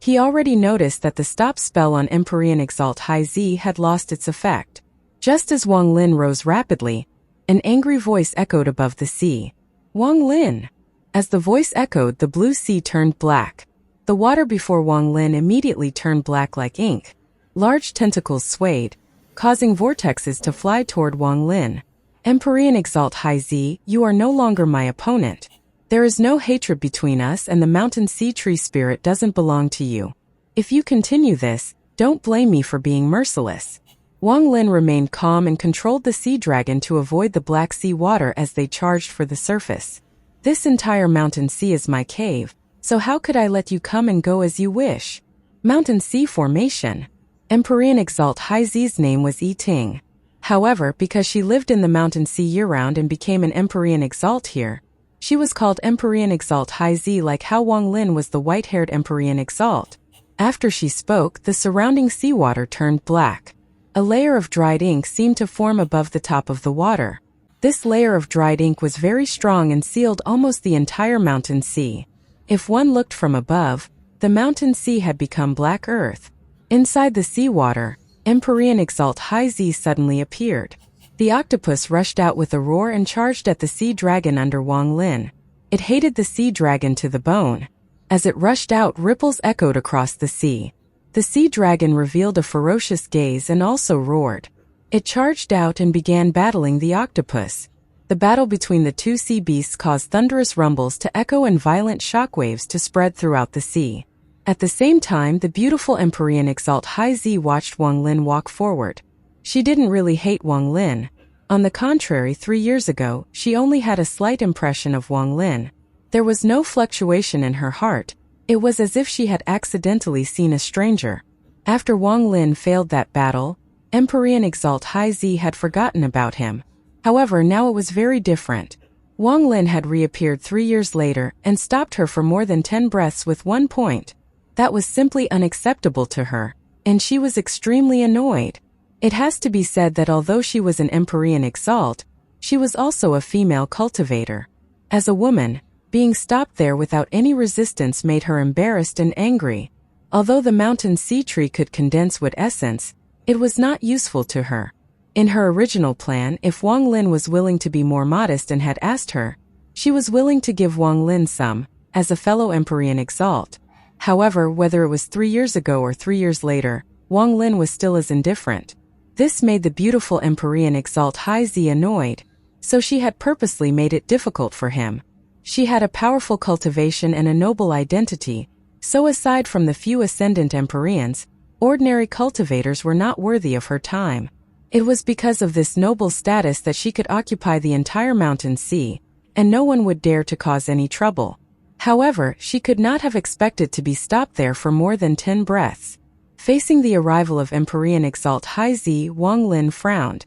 He already noticed that the stop spell on Empyrean Exalt Haizi had lost its effect. Just as Wang Lin rose rapidly, an angry voice echoed above the sea. Wang Lin! As the voice echoed, the blue sea turned black. The water before Wang Lin immediately turned black like ink. Large tentacles swayed, causing vortexes to fly toward Wang Lin. Empyrean Exalt Haizi, you are no longer my opponent. There is no hatred between us and the mountain sea tree spirit doesn't belong to you. If you continue this, don't blame me for being merciless. Wang Lin remained calm and controlled the sea dragon to avoid the Black Sea water as they charged for the surface. This entire mountain sea is my cave, so how could I let you come and go as you wish? Mountain Sea Formation. Empyrean Exalt Haizi's name was Yi Ting. However, because she lived in the mountain sea year-round and became an Empyrean Exalt here, she was called Empyrean Exalt Haizi like how Wang Lin was the white-haired Empyrean Exalt. After she spoke, the surrounding seawater turned black. A layer of dried ink seemed to form above the top of the water. This layer of dried ink was very strong and sealed almost the entire mountain sea. If one looked from above, the mountain sea had become black earth. Inside the seawater, Empyrean Exalt Haizi suddenly appeared. The octopus rushed out with a roar and charged at the sea dragon under Wang Lin. It hated the sea dragon to the bone. As it rushed out, ripples echoed across the sea. The sea dragon revealed a ferocious gaze and also roared. It charged out and began battling the octopus. The battle between the two sea beasts caused thunderous rumbles to echo and violent shockwaves to spread throughout the sea. At the same time, the beautiful Empyrean Exalt Haizi watched Wang Lin walk forward. She didn't really hate Wang Lin. On the contrary, 3 years ago, she only had a slight impression of Wang Lin. There was no fluctuation in her heart. It was as if she had accidentally seen a stranger. After Wang Lin failed that battle, Empyrean Exalt Haizi had forgotten about him. However, now it was very different. Wang Lin had reappeared 3 years later and stopped her for more than 10 breaths with 1 point. That was simply unacceptable to her, and she was extremely annoyed. It has to be said that although she was an Empyrean Exalt, she was also a female cultivator. As a woman, being stopped there without any resistance made her embarrassed and angry. Although the mountain sea tree could condense wood essence, it was not useful to her. In her original plan, if Wang Lin was willing to be more modest and had asked her, she was willing to give Wang Lin some, as a fellow Empyrean exalt. However, whether it was 3 years ago or 3 years later, Wang Lin was still as indifferent. This made the beautiful Empyrean exalt Xianxia annoyed, so she had purposely made it difficult for him. She had a powerful cultivation and a noble identity, so aside from the few ascendant Empyreans, ordinary cultivators were not worthy of her time. It was because of this noble status that she could occupy the entire mountain sea, and no one would dare to cause any trouble. However, she could not have expected to be stopped there for more than 10 breaths. Facing the arrival of Empyrean exalt Xianxia, Wang Lin frowned.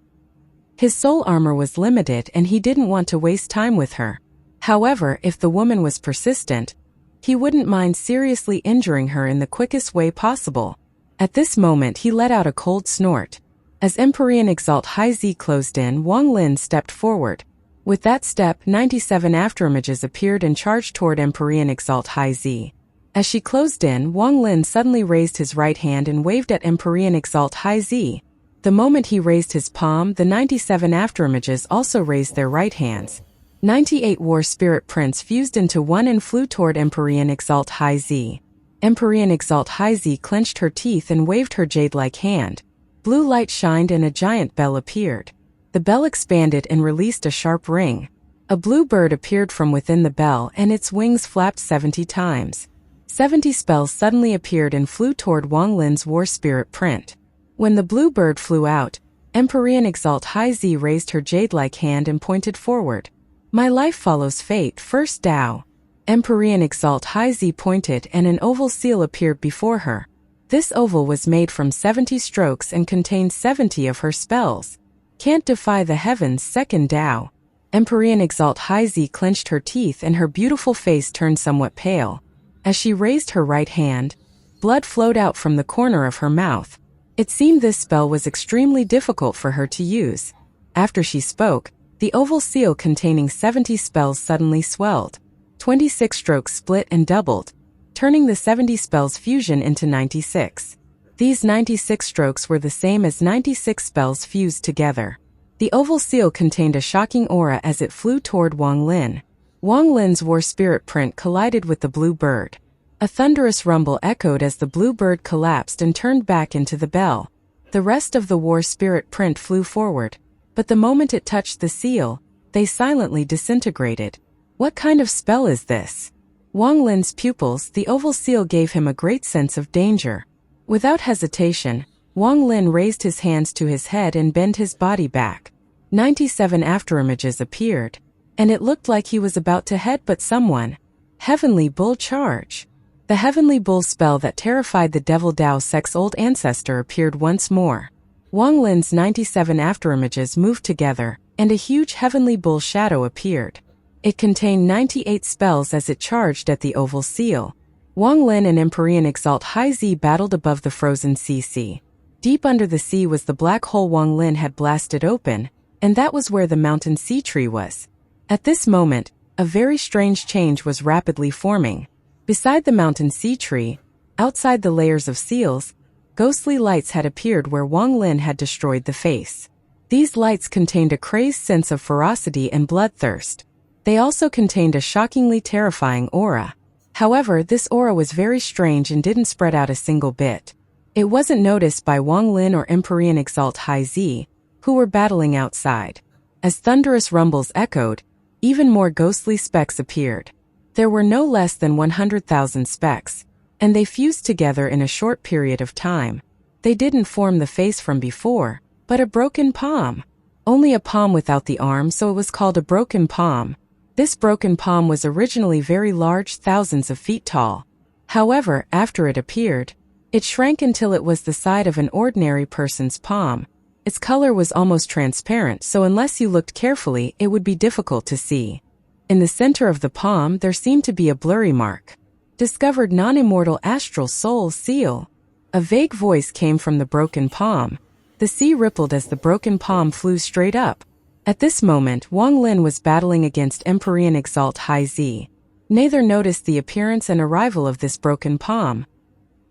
His soul armor was limited and he didn't want to waste time with her. However, if the woman was persistent, he wouldn't mind seriously injuring her in the quickest way possible. At this moment he let out a cold snort. As Empyrean exalt Xianxia closed in, Wang Lin stepped forward. With that step, 97 afterimages appeared and charged toward Empyrean exalt Xianxia. As she closed in, Wang Lin suddenly raised his right hand and waved at Empyrean exalt Xianxia. The moment he raised his palm, the 97 afterimages also raised their right hands. 98 war spirit prints fused into one and flew toward Empyrean exalt Xianxia. Empyrean exalt Xianxia clenched her teeth and waved her jade-like hand. Blue light shined and a giant bell appeared. The bell expanded and released a sharp ring. A blue bird appeared from within the bell and its wings flapped 70 times. 70 spells suddenly appeared and flew toward Wang Lin's war spirit print. When the blue bird flew out, Empyrean exalt Xianxia raised her jade-like hand and pointed forward. My life follows fate, first Tao. Empyrean exalt Xianxia pointed and an oval seal appeared before her. This oval was made from 70 strokes and contained 70 of her spells. Can't defy the heavens, second Tao. Empyrean exalt Xianxia clenched her teeth and her beautiful face turned somewhat pale. As she raised her right hand, blood flowed out from the corner of her mouth. It seemed this spell was extremely difficult for her to use. After she spoke, the oval seal containing 70 spells suddenly swelled. 26 strokes split and doubled, turning the 70 spells fusion into 96. These 96 strokes were the same as 96 spells fused together. The oval seal contained a shocking aura as it flew toward Wang Lin. Wang Lin's war spirit print collided with the blue bird. A thunderous rumble echoed as the blue bird collapsed and turned back into the bell. The rest of the war spirit print flew forward, but the moment it touched the seal, they silently disintegrated. What kind of spell is this? Wang Lin's pupils, the oval seal gave him a great sense of danger. Without hesitation, Wang Lin raised his hands to his head and bent his body back. 97 afterimages appeared, and it looked like he was about to headbutt someone. Heavenly Bull Charge. The Heavenly Bull spell that terrified the Devil Dao Sect's old ancestor appeared once more. Wang Lin's 97 afterimages moved together, and a huge Heavenly Bull shadow appeared. It contained 98 spells as it charged at the oval seal. Wang Lin and Empyrean exalt Xianxia battled above the frozen sea. Deep under the sea was the black hole Wang Lin had blasted open, and that was where the mountain sea tree was. At this moment, a very strange change was rapidly forming. Beside the mountain sea tree, outside the layers of seals, ghostly lights had appeared where Wang Lin had destroyed the face. These lights contained a crazed sense of ferocity and bloodthirst. They also contained a shockingly terrifying aura. However, this aura was very strange and didn't spread out a single bit. It wasn't noticed by Wang Lin or Empyrean exalt Xianxia, who were battling outside. As thunderous rumbles echoed, even more ghostly specks appeared. There were no less than 100,000 specks, and they fused together in a short period of time. They didn't form the face from before, but a broken palm. Only a palm without the arm, so it was called a broken palm. This broken palm was originally very large, thousands of feet tall. However, after it appeared, it shrank until it was the size of an ordinary person's palm. Its color was almost transparent, so unless you looked carefully, it would be difficult to see. In the center of the palm, there seemed to be a blurry mark. Discovered non-immortal astral soul seal. A vague voice came from the broken palm. The sea rippled as the broken palm flew straight up. At this moment, Wang Lin was battling against Empyrean exalt Xianxia. Neither noticed the appearance and arrival of this broken palm.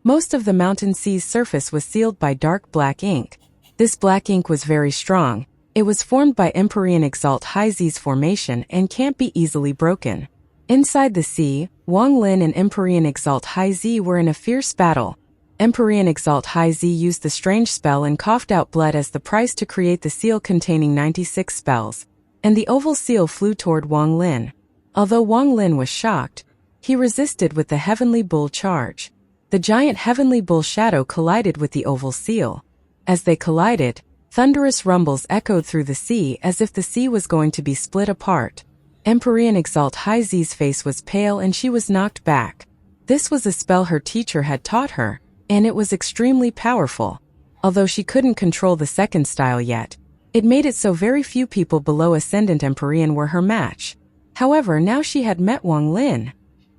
Most of the mountain sea's surface was sealed by dark black ink. This black ink was very strong. It was formed by Empyrean Exalt High Z's formation and can't be easily broken. Inside the sea, Wang Lin and Empyrean Exalt High Z were in a fierce battle. Empyrean Exalt High Z used the strange spell and coughed out blood as the price to create the seal containing 96 spells, and the oval seal flew toward Wang Lin. Although Wang Lin was shocked, he resisted with the Heavenly Bull charge. The giant Heavenly Bull shadow collided with the oval seal. As they collided, thunderous rumbles echoed through the sea as if the sea was going to be split apart. Empyrean Exalt High Z's face was pale and she was knocked back. This was a spell her teacher had taught her, and it was extremely powerful. Although she couldn't control the second style yet, it made it so very few people below Ascendant Empyrean were her match. However, now she had met Wang Lin.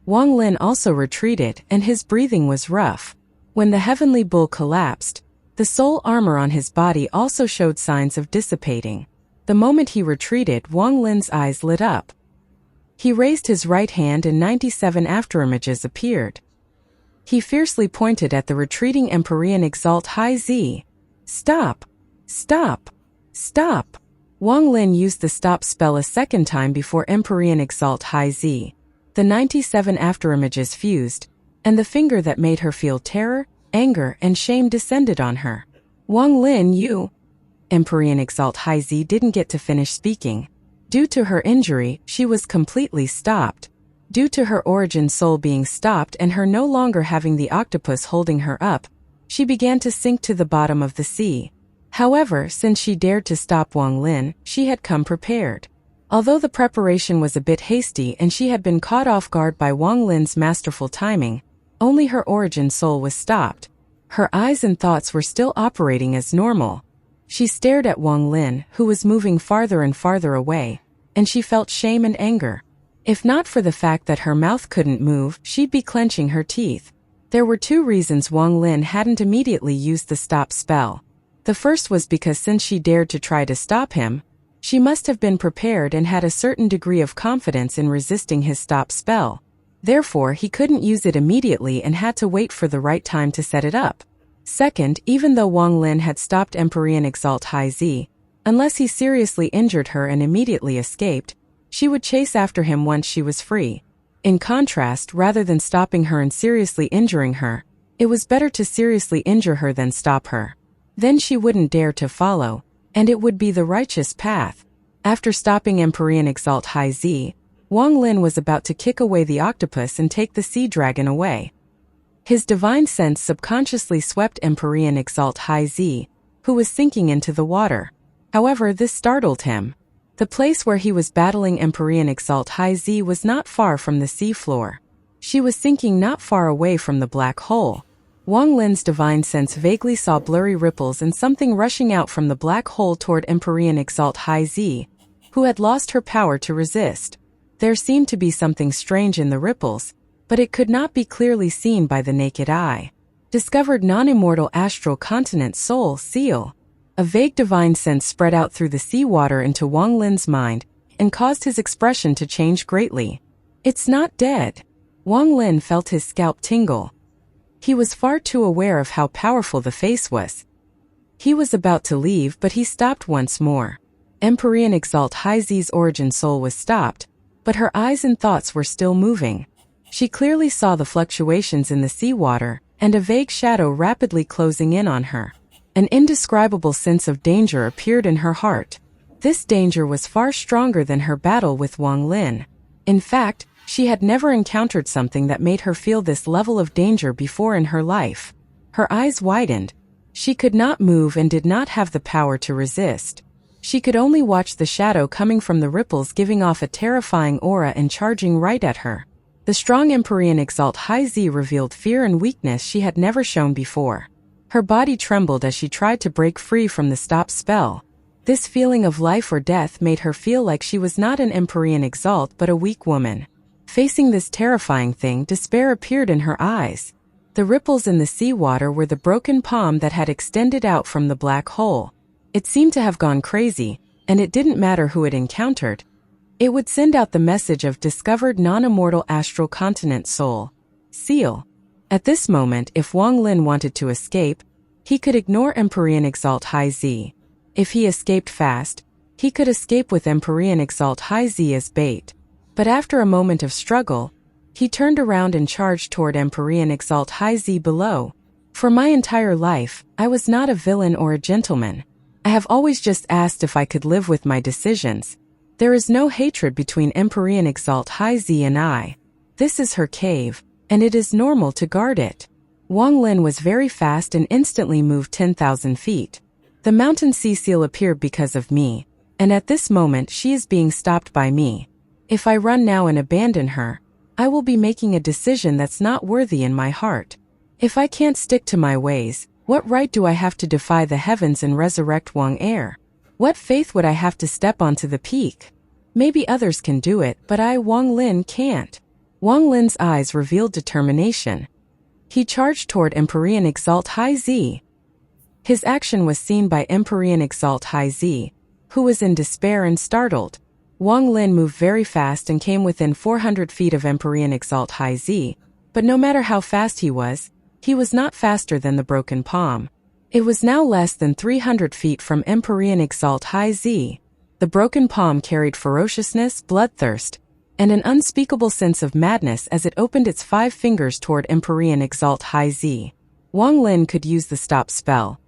Wang Lin also retreated, and his breathing was rough. When the Heavenly Bull collapsed, the soul armor on his body also showed signs of dissipating. The moment he retreated, Wang Lin's eyes lit up. He raised his right hand and 97 afterimages appeared. He fiercely pointed at the retreating Empyrean Exalt High Z. Stop! Stop! Stop! Wang Lin used the stop spell a second time before Empyrean Exalt High Z. The 97 afterimages fused, and the finger that made her feel terror, anger, and shame descended on her. Wang Lin, you... Empyrean Exalt High Z didn't get to finish speaking. Due to her injury, she was completely stopped. Due to her origin soul being stopped and her no longer having the octopus holding her up, she began to sink to the bottom of the sea. However, since she dared to stop Wang Lin, she had come prepared. Although the preparation was a bit hasty and she had been caught off guard by Wang Lin's masterful timing, only her origin soul was stopped. Her eyes and thoughts were still operating as normal. She stared at Wang Lin, who was moving farther and farther away, and she felt shame and anger. If not for the fact that her mouth couldn't move, she'd be clenching her teeth. There were two reasons Wang Lin hadn't immediately used the stop spell. The first was because since she dared to try to stop him, she must have been prepared and had a certain degree of confidence in resisting his stop spell. Therefore, he couldn't use it immediately and had to wait for the right time to set it up. Second, even though Wang Lin had stopped Empyrean Exalt High Z, unless he seriously injured her and immediately escaped, she would chase after him once she was free. In contrast, rather than stopping her and seriously injuring her, it was better to seriously injure her than stop her. Then she wouldn't dare to follow, and it would be the righteous path. After stopping Empyrean Exalt High Z, Wang Lin was about to kick away the octopus and take the sea dragon away. His divine sense subconsciously swept Empyrean Exalt High Z, who was sinking into the water. However, this startled him. The place where he was battling Empyrean Exalt High Z was not far from the seafloor. She was sinking not far away from the black hole. Wang Lin's divine sense vaguely saw blurry ripples and something rushing out from the black hole toward Empyrean Exalt High Z, who had lost her power to resist. There seemed to be something strange in the ripples, but it could not be clearly seen by the naked eye. Discovered non-immortal astral continent soul seal. A vague divine sense spread out through the seawater into Wang Lin's mind and caused his expression to change greatly. It's not dead. Wang Lin felt his scalp tingle. He was far too aware of how powerful the face was. He was about to leave, but he stopped once more. Empyrean Exalt High Z's origin soul was stopped, but her eyes and thoughts were still moving. She clearly saw the fluctuations in the seawater and a vague shadow rapidly closing in on her. An indescribable sense of danger appeared in her heart. This danger was far stronger than her battle with Wang Lin. In fact, she had never encountered something that made her feel this level of danger before in her life. Her eyes widened. She could not move and did not have the power to resist. She could only watch the shadow coming from the ripples giving off a terrifying aura and charging right at her. The strong Empyrean Exalt High Z revealed fear and weakness she had never shown before. Her body trembled as she tried to break free from the stop spell. This feeling of life or death made her feel like she was not an Empyrean Exalt but a weak woman. Facing this terrifying thing, despair appeared in her eyes. The ripples in the seawater were the broken palm that had extended out from the black hole. It seemed to have gone crazy, and it didn't matter who it encountered. It would send out the message of discovered non-immortal astral continent soul seal. At this moment, if Wang Lin wanted to escape, He could ignore Empyrean Exalt High Z. If he escaped fast, he could escape with Empyrean Exalt High Z as bait. But after a moment of struggle, he turned around and charged toward Empyrean Exalt High Z below. For my entire life, I was not a villain or a gentleman. I have always just asked if I could live with my decisions. There is no hatred between Empyrean Exalt High Z and I. This is her cave, and it is normal to guard it. Wang Lin was very fast and instantly moved 10,000 feet. The mountain sea seal appeared because of me, and at this moment she is being stopped by me. If I run now and abandon her, I will be making a decision that's not worthy in my heart. If I can't stick to my ways, what right do I have to defy the heavens and resurrect Wang Air? What faith would I have to step onto the peak? Maybe others can do it, but I, Wang Lin, can't. Wang Lin's eyes revealed determination. He charged toward Empyrean Exalt High Z. His action was seen by Empyrean Exalt High Z, who was in despair and startled. Wang Lin moved very fast and came within 400 feet of Empyrean Exalt High Z, but no matter how fast he was not faster than the broken palm. It was now less than 300 feet from Empyrean Exalt High Z. The broken palm carried ferociousness, bloodthirst, and an unspeakable sense of madness as it opened its 5 fingers toward Empyrean Exalt High Z. Wang Lin could use the stop spell,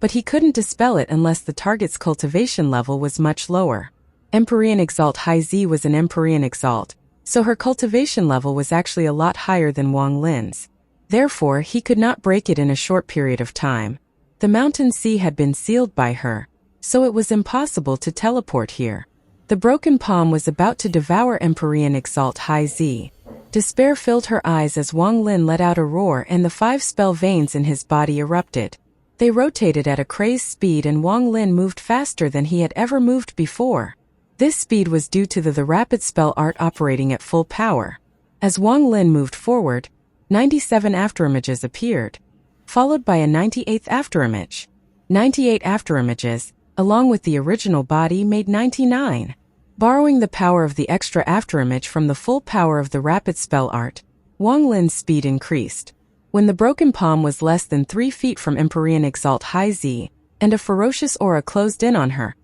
but he couldn't dispel it unless the target's cultivation level was much lower. Empyrean Exalt High Z was an Empyrean Exalt, so her cultivation level was actually a lot higher than Wang Lin's. Therefore, he could not break it in a short period of time. The mountain sea had been sealed by her, so it was impossible to teleport here. The broken palm was about to devour Empyrean Exalt High Z. Despair filled her eyes as Wang Lin let out a roar and the 5 spell veins in his body erupted. They rotated at a crazed speed and Wang Lin moved faster than he had ever moved before. This speed was due to the rapid spell art operating at full power. As Wang Lin moved forward, 97 afterimages appeared, followed by a 98th afterimage. 98 afterimages, along with the original body, made 99. Borrowing the power of the extra afterimage from the full power of the rapid spell art, Wang Lin's speed increased. When the broken palm was less than 3 feet from Empyrean Exalt High Z, and a ferocious aura closed in on her,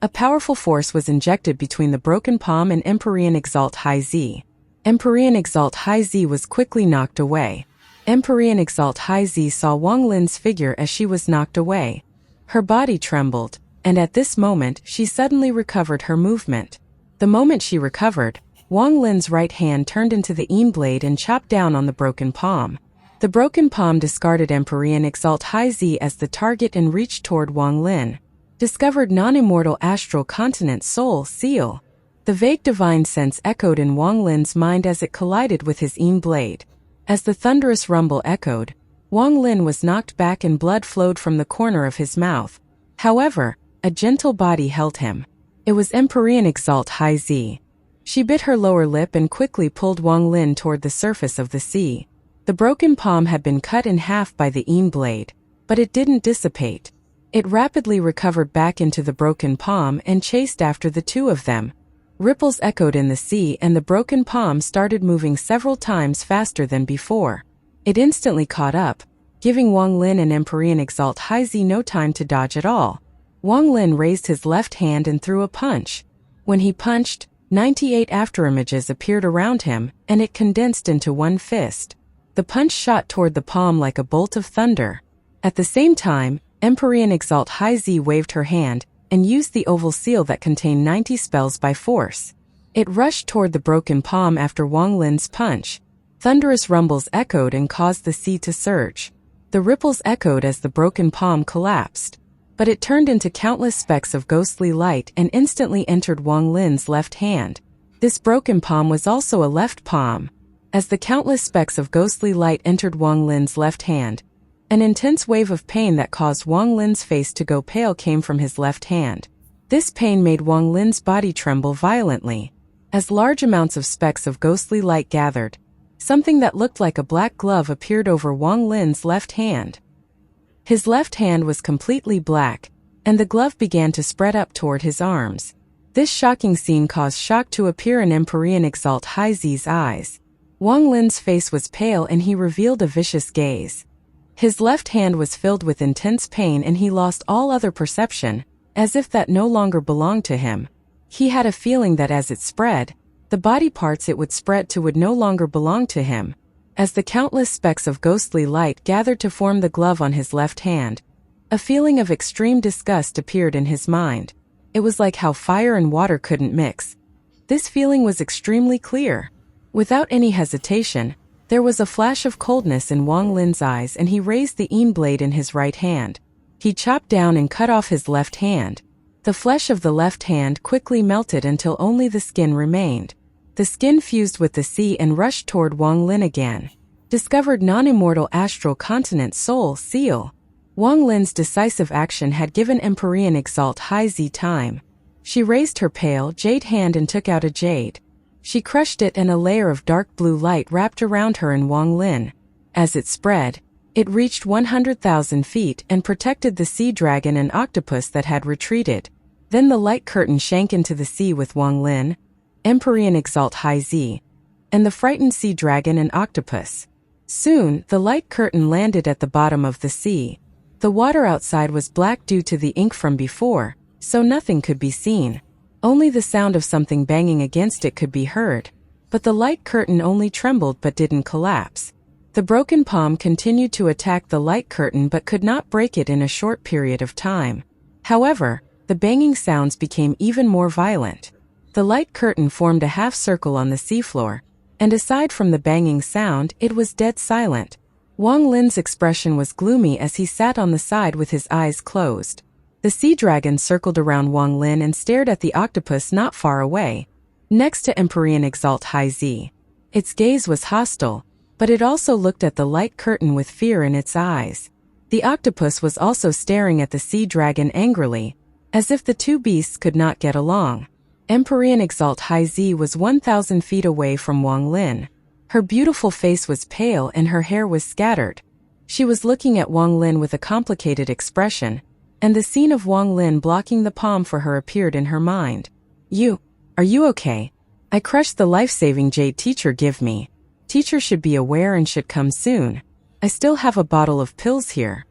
a powerful force was injected between the broken palm and Empyrean Exalt High Z. Empyrean Exalt High Z was quickly knocked away. Empyrean Exalt High Z saw Wang Lin's figure as she was knocked away. Her body trembled, and at this moment she suddenly recovered her movement. The moment she recovered, Wang Lin's right hand turned into the Yin blade and chopped down on the broken palm. The broken palm discarded Empyrean Exalt High Z as the target and reached toward Wang Lin. Discovered non-immortal astral continent soul seal. The vague divine sense echoed in Wang Lin's mind as it collided with his Yin blade. As the thunderous rumble echoed, Wang Lin was knocked back and blood flowed from the corner of his mouth. However, a gentle body held him. It was Empyrean Exalt High Z. She bit her lower lip and quickly pulled Wang Lin toward the surface of the sea. The broken palm had been cut in half by the Yin blade, but it didn't dissipate. It rapidly recovered back into the broken palm and chased after the two of them. Ripples echoed in the sea and the broken palm started moving several times faster than before. It instantly caught up, giving Wang Lin and Empyrean Exalt High Z no time to dodge at all. Wang Lin raised his left hand and threw a punch. When he punched, 98 afterimages appeared around him, and it condensed into one fist. The punch shot toward the palm like a bolt of thunder. At the same time, Empyrean Exalt High Z waved her hand, and used the oval seal that contained 90 spells by force. It rushed toward the broken palm after Wang Lin's punch. Thunderous rumbles echoed and caused the sea to surge. The ripples echoed as the broken palm collapsed. But it turned into countless specks of ghostly light and instantly entered Wang Lin's left hand. This broken palm was also a left palm. As the countless specks of ghostly light entered Wang Lin's left hand, an intense wave of pain that caused Wang Lin's face to go pale came from his left hand. This pain made Wang Lin's body tremble violently. As large amounts of specks of ghostly light gathered, something that looked like a black glove appeared over Wang Lin's left hand. His left hand was completely black, and the glove began to spread up toward his arms. This shocking scene caused shock to appear in Empyrean Exalt High Z's eyes. Wang Lin's face was pale and he revealed a vicious gaze. His left hand was filled with intense pain and he lost all other perception, as if that no longer belonged to him. He had a feeling that as it spread, the body parts it would spread to would no longer belong to him. As the countless specks of ghostly light gathered to form the glove on his left hand, a feeling of extreme disgust appeared in his mind. It was like how fire and water couldn't mix. This feeling was extremely clear. Without any hesitation, there was a flash of coldness in Wang Lin's eyes and he raised the Yin blade in his right hand. He chopped down and cut off his left hand. The flesh of the left hand quickly melted until only the skin remained. The skin fused with the sea and rushed toward Wang Lin again. Discovered non-immortal astral continent soul seal. Wang Lin's decisive action had given Empyrean Exalt High Z time. She raised her pale, jade hand and took out a jade. She crushed it and a layer of dark blue light wrapped around her and Wang Lin. As it spread, it reached 100,000 feet and protected the sea dragon and octopus that had retreated. Then the light curtain sank into the sea with Wang Lin, Empyrean Exalt High Z, and the frightened sea dragon and octopus. Soon, the light curtain landed at the bottom of the sea. The water outside was black due to the ink from before, so nothing could be seen. Only the sound of something banging against it could be heard. But the light curtain only trembled but didn't collapse. The broken palm continued to attack the light curtain but could not break it in a short period of time. However, the banging sounds became even more violent. The light curtain formed a half circle on the seafloor, and aside from the banging sound, it was dead silent. Wang Lin's expression was gloomy as he sat on the side with his eyes closed. The sea dragon circled around Wang Lin and stared at the octopus not far away, next to Empyrean Exalt High Z. Its gaze was hostile, but it also looked at the light curtain with fear in its eyes. The octopus was also staring at the sea dragon angrily, as if the two beasts could not get along. Empyrean Exalt High Z was 1,000 feet away from Wang Lin. Her beautiful face was pale and her hair was scattered. She was looking at Wang Lin with a complicated expression, and the scene of Wang Lin blocking the palm for her appeared in her mind. Are you okay? I crushed the life-saving jade teacher give me. Teacher should be aware and should come soon. I still have a bottle of pills here.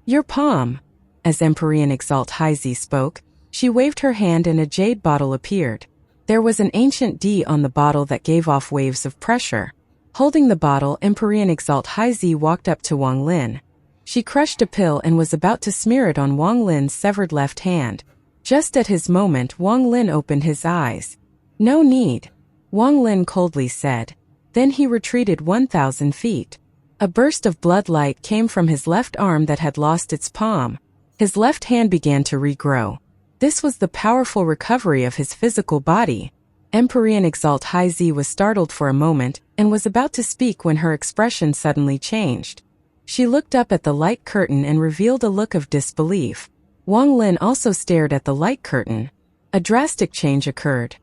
Your palm. As Empyrean Exalt High Z spoke, she waved her hand and a jade bottle appeared. There was an ancient D on the bottle that gave off waves of pressure. Holding the bottle, Empyrean Exalt High Z walked up to Wang Lin. She crushed a pill and was about to smear it on Wang Lin's severed left hand. Just at his moment, Wang Lin opened his eyes. No need, Wang Lin coldly said. Then he retreated 1,000 feet. A burst of blood light came from his left arm that had lost its palm. His left hand began to regrow. This was the powerful recovery of his physical body. Empyrean Exalt High Z was startled for a moment and was about to speak when her expression suddenly changed. She looked up at the light curtain and revealed a look of disbelief. Wang Lin also stared at the light curtain. A drastic change occurred.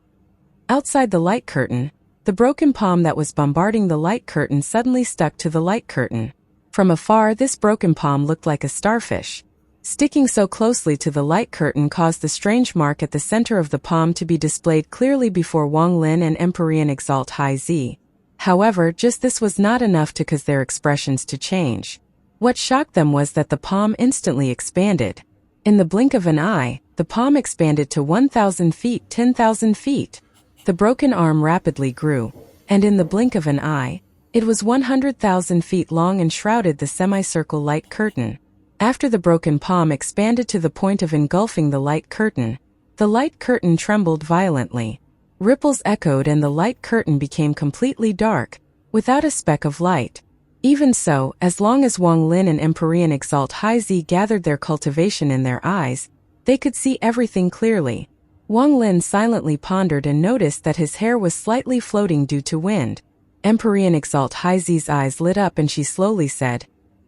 Outside the light curtain, the broken palm that was bombarding the light curtain suddenly stuck to the light curtain. From afar, this broken palm looked like a starfish. Sticking so closely to the light curtain caused the strange mark at the center of the palm to be displayed clearly before Wang Lin and Empyrean Exalt High Z. However, just this was not enough to cause their expressions to change. What shocked them was that the palm instantly expanded. In the blink of an eye, the palm expanded to 1,000 feet, 10,000 feet. The broken arm rapidly grew, and in the blink of an eye, it was 100,000 feet long and shrouded the semicircle light curtain. After the broken palm expanded to the point of engulfing the light curtain trembled violently. Ripples echoed and the light curtain became completely dark, without a speck of light. Even so, as long as Wang Lin and Empyrean Exalt High Z gathered their cultivation in their eyes, they could see everything clearly. Wang Lin silently pondered and noticed that his hair was slightly floating due to wind. Empyrean Exalt High Z's eyes lit up and she slowly said,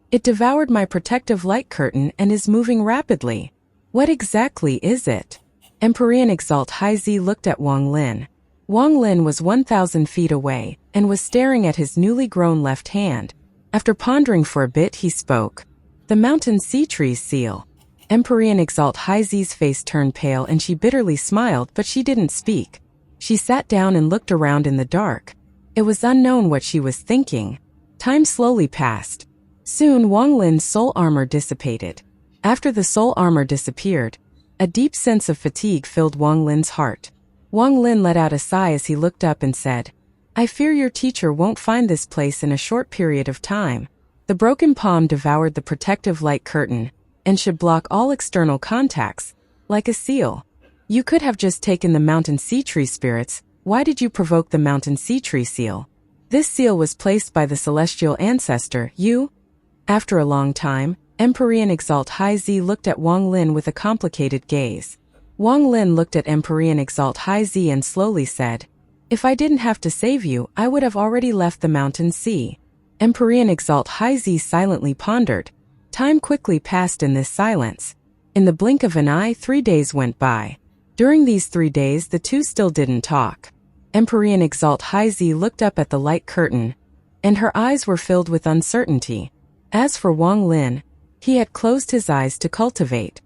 "It devoured my protective light curtain and is moving rapidly. What exactly is it?" Empyrean Exalt High Z looked at Wang Lin. Wang Lin was 1,000 feet away and was staring at his newly grown left hand. After pondering for a bit, he spoke. "The mountain sea trees seal." Empyrean Exalt High Z's face turned pale and she bitterly smiled, but she didn't speak. She sat down and looked around in the dark. It was unknown what she was thinking. Time slowly passed. Soon Wang Lin's soul armor dissipated. After the soul armor disappeared, a deep sense of fatigue filled Wang Lin's heart. Wang Lin let out a sigh as he looked up and said, "I fear your teacher won't find this place in a short period of time." The broken palm devoured the protective light curtain and should block all external contacts, like a seal. You could have just taken the mountain sea tree spirits. Why did you provoke the mountain sea tree seal? This seal was placed by the celestial ancestor, you? After a long time, Empyrean Exalt High Z looked at Wang Lin with a complicated gaze. Wang Lin looked at Empyrean Exalt High Z and slowly said, "If I didn't have to save you, I would have already left the mountain sea." Empyrean Exalt High Z silently pondered. Time quickly passed in this silence. In the blink of an eye, 3 days went by. During these 3 days, the two still didn't talk. Empyrean Exalt High Z looked up at the light curtain, and her eyes were filled with uncertainty. As for Wang Lin, he had closed his eyes to cultivate.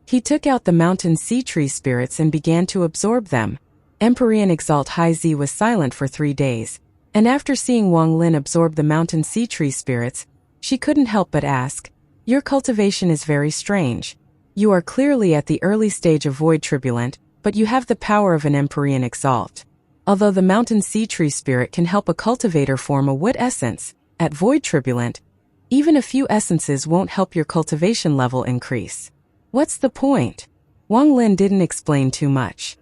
He took out the mountain sea tree spirits and began to absorb them. Empyrean Exalt High Z was silent for 3 days, and after seeing Wang Lin absorb the mountain sea tree spirits, she couldn't help but ask, "Your cultivation is very strange. You are clearly at the early stage of Void Turbulent, but you have the power of an Empyrean Exalt. Although the mountain sea tree spirit can help a cultivator form a wood essence, at Void Turbulent, even a few essences won't help your cultivation level increase. What's the point?" Wang Lin didn't explain too much.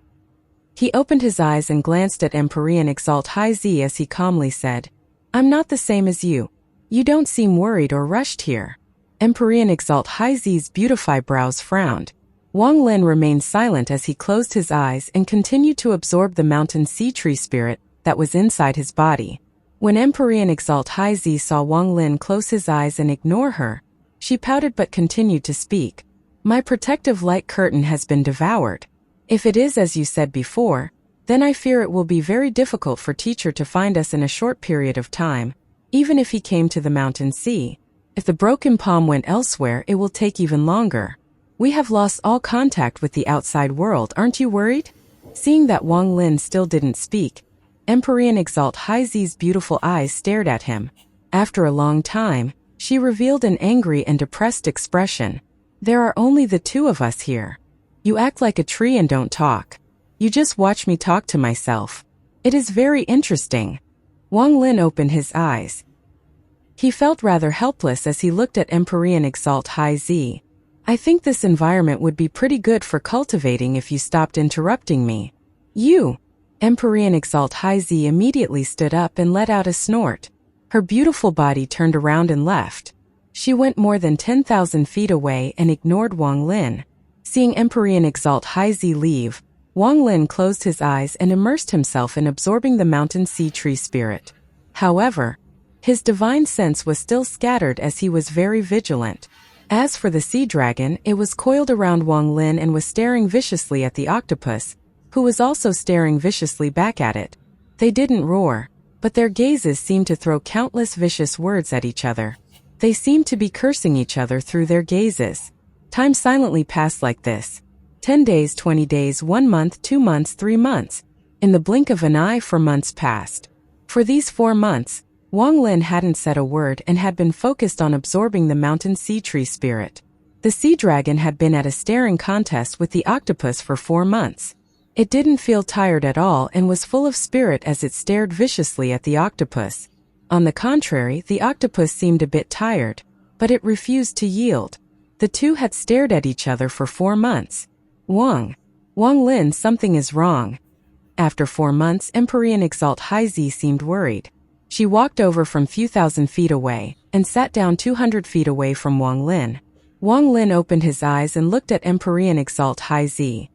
He opened his eyes and glanced at Empyrean Exalt High Z as he calmly said, "I'm not the same as you. You don't seem worried or rushed here." Empyrean Exalt High Z's beautified brows frowned. Wang Lin remained silent as he closed his eyes and continued to absorb the mountain sea tree spirit that was inside his body. When Empyrean Exalt High Z saw Wang Lin close his eyes and ignore her, she pouted but continued to speak. "My protective light curtain has been devoured. If it is as you said before, then I fear it will be very difficult for teacher to find us in a short period of time, even if he came to the mountain sea. If the broken palm went elsewhere, it will take even longer. We have lost all contact with the outside world, aren't you worried?" Seeing that Wang Lin still didn't speak, Empyrean Exalt High Z's beautiful eyes stared at him. After a long time, she revealed an angry and depressed expression. "There are only the two of us here. You act like a tree and don't talk. You just watch me talk to myself. It is very interesting." Wang Lin opened his eyes. He felt rather helpless as he looked at Empyrean Exalt High Z. "I think this environment would be pretty good for cultivating if you stopped interrupting me." "You!" Empyrean Exalt High Z immediately stood up and let out a snort. Her beautiful body turned around and left. She went more than 10,000 feet away and ignored Wang Lin. Seeing Empyrean Exalt High Z leave, Wang Lin closed his eyes and immersed himself in absorbing the mountain sea tree spirit. However, his divine sense was still scattered as he was very vigilant. As for the sea dragon, it was coiled around Wang Lin and was staring viciously at the octopus, who was also staring viciously back at it. They didn't roar, but their gazes seemed to throw countless vicious words at each other. They seemed to be cursing each other through their gazes. Time silently passed like this. 10 days, 20 days, 1 month, 2 months, 3 months. In the blink of an eye, 4 months passed. For these 4 months, Wang Lin hadn't said a word and had been focused on absorbing the mountain sea tree spirit. The sea dragon had been at a staring contest with the octopus for 4 months. It didn't feel tired at all and was full of spirit as it stared viciously at the octopus. On the contrary, the octopus seemed a bit tired, but it refused to yield. The two had stared at each other for 4 months. Wang Lin, something is wrong." After 4 months, Empyrean Exalt High Z seemed worried. She walked over from few thousand feet away and sat down 200 feet away from Wang Lin. Wang Lin opened his eyes and looked at Empyrean Exalt High Z.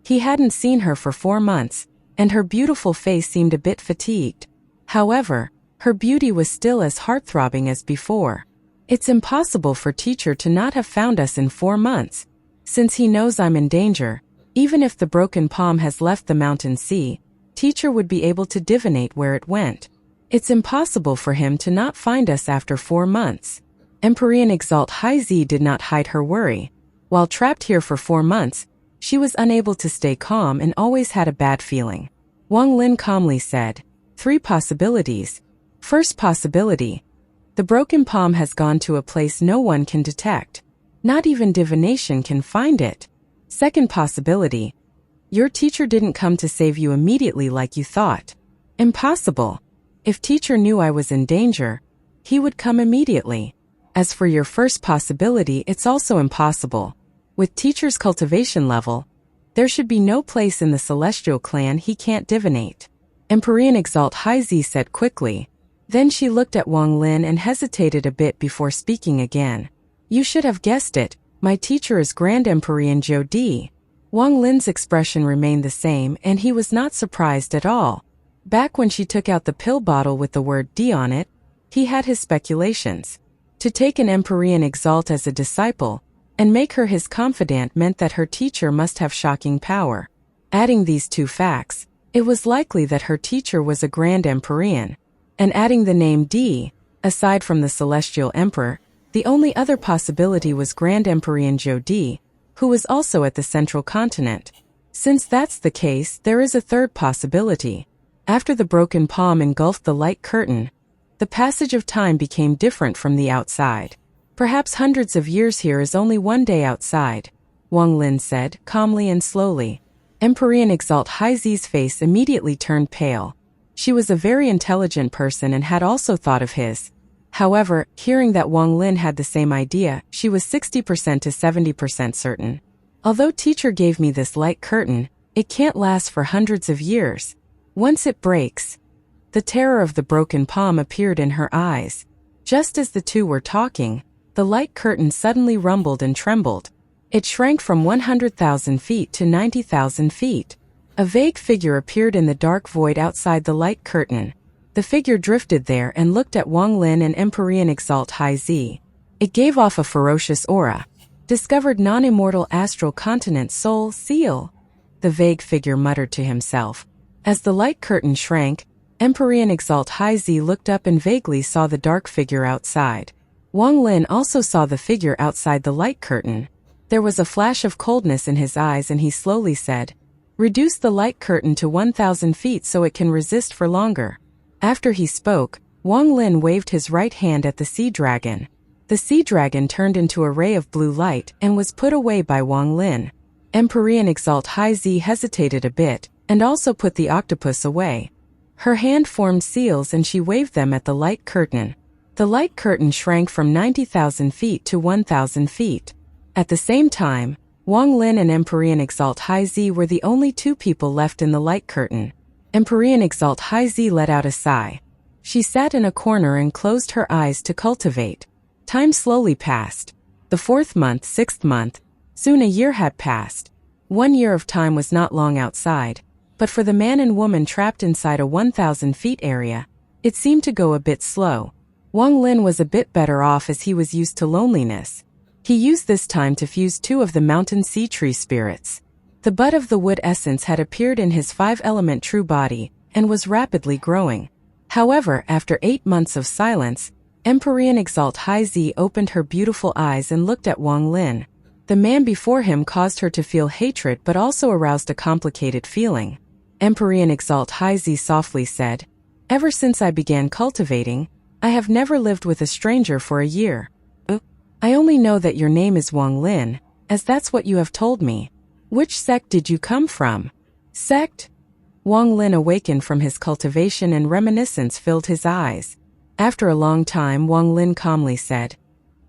He hadn't seen her for 4 months, and her beautiful face seemed a bit fatigued. However, her beauty was still as heart-throbbing as before. "It's impossible for teacher to not have found us in 4 months. Since he knows I'm in danger, even if the broken palm has left the mountain sea, teacher would be able to divinate where it went. It's impossible for him to not find us after 4 months." Empyrean Exalt High Z did not hide her worry. While trapped here for 4 months, she was unable to stay calm and always had a bad feeling. Wang Lin calmly said, 3 possibilities. First possibility. The broken palm has gone to a place no one can detect. Not even divination can find it. Second possibility. Your teacher didn't come to save you immediately like you thought. Impossible. If teacher knew I was in danger, he would come immediately. As for your first possibility, it's also impossible. With teacher's cultivation level, there should be no place in the celestial clan he can't divinate. Empyrean Exalt Haizi said quickly. Then she looked at Wang Lin and hesitated a bit before speaking again. You should have guessed it, my teacher is Grand Empyrean Zhou Di. Wang Lin's expression remained the same and he was not surprised at all. Back when she took out the pill bottle with the word D on it, he had his speculations. To take an Empyrean Exalt as a disciple and make her his confidant meant that her teacher must have shocking power. Adding these two facts, it was likely that her teacher was a Grand Empyrean. And adding the name D, aside from the Celestial Emperor, the only other possibility was Grand Empyrean Zhou Di, who was also at the Central Continent. Since that's the case, there is a third possibility. After the broken palm engulfed the light curtain, the passage of time became different from the outside. Perhaps hundreds of years here is only one day outside, Wang Lin said, calmly and slowly. Empyrean Exalt Haizi's face immediately turned pale. She was a very intelligent person and had also thought of his. However, hearing that Wang Lin had the same idea, she was 60% to 70% certain. Although teacher gave me this light curtain, it can't last for hundreds of years. Once it breaks, the terror of the broken palm appeared in her eyes. Just as the two were talking, the light curtain suddenly rumbled and trembled. It shrank from 100,000 feet to 90,000 feet. A vague figure appeared in the dark void outside the light curtain. The figure drifted there and looked at Wang Lin and Empyrean Exalt Haizi. It gave off a ferocious aura. Discovered non-immortal astral continent soul seal. The vague figure muttered to himself. As the light curtain shrank, Empyrean Exalt Haizi looked up and vaguely saw the dark figure outside. Wang Lin also saw the figure outside the light curtain. There was a flash of coldness in his eyes and he slowly said, "Reduce the light curtain to 1,000 feet so it can resist for longer." After he spoke, Wang Lin waved his right hand at the sea dragon. The sea dragon turned into a ray of blue light and was put away by Wang Lin. Empyrean Exalt Haizi hesitated a bit and also put the octopus away. Her hand formed seals and she waved them at the light curtain. The light curtain shrank from 90,000 feet to 1,000 feet. At the same time, Wang Lin and Empyrean Exalt Haizi were the only two people left in the light curtain. Empyrean Exalt Haizi let out a sigh. She sat in a corner and closed her eyes to cultivate. Time slowly passed. The 4th month, 6th month, soon a year had passed. 1 year of time was not long outside, but for the man and woman trapped inside a 1,000 feet area, it seemed to go a bit slow. Wang Lin was a bit better off as he was used to loneliness. He used this time to fuse 2 of the mountain sea tree spirits. The bud of the wood essence had appeared in his 5-element true body and was rapidly growing. However, after 8 months of silence, Empyrean Exalt Haizi opened her beautiful eyes and looked at Wang Lin. The man before him caused her to feel hatred but also aroused a complicated feeling. Empyrean Exalt Haizi softly said, "Ever since I began cultivating, I have never lived with a stranger for a year. I only know that your name is Wang Lin, as that's what you have told me. Which sect did you come from?" "Sect?" Wang Lin awakened from his cultivation and reminiscence filled his eyes. After a long time, Wang Lin calmly said,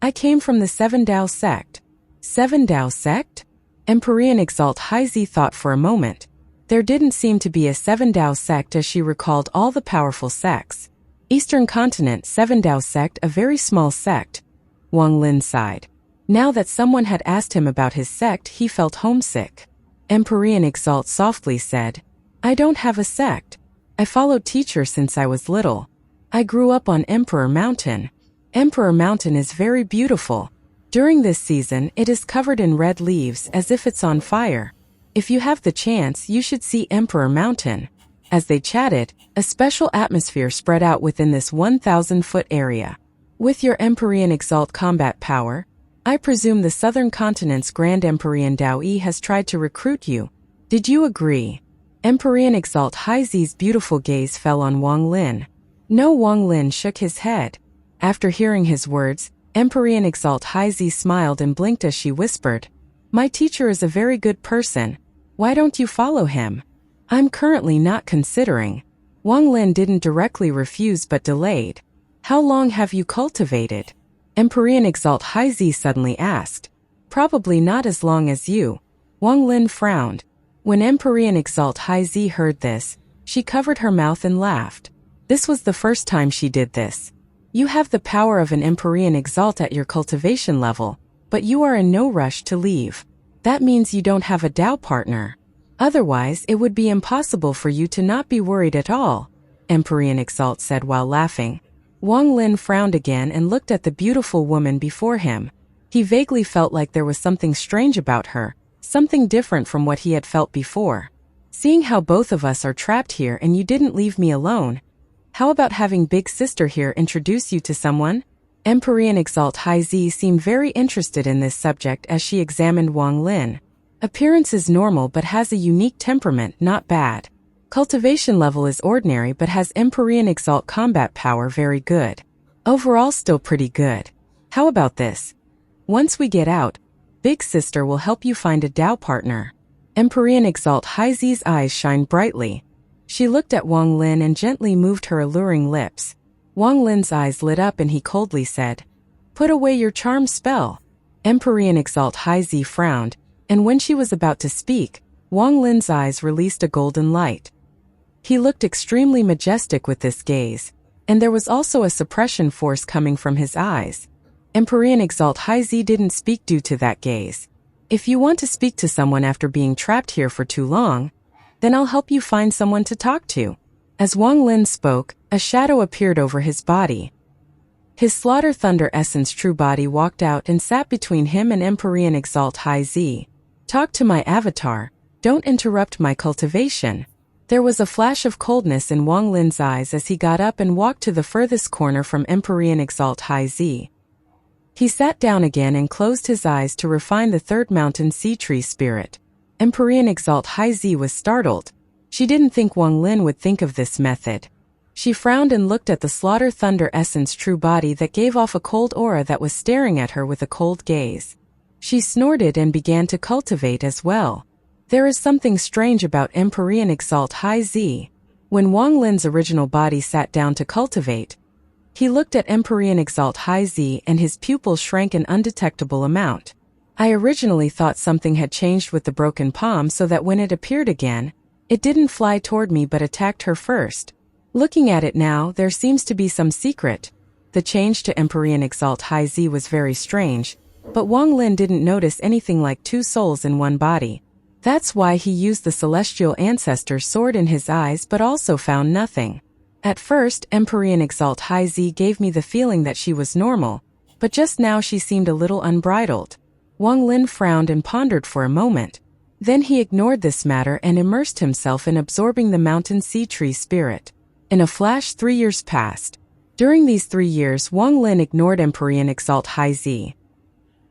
"I came from the 7 Dao sect." 7 Dao sect? Empyrean Exalt Haizi thought for a moment. There didn't seem to be a 7 Dao sect as she recalled all the powerful sects. Eastern Continent 7 Dao sect, a very small sect. Wang Lin sighed. Now that someone had asked him about his sect, he felt homesick. Empyrean Exalt softly said, "I don't have a sect. I followed teacher since I was little. I grew up on Emperor Mountain. Emperor Mountain is very beautiful. During this season, it is covered in red leaves as if it's on fire. If you have the chance, you should see Emperor Mountain." As they chatted, a special atmosphere spread out within this 1,000-foot area. "With your Empyrean Exalt combat power, I presume the Southern Continent's Grand Empyrean Dao Yi has tried to recruit you. Did you agree?" Empyrean Exalt Haizi's beautiful gaze fell on Wang Lin. No, Wang Lin shook his head. After hearing his words, Empyrean Exalt High Z smiled and blinked as she whispered, "My teacher is a very good person. Why don't you follow him?" "I'm currently not considering." Wang Lin didn't directly refuse but delayed. "How long have you cultivated?" Empyrean Exalt High Z suddenly asked. "Probably not as long as you." Wang Lin frowned. When Empyrean Exalt High Z heard this, she covered her mouth and laughed. This was the first time she did this. "You have the power of an Empyrean Exalt at your cultivation level, but you are in no rush to leave. That means you don't have a Tao partner. Otherwise, it would be impossible for you to not be worried at all," Empyrean Exalt said while laughing. Wang Lin frowned again and looked at the beautiful woman before him. He vaguely felt like there was something strange about her, something different from what he had felt before. "Seeing how both of us are trapped here and you didn't leave me alone, how about having Big Sister here introduce you to someone?" Empyrean Exalt High Z seemed very interested in this subject as she examined Wang Lin. Appearance is normal but has a unique temperament, not bad. Cultivation level is ordinary but has Empyrean Exalt combat power very good. Overall still pretty good. How about this? Once we get out, Big Sister will help you find a Tao partner. Empyrean Exalt High Z's eyes shined brightly. She looked at Wang Lin and gently moved her alluring lips. Wang Lin's eyes lit up and he coldly said, "Put away your charm spell." Empyrean Exalt High Z frowned, and when she was about to speak, Wang Lin's eyes released a golden light. He looked extremely majestic with this gaze, and there was also a suppression force coming from his eyes. Empyrean Exalt High Z didn't speak due to that gaze. "If you want to speak to someone after being trapped here for too long, then I'll help you find someone to talk to." As Wang Lin spoke, a shadow appeared over his body. His Slaughter Thunder Essence true body walked out and sat between him and Empyrean Exalt High Z. "Talk to my avatar. Don't interrupt my cultivation." There was a flash of coldness in Wang Lin's eyes as he got up and walked to the furthest corner from Empyrean Exalt High Z. He sat down again and closed his eyes to refine the third mountain sea tree spirit. Empyrean Exalt High Z was startled. She didn't think Wang Lin would think of this method. She frowned and looked at the Slaughter Thunder Essence true body that gave off a cold aura that was staring at her with a cold gaze. She snorted and began to cultivate as well. There is something strange about Empyrean Exalt High Z. When Wang Lin's original body sat down to cultivate, he looked at Empyrean Exalt High Z and his pupils shrank an undetectable amount. "I originally thought something had changed with the broken palm so that when it appeared again, it didn't fly toward me but attacked her first. Looking at it now, there seems to be some secret." The change to Empyrean Exalt High Z was very strange, but Wang Lin didn't notice anything like two souls in one body. That's why he used the Celestial Ancestor's sword in his eyes but also found nothing. "At first, Empyrean Exalt High Z gave me the feeling that she was normal, but just now she seemed a little unbridled." Wang Lin frowned and pondered for a moment. Then he ignored this matter and immersed himself in absorbing the mountain sea tree spirit. In a flash, 3 years passed. During these 3 years, Wang Lin ignored Empyrean Exalt High Z.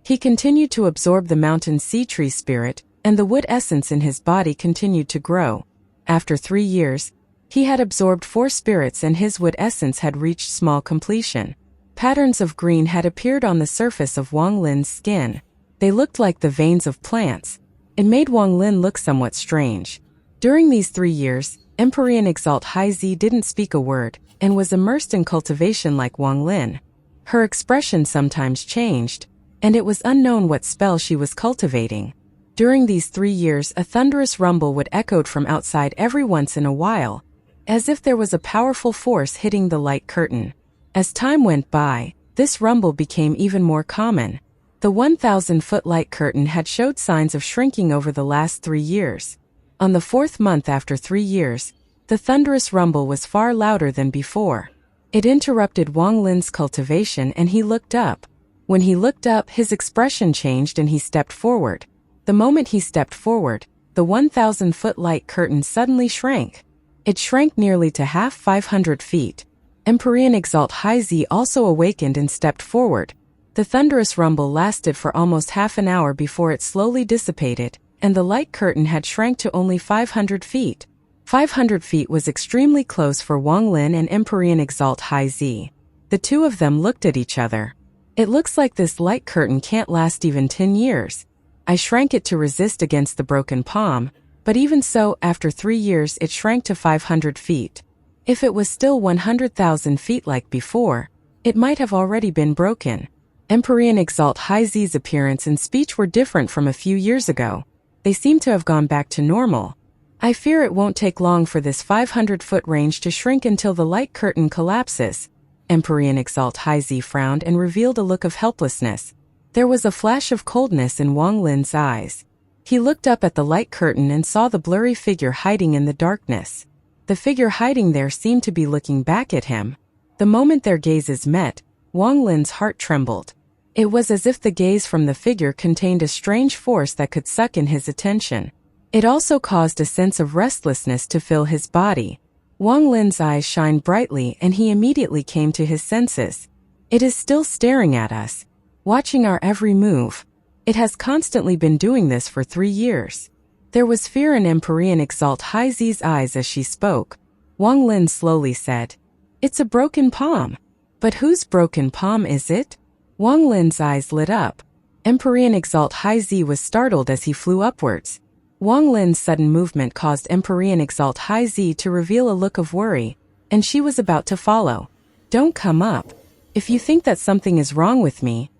He continued to absorb the mountain sea tree spirit, and the wood essence in his body continued to grow. After 3 years, he had absorbed 4 spirits and his wood essence had reached small completion. Patterns of green had appeared on the surface of Wang Lin's skin. They looked like the veins of plants. It made Wang Lin look somewhat strange. During these 3 years, Empyrean Exalt High Z didn't speak a word, and was immersed in cultivation like Wang Lin. Her expression sometimes changed, and it was unknown what spell she was cultivating. During these 3 years, a thunderous rumble would echo from outside every once in a while, as if there was a powerful force hitting the light curtain. As time went by, this rumble became even more common. The 1,000-foot light curtain had showed signs of shrinking over the last 3 years. On the 4th month after 3 years, the thunderous rumble was far louder than before. It interrupted Wang Lin's cultivation and he looked up. When he looked up, his expression changed and he stepped forward. The moment he stepped forward, the 1,000-foot light curtain suddenly shrank. It shrank nearly to half, 500 feet. Empyrean Exalt High Z also awakened and stepped forward. The thunderous rumble lasted for almost half an hour before it slowly dissipated, and the light curtain had shrank to only 500 feet. 500 feet was extremely close for Wang Lin and Empyrean Exalt High Z. The two of them looked at each other. It looks like this light curtain can't last even 10 years. I shrank it to resist against the broken palm, but even so, after 3 years it shrank to 500 feet. If it was still 100,000 feet like before, it might have already been broken. Empyrean Exalt High Z's appearance and speech were different from a few years ago. They seem to have gone back to normal. I fear it won't take long for this 500-foot range to shrink until the light curtain collapses. Empyrean Exalt High Z frowned and revealed a look of helplessness. There was a flash of coldness in Wang Lin's eyes. He looked up at the light curtain and saw the blurry figure hiding in the darkness. The figure hiding there seemed to be looking back at him. The moment their gazes met, Wang Lin's heart trembled. It was as if the gaze from the figure contained a strange force that could suck in his attention. It also caused a sense of restlessness to fill his body. Wang Lin's eyes shined brightly and he immediately came to his senses. It is still staring at us, watching our every move. It has constantly been doing this for 3 years. There was fear in Empyrean Exalt High Z's eyes as she spoke. Wang Lin slowly said, "It's a broken palm. But whose broken palm is it?" Wang Lin's eyes lit up. Empyrean Exalt High Z was startled as he flew upwards. Wang Lin's sudden movement caused Empyrean Exalt High Z to reveal a look of worry, and she was about to follow. "Don't come up. If you think that something is wrong with me,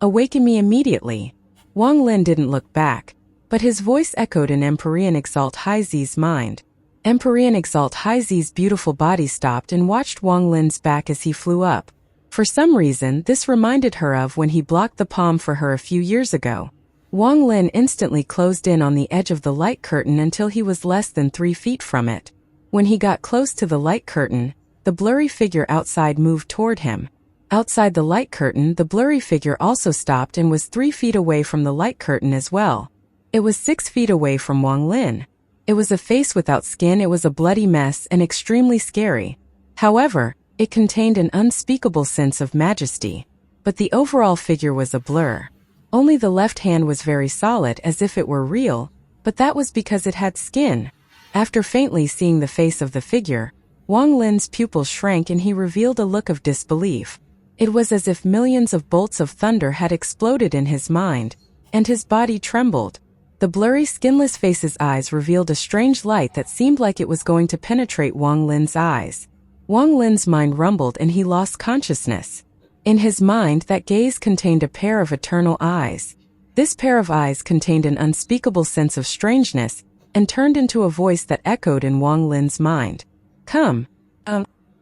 awaken me immediately." Wang Lin didn't look back, but his voice echoed in Empyrean Exalt High Z's mind. Empyrean Exalt High Z's beautiful body stopped and watched Wang Lin's back as he flew up. For some reason, this reminded her of when he blocked the palm for her a few years ago. Wang Lin instantly closed in on the edge of the light curtain until he was less than 3 feet from it. When he got close to the light curtain, the blurry figure outside moved toward him. Outside the light curtain, the blurry figure also stopped and was 3 feet away from the light curtain as well. It was 6 feet away from Wang Lin. It was a face without skin. It was a bloody mess and extremely scary. However, it contained an unspeakable sense of majesty. But the overall figure was a blur. Only the left hand was very solid, as if it were real, but that was because it had skin. After faintly seeing the face of the figure, Wang Lin's pupils shrank and he revealed a look of disbelief. It was as if millions of bolts of thunder had exploded in his mind, and his body trembled. The blurry skinless face's eyes revealed a strange light that seemed like it was going to penetrate Wang Lin's eyes. Wang Lin's mind rumbled and he lost consciousness. In his mind, that gaze contained a pair of eternal eyes. This pair of eyes contained an unspeakable sense of strangeness and turned into a voice that echoed in Wang Lin's mind. Come.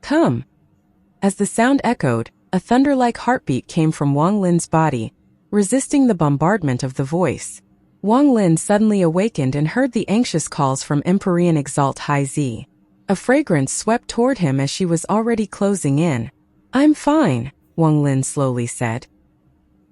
Come." As the sound echoed, a thunder-like heartbeat came from Wang Lin's body, resisting the bombardment of the voice. Wang Lin suddenly awakened and heard the anxious calls from Empyrean Exalt High Z. A fragrance swept toward him as she was already closing in. "I'm fine," Wang Lin slowly said.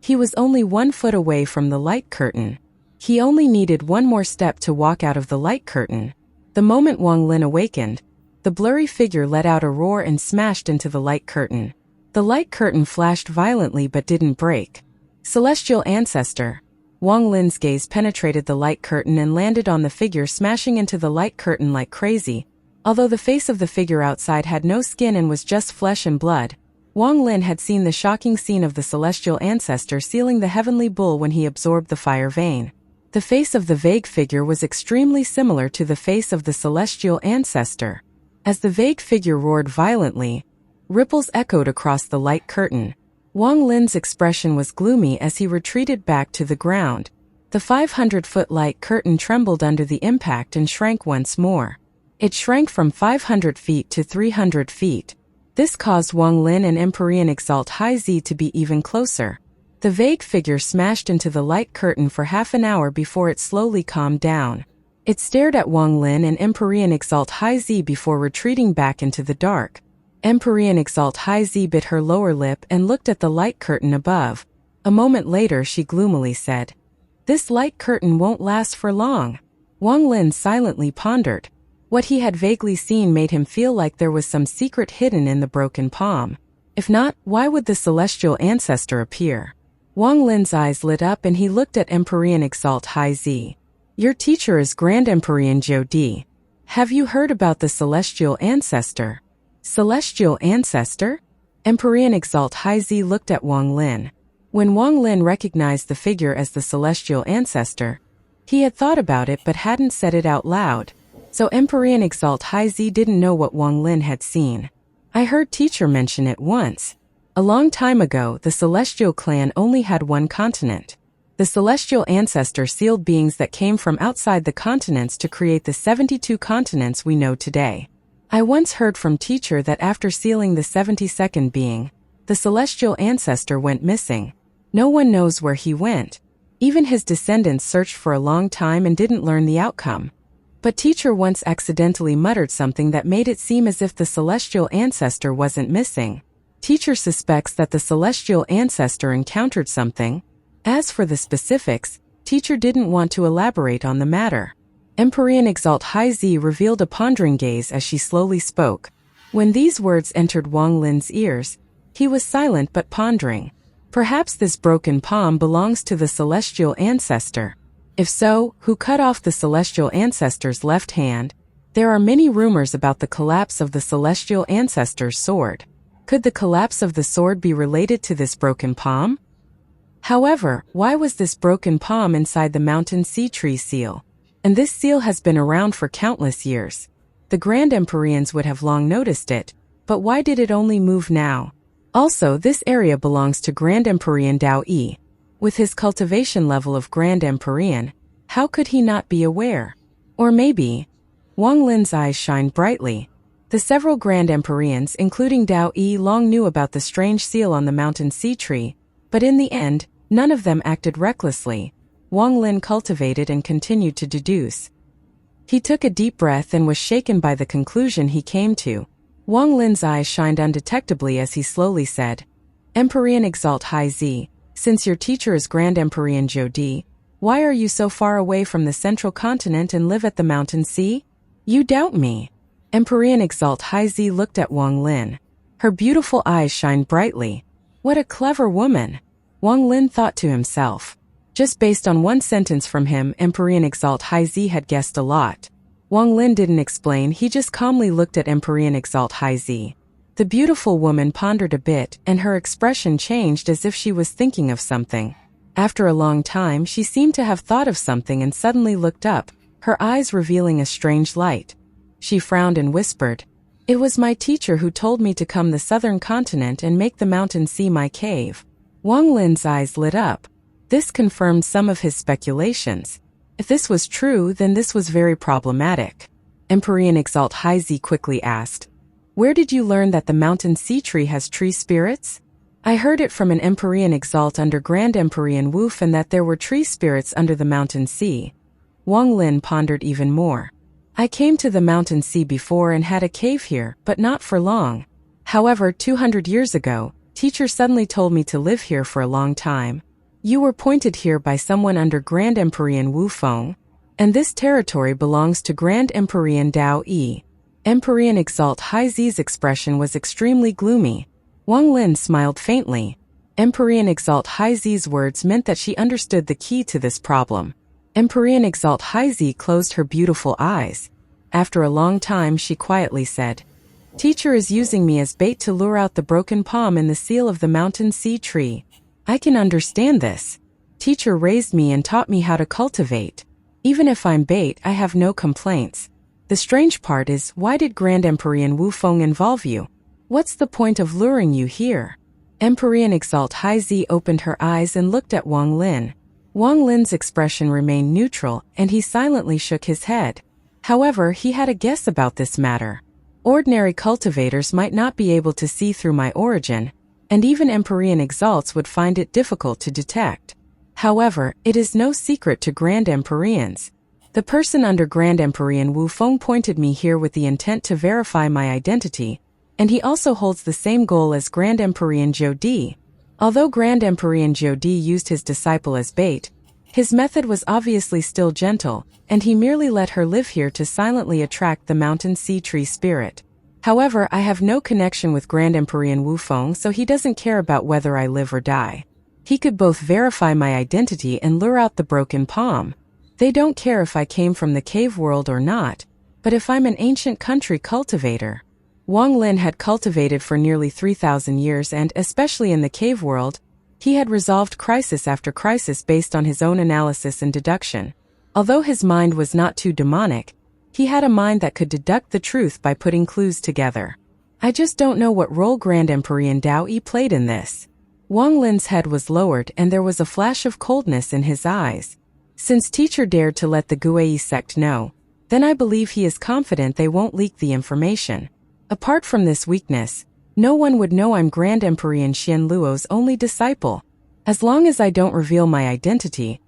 He was only 1 foot away from the light curtain. He only needed 1 more step to walk out of the light curtain. The moment Wang Lin awakened, the blurry figure let out a roar and smashed into the light curtain. The light curtain flashed violently but didn't break. Celestial Ancestor. Wang Lin's gaze penetrated the light curtain and landed on the figure, smashing into the light curtain like crazy. Although the face of the figure outside had no skin and was just flesh and blood, Wang Lin had seen the shocking scene of the Celestial Ancestor sealing the heavenly bull when he absorbed the fire vein. The face of the vague figure was extremely similar to the face of the Celestial Ancestor. As the vague figure roared violently, ripples echoed across the light curtain. Wang Lin's expression was gloomy as he retreated back to the ground. The 500-foot light curtain trembled under the impact and shrank once more. It shrank from 500 feet to 300 feet. This caused Wang Lin and Empyrean Exalt High Z to be even closer. The vague figure smashed into the light curtain for half an hour before it slowly calmed down. It stared at Wang Lin and Empyrean Exalt High Z before retreating back into the dark. Empyrean Exalt High Z bit her lower lip and looked at the light curtain above. A moment later she gloomily said, "This light curtain won't last for long." Wang Lin silently pondered. What he had vaguely seen made him feel like there was some secret hidden in the broken palm. If not, why would the Celestial Ancestor appear? Wang Lin's eyes lit up and he looked at Empyrean Exalt High Z. "Your teacher is Grand Empyrean Jiu Di. Have you heard about the Celestial Ancestor?" "Celestial Ancestor?" Empyrean Exalt High Z looked at Wang Lin. When Wang Lin recognized the figure as the celestial ancestor, he had thought about it but hadn't said it out loud, so Empyrean Exalt High Z didn't know what Wang Lin had seen. I heard teacher mention it once. A long time ago, the celestial clan only had one continent. The celestial ancestor sealed beings that came from outside the continents to create the 72 continents we know today. I once heard from teacher that after sealing the 72nd being, the celestial ancestor went missing. No one knows where he went. Even his descendants searched for a long time and didn't learn the outcome. But teacher once accidentally muttered something that made it seem as if the celestial ancestor wasn't missing. Teacher suspects that the celestial ancestor encountered something. As for the specifics, teacher didn't want to elaborate on the matter. Empyrean Exalt High Z revealed a pondering gaze as she slowly spoke. When these words entered Wang Lin's ears, he was silent but pondering. Perhaps this broken palm belongs to the celestial ancestor. If so, who cut off the celestial ancestor's left hand? There are many rumors about the collapse of the celestial ancestor's sword. Could the collapse of the sword be related to this broken palm? However, why was this broken palm inside the mountain sea tree seal? And this seal has been around for countless years. The Grand Empyreans would have long noticed it, but why did it only move now? Also, this area belongs to Grand Empyrean Dao Yi. With his cultivation level of Grand Empyrean, how could he not be aware? Or maybe... Wang Lin's eyes shined brightly. The several Grand Empyreans, including Dao Yi, long knew about the strange seal on the mountain sea tree, but in the end, none of them acted recklessly. Wang Lin cultivated and continued to deduce. He took a deep breath and was shaken by the conclusion he came to. Wang Lin's eyes shined undetectably as he slowly said, Empyrean Exalt High Z, since your teacher is Grand Empyrean Jodi, why are you so far away from the central continent and live at the mountain sea? You doubt me. Empyrean Exalt High Z looked at Wang Lin. Her beautiful eyes shined brightly. What a clever woman! Wang Lin thought to himself. Just based on one sentence from him, Empyrean Exalt High Z had guessed a lot. Wang Lin didn't explain, he just calmly looked at Empyrean Exalt High Z. The beautiful woman pondered a bit, and her expression changed as if she was thinking of something. After a long time, she seemed to have thought of something and suddenly looked up, her eyes revealing a strange light. She frowned and whispered, It was my teacher who told me to come the southern continent and make the mountain sea my cave. Wang Lin's eyes lit up. This confirmed some of his speculations. If this was true, then this was very problematic. Empyrean Exalt High Z quickly asked, Where did you learn that the mountain sea tree has tree spirits? I heard it from an Empyrean Exalt under Grand Empyrean Woof and that there were tree spirits under the mountain sea. Wang Lin pondered even more. I came to the mountain sea before and had a cave here, but not for long. However, 200 years ago, teacher suddenly told me to live here for a long time. You were pointed here by someone under Grand Empyrean Wu Feng, and this territory belongs to Grand Empyrean Dao Yi. Empyrean Exalt High Z's expression was extremely gloomy. Wang Lin smiled faintly. Empyrean Exalt High Z's words meant that she understood the key to this problem. Empyrean Exalt High Z closed her beautiful eyes. After a long time, she quietly said, Teacher is using me as bait to lure out the broken palm in the seal of the mountain sea tree. I can understand this. Teacher raised me and taught me how to cultivate. Even if I'm bait, I have no complaints. The strange part is, why did Grand Empyrean Wu Feng involve you? What's the point of luring you here? Empyrean Exalt High Z opened her eyes and looked at Wang Lin. Wang Lin's expression remained neutral, and he silently shook his head. However, he had a guess about this matter. Ordinary cultivators might not be able to see through my origin, and even Empyrean Exalts would find it difficult to detect. However, it is no secret to Grand Empyreans. The person under Grand Empyrean Wu Feng pointed me here with the intent to verify my identity, and he also holds the same goal as Grand Empyrean Jodi. Although Grand Empyrean Jodi used his disciple as bait, his method was obviously still gentle, and he merely let her live here to silently attract the mountain sea tree spirit. However, I have no connection with Grand Empyrean Wu Feng, so he doesn't care about whether I live or die. He could both verify my identity and lure out the broken palm. They don't care if I came from the cave world or not, but if I'm an ancient country cultivator. Wang Lin had cultivated for nearly 3,000 years and, especially in the cave world, he had resolved crisis after crisis based on his own analysis and deduction. Although his mind was not too demonic, he had a mind that could deduct the truth by putting clues together. I just don't know what role Grand Emperor Dao Yi played in this. Wang Lin's head was lowered and there was a flash of coldness in his eyes. Since teacher dared to let the Guei sect know, then I believe he is confident they won't leak the information. Apart from this weakness, no one would know I'm Grand Emperor Xian Luo's only disciple. As long as I don't reveal my identity,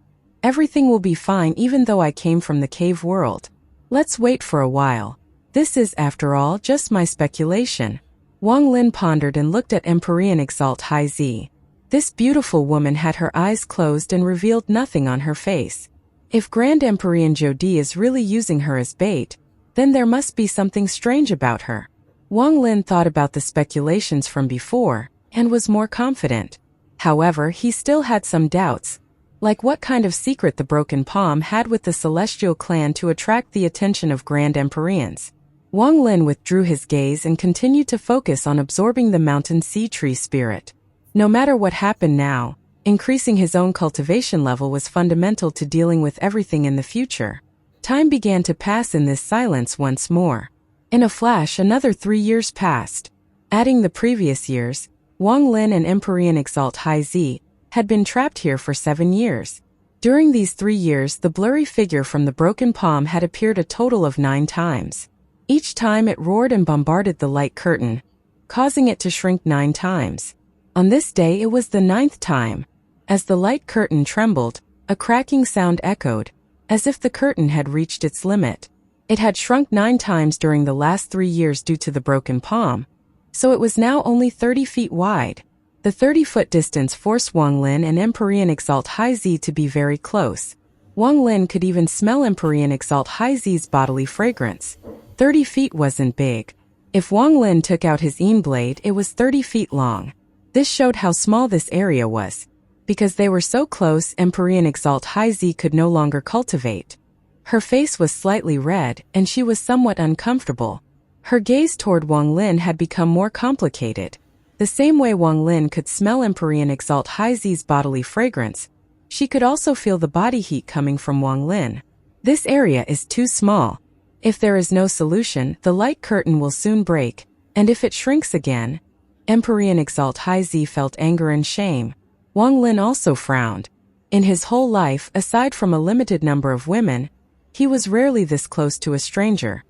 everything will be fine even though I came from the cave world. Let's wait for a while. This is, after all, just my speculation. Wang Lin pondered and looked at Empyrean Exalt High Z. This beautiful woman had her eyes closed and revealed nothing on her face. If Grand Empyrean Jodi is really using her as bait, then there must be something strange about her. Wang Lin thought about the speculations from before, and was more confident. However, he still had some doubts, like what kind of secret the Broken Palm had with the Celestial clan to attract the attention of Grand Empyreans. Wang Lin withdrew his gaze and continued to focus on absorbing the mountain sea tree spirit. No matter what happened now, increasing his own cultivation level was fundamental to dealing with everything in the future. Time began to pass in this silence once more. In a flash, another 3 years passed. Adding the previous years, Wang Lin and Empyrean Exalt High Z had been trapped here for 7 years. During these 3 years, the blurry figure from the Broken Palm had appeared a total of 9 times. Each time it roared and bombarded the light curtain, causing it to shrink 9 times. On this day it was the 9th time. As the light curtain trembled, a cracking sound echoed, as if the curtain had reached its limit. It had shrunk 9 times during the last 3 years due to the Broken Palm, so it was now only 30 feet wide. The 30-foot distance forced Wang Lin and Empyrean Exalt High Z to be very close. Wang Lin could even smell Empyrean Exalt High Z's bodily fragrance. 30 feet wasn't big. If Wang Lin took out his Yin blade, it was 30 feet long. This showed how small this area was. Because they were so close, Empyrean Exalt High Z could no longer cultivate. Her face was slightly red, and she was somewhat uncomfortable. Her gaze toward Wang Lin had become more complicated. The same way Wang Lin could smell Empyrean Exalt High Z's bodily fragrance, she could also feel the body heat coming from Wang Lin. This area is too small. If there is no solution, the light curtain will soon break, and if it shrinks again, Empyrean Exalt High Z felt anger and shame. Wang Lin also frowned. In his whole life, aside from a limited number of women, he was rarely this close to a stranger.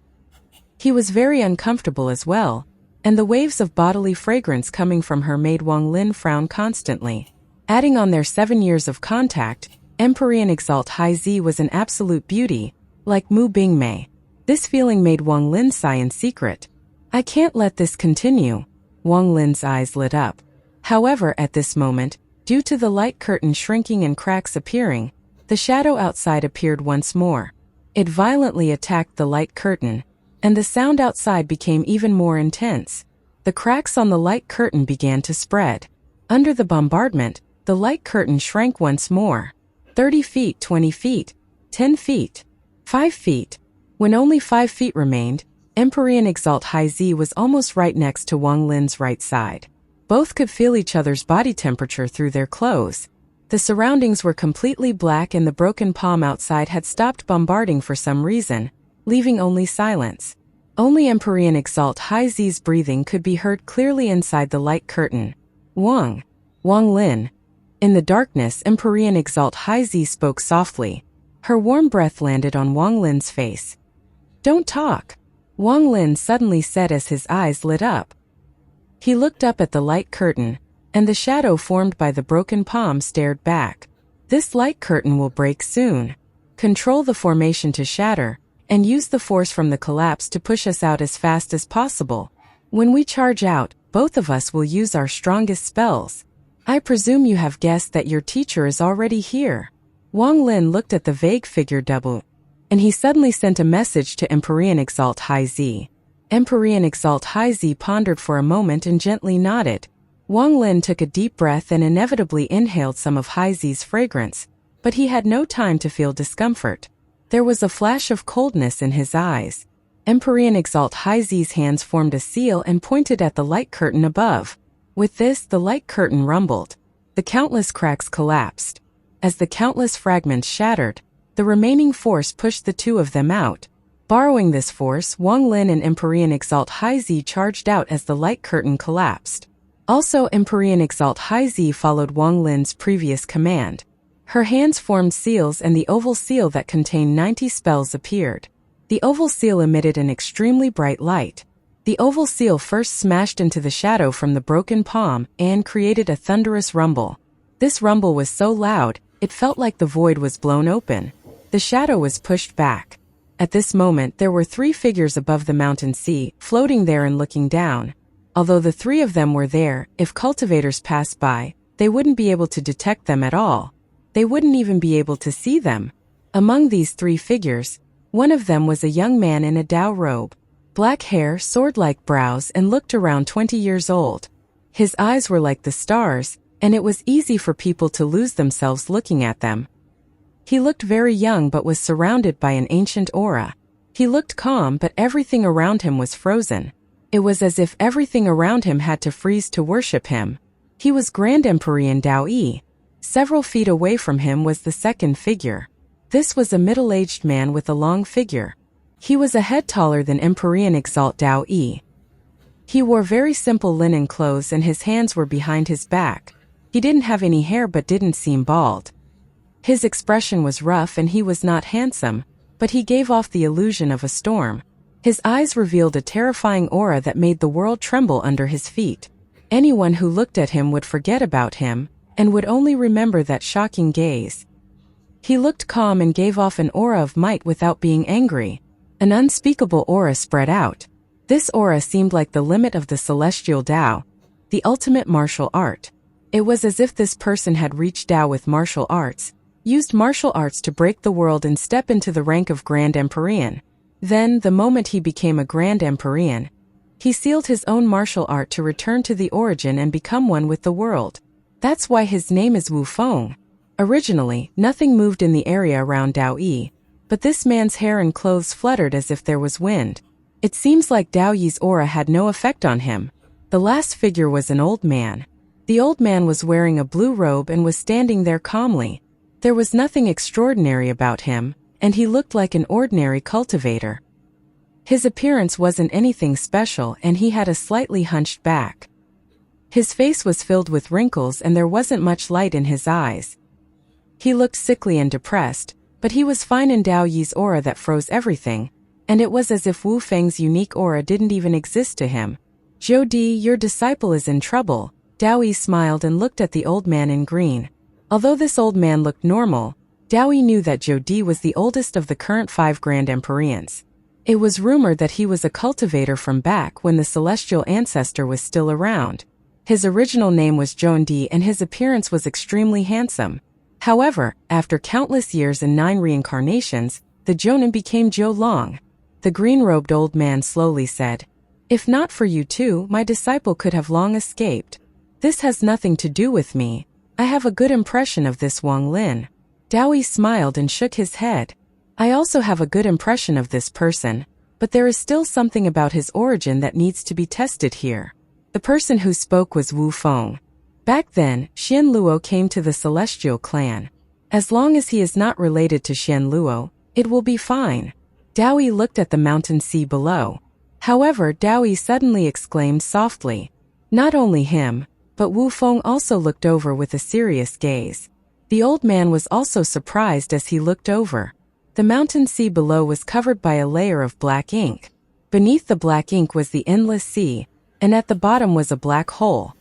He was very uncomfortable as well, and the waves of bodily fragrance coming from her made Wang Lin frown constantly. Adding on their 7 years of contact, Empyrean Exalt High Z was an absolute beauty, like Mu Bingmei. This feeling made Wang Lin sigh in secret. I can't let this continue. Wang Lin's eyes lit up. However, at this moment, due to the light curtain shrinking and cracks appearing, the shadow outside appeared once more. It violently attacked the light curtain, and the sound outside became even more intense. The cracks on the light curtain began to spread. Under the bombardment, the light curtain shrank once more. 30 feet, 20 feet, 10 feet, 5 feet. When only 5 feet remained, Empyrean Exalt High Z was almost right next to Wang Lin's right side. Both could feel each other's body temperature through their clothes. The surroundings were completely black and the Broken Palm outside had stopped bombarding for some reason, leaving only silence. Only Empyrean Exalt High Z's breathing could be heard clearly inside the light curtain. Wang Lin. In the darkness, Empyrean Exalt High Z spoke softly. Her warm breath landed on Wang Lin's face. Don't talk, Wang Lin suddenly said as his eyes lit up. He looked up at the light curtain, and the shadow formed by the Broken Palm stared back. This light curtain will break soon. Control the formation to shatter, and use the force from the collapse to push us out as fast as possible. When we charge out, both of us will use our strongest spells. I presume you have guessed that your teacher is already here. Wang Lin looked at the vague figure double, and he suddenly sent a message to Empyrean Exalt High Z. Empyrean Exalt High Z pondered for a moment and gently nodded. Wang Lin took a deep breath and inevitably inhaled some of High Z's fragrance, but he had no time to feel discomfort. There was a flash of coldness in his eyes. Empyrean Exalt High Z's hands formed a seal and pointed at the light curtain above. With this, the light curtain rumbled. The countless cracks collapsed. As the countless fragments shattered, the remaining force pushed the two of them out. Borrowing this force, Wang Lin and Empyrean Exalt High Z charged out as the light curtain collapsed. Also, Empyrean Exalt High Z followed Wang Lin's previous command. Her hands formed seals and the oval seal that contained 90 spells appeared. The oval seal emitted an extremely bright light. The oval seal first smashed into the shadow from the broken palm and created a thunderous rumble. This rumble was so loud, it felt like the void was blown open. The shadow was pushed back. At this moment, there were 3 figures above the mountain sea, floating there and looking down. Although the 3 of them were there, if cultivators passed by, they wouldn't be able to detect them at all. They wouldn't even be able to see them. Among these 3 figures, one of them was a young man in a Dao robe. Black hair, sword-like brows, and looked around 20 years old. His eyes were like the stars, and it was easy for people to lose themselves looking at them. He looked very young but was surrounded by an ancient aura. He looked calm but everything around him was frozen. It was as if everything around him had to freeze to worship him. He was Grand Empyrean Dao Yi. Several feet away from him was the second figure. This was a middle-aged man with a long figure. He was a head taller than Empyrean Exalt Dao Yi. He wore very simple linen clothes and his hands were behind his back. He didn't have any hair but didn't seem bald. His expression was rough and he was not handsome, but he gave off the illusion of a storm. His eyes revealed a terrifying aura that made the world tremble under his feet. Anyone who looked at him would forget about him, and would only remember that shocking gaze. He looked calm and gave off an aura of might without being angry. An unspeakable aura spread out. This aura seemed like the limit of the celestial Tao, the ultimate martial art. It was as if this person had reached Tao with martial arts, used martial arts to break the world and step into the rank of Grand Empyrean. Then, the moment he became a Grand Empyrean, he sealed his own martial art to return to the origin and become one with the world. That's why his name is Wu Feng. Originally, nothing moved in the area around Dao Yi, but this man's hair and clothes fluttered as if there was wind. It seems like Dao Yi's aura had no effect on him. The last figure was an old man. The old man was wearing a blue robe and was standing there calmly. There was nothing extraordinary about him, and he looked like an ordinary cultivator. His appearance wasn't anything special and he had a slightly hunched back. His face was filled with wrinkles and there wasn't much light in his eyes. He looked sickly and depressed, but he was fine in Dao Yi's aura that froze everything, and it was as if Wu Feng's unique aura didn't even exist to him. "Zhou Di, your disciple is in trouble." Dao Yi smiled and looked at the old man in green. Although this old man looked normal, Dao Yi knew that Zhou Di was the oldest of the current 5 Grand Empyreans. It was rumored that he was a cultivator from back when the celestial ancestor was still around. His original name was Zhou Di and his appearance was extremely handsome. However, after countless years and 9 reincarnations, the Zhounen became Zhou Long. The green-robed old man slowly said, "If not for you two, my disciple could have long escaped. This has nothing to do with me. I have a good impression of this Wang Lin." Dao Yi smiled and shook his head. "I also have a good impression of this person, but there is still something about his origin that needs to be tested here." The person who spoke was Wu Feng. Back then, Xian Luo came to the Celestial clan. As long as he is not related to Xian Luo, it will be fine. Dao Yi looked at the mountain sea below. However, Dao Yi suddenly exclaimed softly. Not only him, but Wu Feng also looked over with a serious gaze. The old man was also surprised as he looked over. The mountain sea below was covered by a layer of black ink. Beneath the black ink was the endless sea, and at the bottom was a black hole.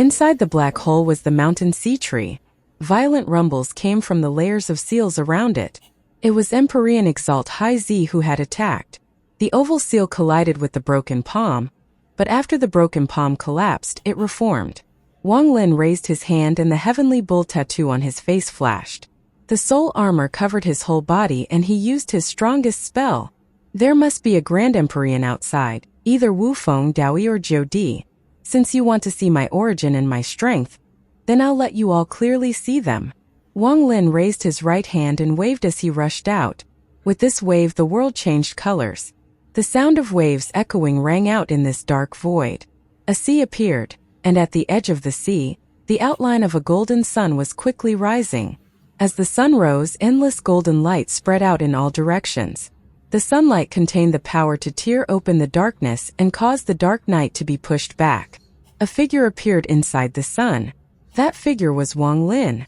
Inside the black hole was the mountain sea tree. Violent rumbles came from the layers of seals around it. It was Empyrean Exalt High Z who had attacked. The oval seal collided with the broken palm, but after the broken palm collapsed, it reformed. Wang Lin raised his hand and the heavenly bull tattoo on his face flashed. The soul armor covered his whole body and he used his strongest spell. There must be a Grand Empyrean outside, either Wu Feng, Dao Yi or Zhou Di. Since you want to see my origin and my strength, then I'll let you all clearly see them. Wang Lin raised his right hand and waved as he rushed out. With this wave the world changed colors. The sound of waves echoing rang out in this dark void. A sea appeared, and at the edge of the sea, the outline of a golden sun was quickly rising. As the sun rose, endless golden light spread out in all directions. The sunlight contained the power to tear open the darkness and cause the dark night to be pushed back. A figure appeared inside the sun. That figure was Wang Lin.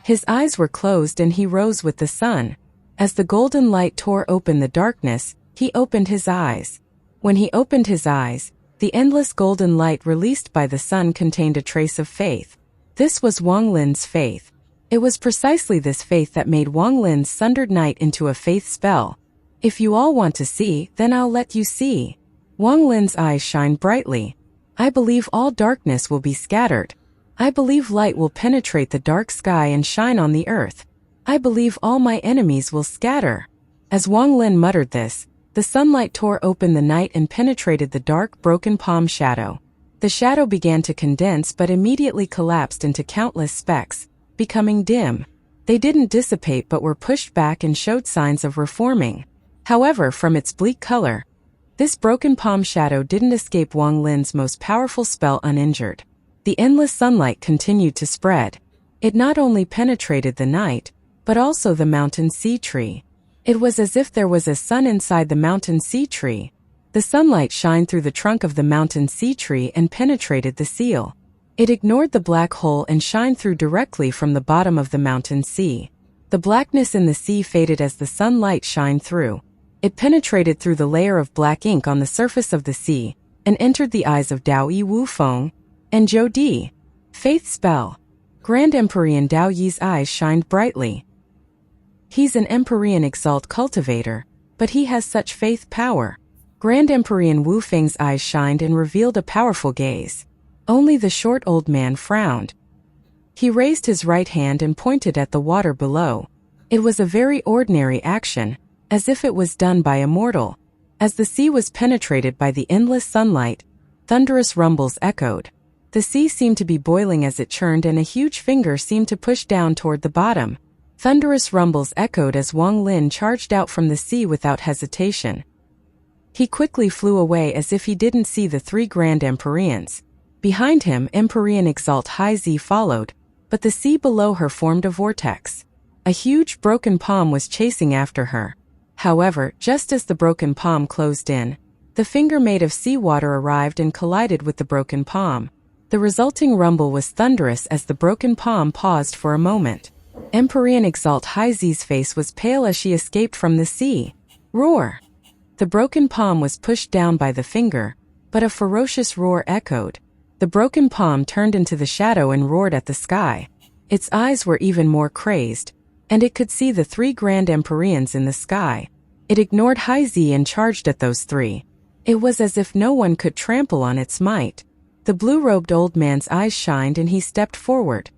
His eyes were closed and he rose with the sun. As the golden light tore open the darkness, he opened his eyes. When he opened his eyes, the endless golden light released by the sun contained a trace of faith. This was Wang Lin's faith. It was precisely this faith that made Wang Lin's sundered night into a faith spell. If you all want to see, then I'll let you see. Wang Lin's eyes shined brightly. I believe all darkness will be scattered. I believe light will penetrate the dark sky and shine on the earth. I believe all my enemies will scatter. As Wang Lin muttered this, the sunlight tore open the night and penetrated the dark, broken palm shadow. The shadow began to condense but immediately collapsed into countless specks, becoming dim. They didn't dissipate but were pushed back and showed signs of reforming. However, from its bleak color, this broken palm shadow didn't escape Wang Lin's most powerful spell uninjured. The endless sunlight continued to spread. It not only penetrated the night, but also the mountain sea tree. It was as if there was a sun inside the mountain sea tree. The sunlight shined through the trunk of the mountain sea tree and penetrated the seal. It ignored the black hole and shined through directly from the bottom of the mountain sea. The blackness in the sea faded as the sunlight shined through. It penetrated through the layer of black ink on the surface of the sea and entered the eyes of Dao Yi Wufeng and Zhou Di. Faith spell. Grand Empyrean Dao Yi's eyes shined brightly. He's an Empyrean Exalt cultivator, but he has such faith power. Grand Empyrean Wu Feng's eyes shined and revealed a powerful gaze. Only the short old man frowned. He raised his right hand and pointed at the water below. It was a very ordinary action, as if it was done by a mortal. As the sea was penetrated by the endless sunlight, thunderous rumbles echoed. The sea seemed to be boiling as it churned and a huge finger seemed to push down toward the bottom. Thunderous rumbles echoed as Wang Lin charged out from the sea without hesitation. He quickly flew away as if he didn't see the three Grand Empyreans. Behind him, Empyrean Exalt Hai Zi followed, but the sea below her formed a vortex. A huge broken palm was chasing after her. However, just as the broken palm closed in, the finger made of seawater arrived and collided with the broken palm. The resulting rumble was thunderous as the broken palm paused for a moment. Empyrean Exalt Hai Zi's face was pale as she escaped from the sea. Roar! The broken palm was pushed down by the finger, but a ferocious roar echoed. The broken palm turned into the shadow and roared at the sky. Its eyes were even more crazed, and it could see the three Grand Empyreans in the sky. It ignored Hai Zi and charged at those three. It was as if no one could trample on its might. The blue-robed old man's eyes shined and he stepped forward.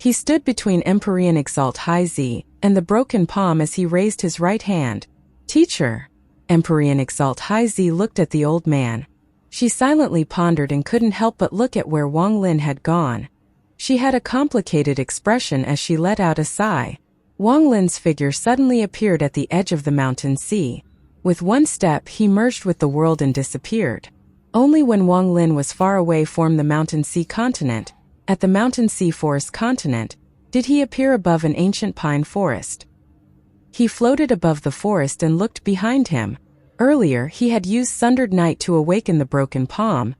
He stood between Empyrean Exalt Hai Zi and the broken palm as he raised his right hand. Teacher! Empyrean Exalt Hai Zi looked at the old man. She silently pondered and couldn't help but look at where Wang Lin had gone. She had a complicated expression as she let out a sigh. Wang Lin's figure suddenly appeared at the edge of the mountain sea. With one step he merged with the world and disappeared. Only when Wang Lin was far away from the mountain sea continent, at the mountain sea forest continent, did he appear above an ancient pine forest. He floated above the forest and looked behind him. Earlier he had used sundered night to awaken the broken palm.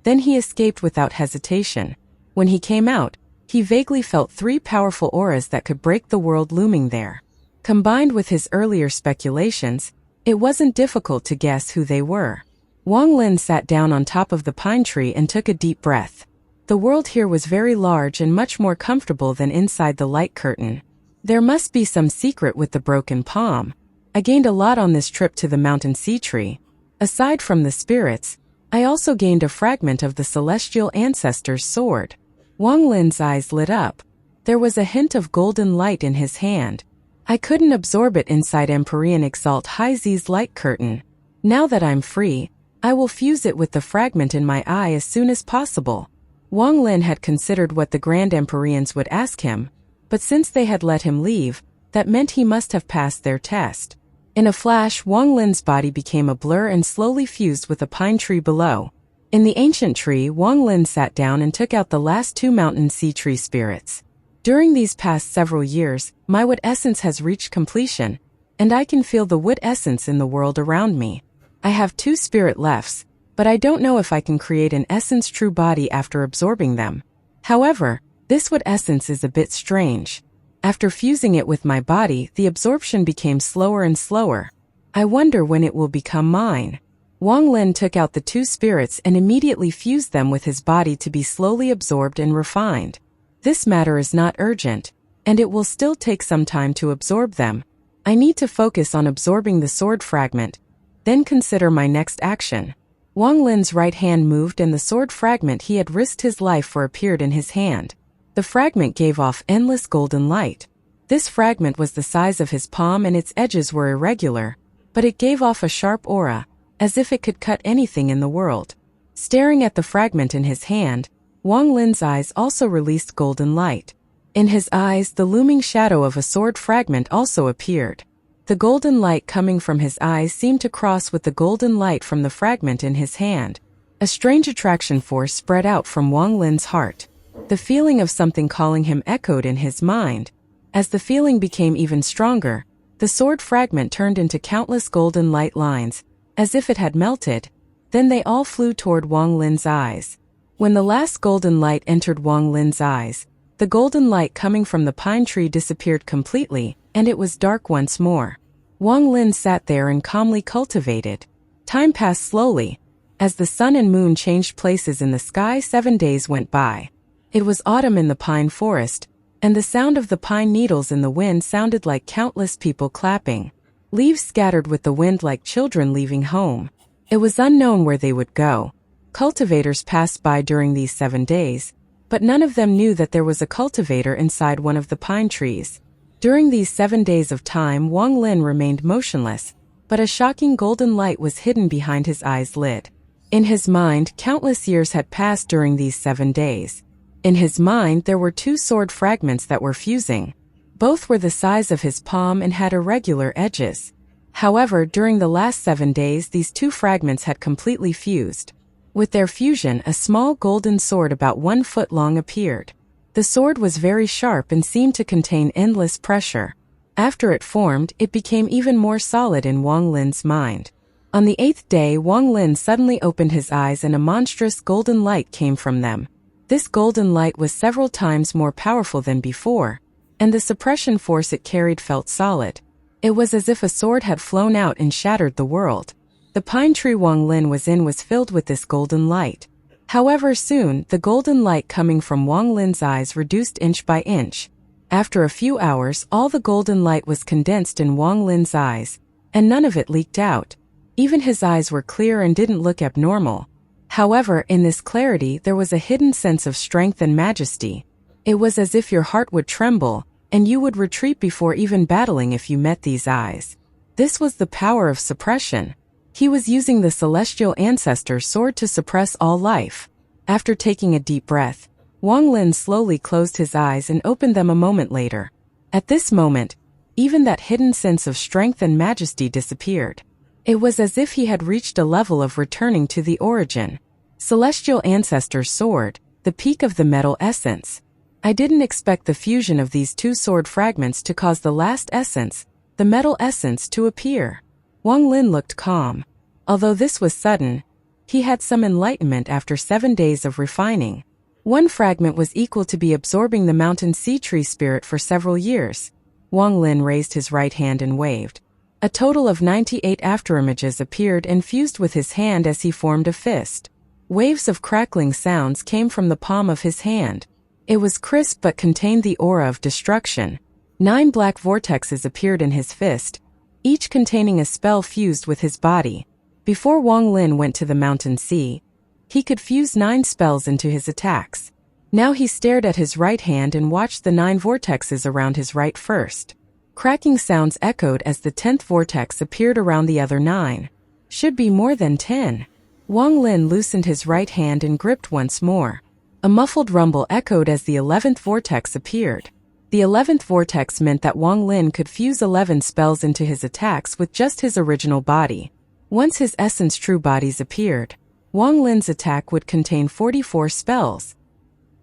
Then he escaped without hesitation. When he came out, he vaguely felt three powerful auras that could break the world looming there. Combined with his earlier speculations, it wasn't difficult to guess who they were. Wang Lin sat down on top of the pine tree and took a deep breath. The world here was very large and much more comfortable than inside the light curtain. There must be some secret with the broken palm. I gained a lot on this trip to the mountain sea tree. Aside from the spirits, I also gained a fragment of the celestial ancestor's sword. Wang Lin's eyes lit up. There was a hint of golden light in his hand. I couldn't absorb it inside Empyrean Exalt Hai Zi's light curtain. Now that I'm free, I will fuse it with the fragment in my eye as soon as possible. Wang Lin had considered what the Grand Empyreans would ask him, but since they had let him leave, that meant he must have passed their test. In a flash, Wang Lin's body became a blur and slowly fused with a pine tree below. In the ancient tree, Wang Lin sat down and took out the last 2 mountain sea tree spirits. During these past several years, my wood essence has reached completion, and I can feel the wood essence in the world around me. I have 2 spirit lefts, but I don't know if I can create an essence true body after absorbing them. However, this wood essence is a bit strange. After fusing it with my body, the absorption became slower and slower. I wonder when it will become mine. Wang Lin took out the 2 spirits and immediately fused them with his body to be slowly absorbed and refined. This matter is not urgent, and it will still take some time to absorb them. I need to focus on absorbing the sword fragment, then consider my next action. Wang Lin's right hand moved and the sword fragment he had risked his life for appeared in his hand. The fragment gave off endless golden light. This fragment was the size of his palm and its edges were irregular, but it gave off a sharp aura, as if it could cut anything in the world. Staring at the fragment in his hand, Wang Lin's eyes also released golden light. In his eyes, the looming shadow of a sword fragment also appeared. The golden light coming from his eyes seemed to cross with the golden light from the fragment in his hand. A strange attraction force spread out from Wang Lin's heart. The feeling of something calling him echoed in his mind. As the feeling became even stronger, the sword fragment turned into countless golden light lines, as if it had melted. Then they all flew toward Wang Lin's eyes. When the last golden light entered Wang Lin's eyes, the golden light coming from the pine tree disappeared completely, and it was dark once more. Wang Lin sat there and calmly cultivated. Time passed slowly. As the sun and moon changed places in the sky, 7 days went by. It was autumn in the pine forest, and the sound of the pine needles in the wind sounded like countless people clapping. Leaves scattered with the wind like children leaving home. It was unknown where they would go. Cultivators passed by during these 7 days, but none of them knew that there was a cultivator inside one of the pine trees. During these 7 days of time, Wang Lin remained motionless, but a shocking golden light was hidden behind his eyes lid. In his mind, countless years had passed during these 7 days. In his mind, there were 2 sword fragments that were fusing. Both were the size of his palm and had irregular edges. However, during the last 7 days, these 2 fragments had completely fused. With their fusion, a small golden sword about 1 foot long appeared. The sword was very sharp and seemed to contain endless pressure. After it formed, it became even more solid in Wang Lin's mind. On the 8th day, Wang Lin suddenly opened his eyes and a monstrous golden light came from them. This golden light was several times more powerful than before, and the suppression force it carried felt solid. It was as if a sword had flown out and shattered the world. The pine tree Wang Lin was in was filled with this golden light. However, soon, the golden light coming from Wang Lin's eyes reduced inch by inch. After a few hours, all the golden light was condensed in Wang Lin's eyes, and none of it leaked out. Even his eyes were clear and didn't look abnormal. However, in this clarity, there was a hidden sense of strength and majesty. It was as if your heart would tremble, and you would retreat before even battling if you met these eyes. This was the power of suppression. He was using the celestial ancestor's sword to suppress all life. After taking a deep breath, Wang Lin slowly closed his eyes and opened them a moment later. At this moment, even that hidden sense of strength and majesty disappeared. It was as if he had reached a level of returning to the origin. Celestial ancestor's sword, the peak of the metal essence. I didn't expect the fusion of these 2 sword fragments to cause the last essence, the metal essence, to appear. Wang Lin looked calm. Although this was sudden, he had some enlightenment after 7 days of refining. 1 fragment was equal to be absorbing the mountain sea tree spirit for several years. Wang Lin raised his right hand and waved. A total of 98 afterimages appeared and fused with his hand as he formed a fist. Waves of crackling sounds came from the palm of his hand. It was crisp but contained the aura of destruction. 9 black vortexes appeared in his fist, each containing a spell fused with his body. Before Wang Lin went to the mountain sea, he could fuse 9 spells into his attacks. Now he stared at his right hand and watched the 9 vortexes around his right first. Cracking sounds echoed as the 10th vortex appeared around the other 9. Should be more than 10. Wang Lin loosened his right hand and gripped once more. A muffled rumble echoed as the 11th vortex appeared. The 11th vortex meant that Wang Lin could fuse 11 spells into his attacks with just his original body. Once his essence true bodies appeared, Wang Lin's attack would contain 44 spells.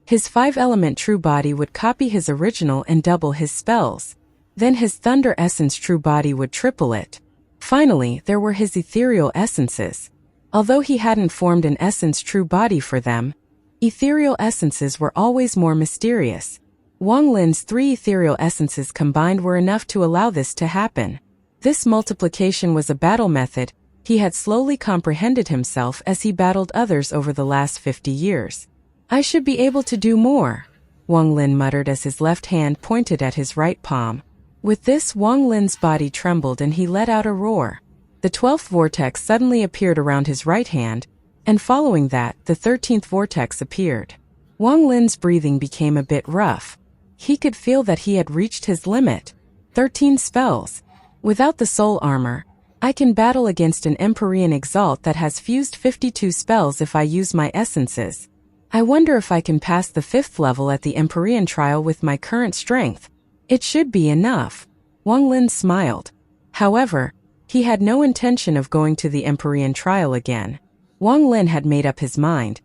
His 5-element true body would copy his original and double his spells. Then his thunder essence true body would triple it. Finally, there were his ethereal essences. Although he hadn't formed an essence true body for them, ethereal essences were always more mysterious. Wang Lin's 3 ethereal essences combined were enough to allow this to happen. This multiplication was a battle method he had slowly comprehended himself as he battled others over the last 50 years. I should be able to do more, Wang Lin muttered as his left hand pointed at his right palm. With this, Wang Lin's body trembled and he let out a roar. The 12th vortex suddenly appeared around his right hand, and following that, the 13th vortex appeared. Wang Lin's breathing became a bit rough. He could feel that he had reached his limit. 13 spells. Without the soul armor, I can battle against an Empyrean Exalt that has fused 52 spells if I use my essences. I wonder if I can pass the 5th level at the Empyrean trial with my current strength. It should be enough. Wang Lin smiled. However, he had no intention of going to the Empyrean trial again. Wang Lin had made up his mind.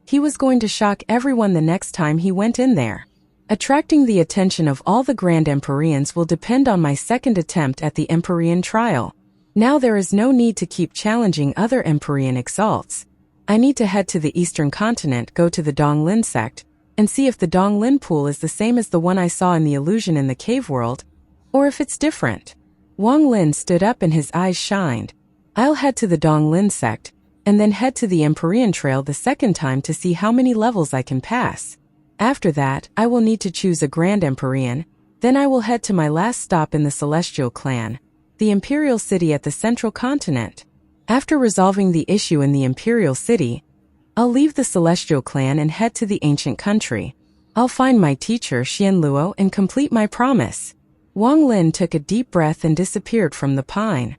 He was going to shock everyone the next time he went in there. Attracting the attention of all the Grand Empyreans will depend on my second attempt at the Empyrean trial. Now there is no need to keep challenging other Empyrean Exalts. I need to head to the Eastern Continent, go to the Donglin sect, and see if the Donglin pool is the same as the one I saw in the illusion in the cave world, or if it's different. Wang Lin stood up and his eyes shined. I'll head to the Donglin sect, and then head to the Empyrean trail the second time to see how many levels I can pass. After that, I will need to choose a Grand Empyrean, then I will head to my last stop in the Celestial Clan, the Imperial City at the Central Continent. After resolving the issue in the Imperial City, I'll leave the Celestial Clan and head to the Ancient Country. I'll find my teacher Xian Luo and complete my promise. Wang Lin took a deep breath and disappeared from the pine.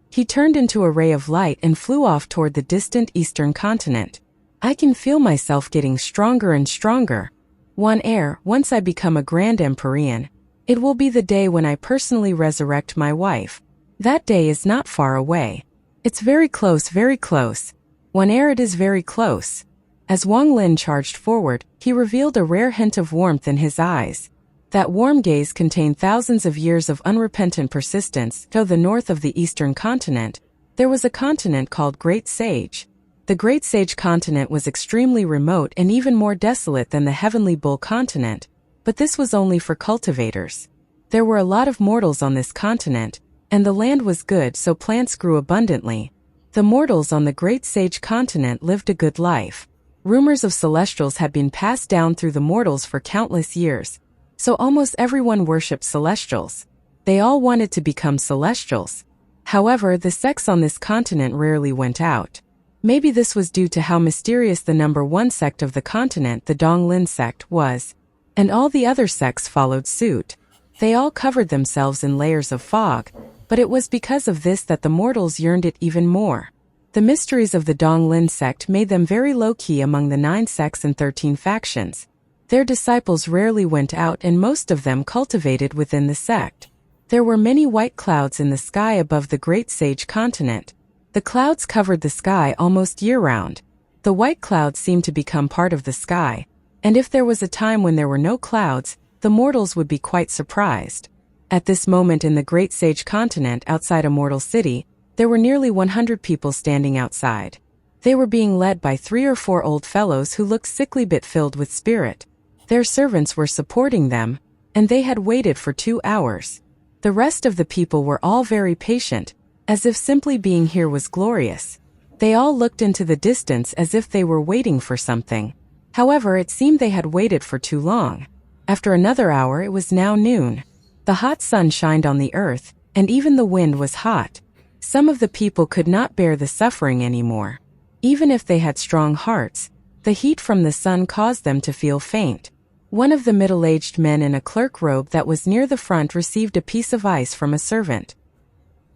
He turned into a ray of light and flew off toward the distant Eastern Continent. I can feel myself getting stronger and stronger. Once I become a Grand Empyrean, it will be the day when I personally resurrect my wife. That day is not far away. It's very close, very close. It is very close. As Wang Lin charged forward, he revealed a rare hint of warmth in his eyes. That warm gaze contained thousands of years of unrepentant persistence. To the north of the Eastern Continent, there was a continent called Great Sage. The Great Sage continent was extremely remote and even more desolate than the Heavenly Bull continent, but this was only for cultivators. There were a lot of mortals on this continent, and the land was good, so plants grew abundantly. The mortals on the Great Sage continent lived a good life. Rumors of celestials had been passed down through the mortals for countless years, so almost everyone worshipped celestials. They all wanted to become celestials. However, the sects on this continent rarely went out. Maybe this was due to how mysterious the number 1 sect of the continent, the Donglin sect, was. And all the other sects followed suit. They all covered themselves in layers of fog, but it was because of this that the mortals yearned it even more. The mysteries of the Donglin sect made them very low-key among the 9 sects and 13 factions. Their disciples rarely went out and most of them cultivated within the sect. There were many white clouds in the sky above the Great Sage continent. The clouds covered the sky almost year-round. The white clouds seemed to become part of the sky, and if there was a time when there were no clouds, the mortals would be quite surprised. At this moment in the Great Sage continent outside a mortal city, there were nearly 100 people standing outside. They were being led by 3 or 4 old fellows who looked sickly but filled with spirit. Their servants were supporting them, and they had waited for 2 hours. The rest of the people were all very patient, as if simply being here was glorious. They all looked into the distance as if they were waiting for something. However, it seemed they had waited for too long. After another hour, it was now noon. The hot sun shined on the earth, and even the wind was hot. Some of the people could not bear the suffering anymore. Even if they had strong hearts, the heat from the sun caused them to feel faint. One of the middle-aged men in a clerk robe that was near the front received a piece of ice from a servant.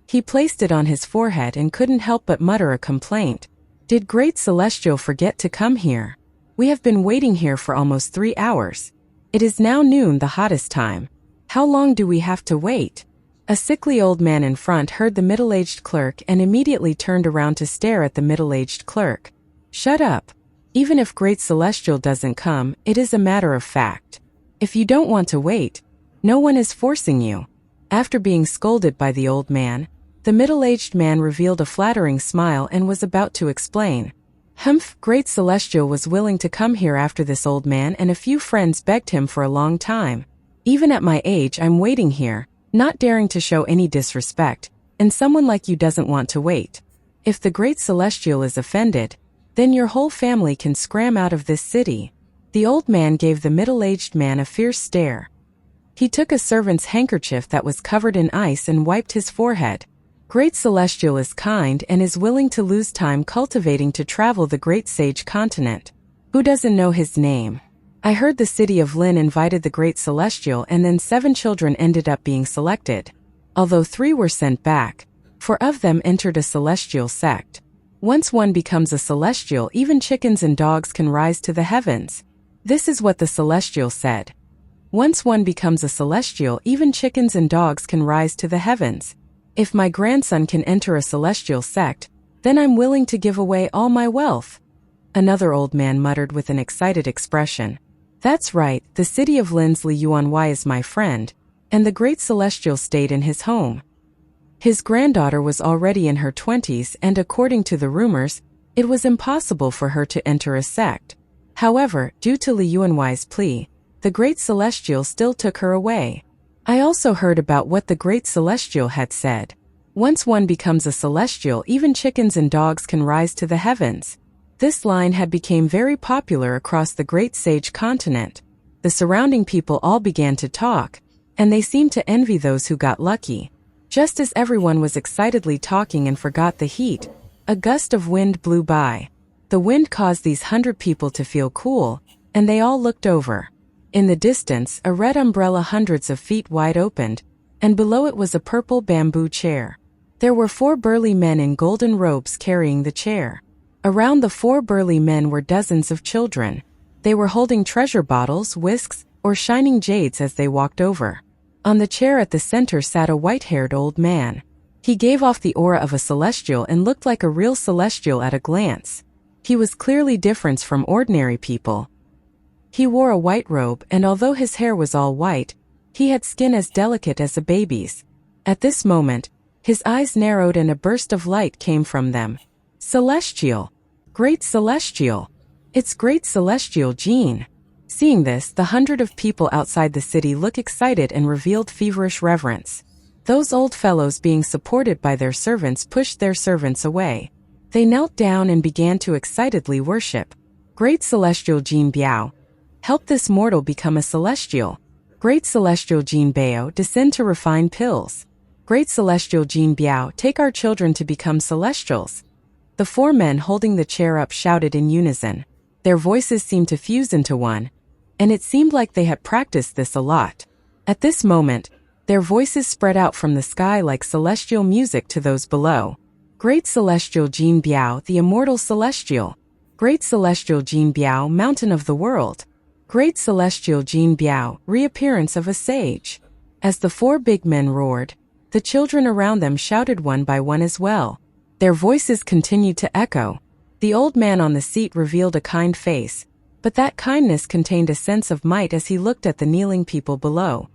He placed it on his forehead and couldn't help but mutter a complaint. Did Great Celestial forget to come here? We have been waiting here for almost 3 hours. It is now noon, the hottest time. How long do we have to wait? A sickly old man in front heard the middle-aged clerk and immediately turned around to stare at the middle-aged clerk. Shut up. Even if Great Celestial doesn't come, it is a matter of fact. If you don't want to wait, no one is forcing you. After being scolded by the old man, the middle-aged man revealed a flattering smile and was about to explain. Humph, Great Celestial was willing to come here after this old man and a few friends begged him for a long time. Even at my age, I'm waiting here, not daring to show any disrespect, and someone like you doesn't want to wait. If the Great Celestial is offended, then your whole family can scram out of this city. The old man gave the middle-aged man a fierce stare. He took a servant's handkerchief that was covered in ice and wiped his forehead. Great Celestial is kind and is willing to lose time cultivating to travel the great sage continent. Who doesn't know his name? I heard the city of Lin invited the Great Celestial and then 7 children ended up being selected. Although 3 were sent back, 4 of them entered a celestial sect. Once one becomes a celestial, even chickens and dogs can rise to the heavens. This is what the celestial said. Once one becomes a celestial, even chickens and dogs can rise to the heavens. If my grandson can enter a celestial sect, then I'm willing to give away all my wealth. Another old man muttered with an excited expression. That's right, the city of Lin's Li Yuanwei is my friend, and the Great Celestial stayed in his home. His granddaughter was already in her 20s and according to the rumors, it was impossible for her to enter a sect. However, due to Li Yuanwei's plea, the Great Celestial still took her away. I also heard about what the Great Celestial had said. Once one becomes a celestial, even chickens and dogs can rise to the heavens. This line had become very popular across the great sage continent. The surrounding people all began to talk, and they seemed to envy those who got lucky. Just as everyone was excitedly talking and forgot the heat, a gust of wind blew by. The wind caused these 100 people to feel cool, and they all looked over. In the distance, a red umbrella hundreds of feet wide opened, and below it was a purple bamboo chair. There were 4 burly men in golden robes carrying the chair. Around the 4 burly men were dozens of children. They were holding treasure bottles, whisks, or shining jades as they walked over. On the chair at the center sat a white-haired old man. He gave off the aura of a celestial and looked like a real celestial at a glance. He was clearly different from ordinary people. He wore a white robe, and although his hair was all white, he had skin as delicate as a baby's. At this moment, his eyes narrowed and a burst of light came from them. Celestial! Great Celestial! It's Great Celestial Jean! Seeing this, the 100 of people outside the city looked excited and revealed feverish reverence. Those old fellows being supported by their servants pushed their servants away. They knelt down and began to excitedly worship. Great Celestial Jean Biao! Help this mortal become a celestial. Great Celestial Jean Bao, descend to refine pills. Great Celestial Jean Biao, take our children to become celestials. The 4 men holding the chair up shouted in unison. Their voices seemed to fuse into one, and it seemed like they had practiced this a lot. At this moment, their voices spread out from the sky like celestial music to those below. Great Celestial Jean Biao, the immortal celestial. Great Celestial Jean Biao, mountain of the world. Great Celestial Jean Biao, reappearance of a sage. As the 4 big men roared, the children around them shouted one by one as well. Their voices continued to echo. The old man on the seat revealed a kind face, but that kindness contained a sense of might as he looked at the kneeling people below.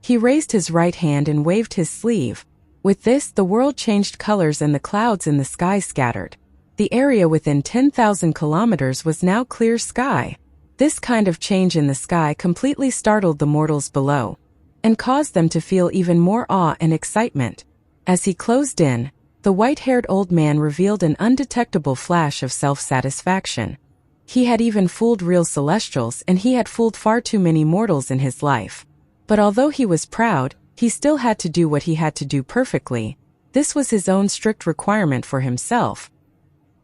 He raised his right hand and waved his sleeve. With this, the world changed colors and the clouds in the sky scattered. The area within 10,000 kilometers was now clear sky. This kind of change in the sky completely startled the mortals below, and caused them to feel even more awe and excitement. As he closed in, the white-haired old man revealed an undetectable flash of self-satisfaction. He had even fooled real celestials and he had fooled far too many mortals in his life. But although he was proud, he still had to do what he had to do perfectly. This was his own strict requirement for himself.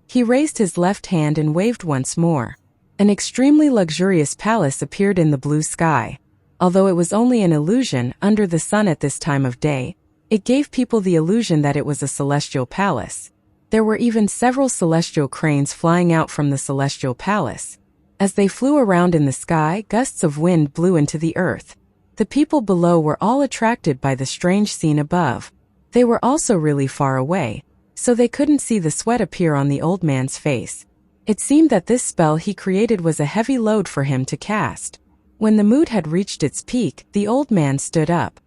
He raised his left hand and waved once more. An extremely luxurious palace appeared in the blue sky. Although it was only an illusion under the sun at this time of day, it gave people the illusion that it was a celestial palace. There were even several celestial cranes flying out from the celestial palace. As they flew around in the sky, gusts of wind blew into the earth. The people below were all attracted by the strange scene above. They were also really far away, so they couldn't see the sweat appear on the old man's face. It seemed that this spell he created was a heavy load for him to cast. When the mood had reached its peak, the old man stood up.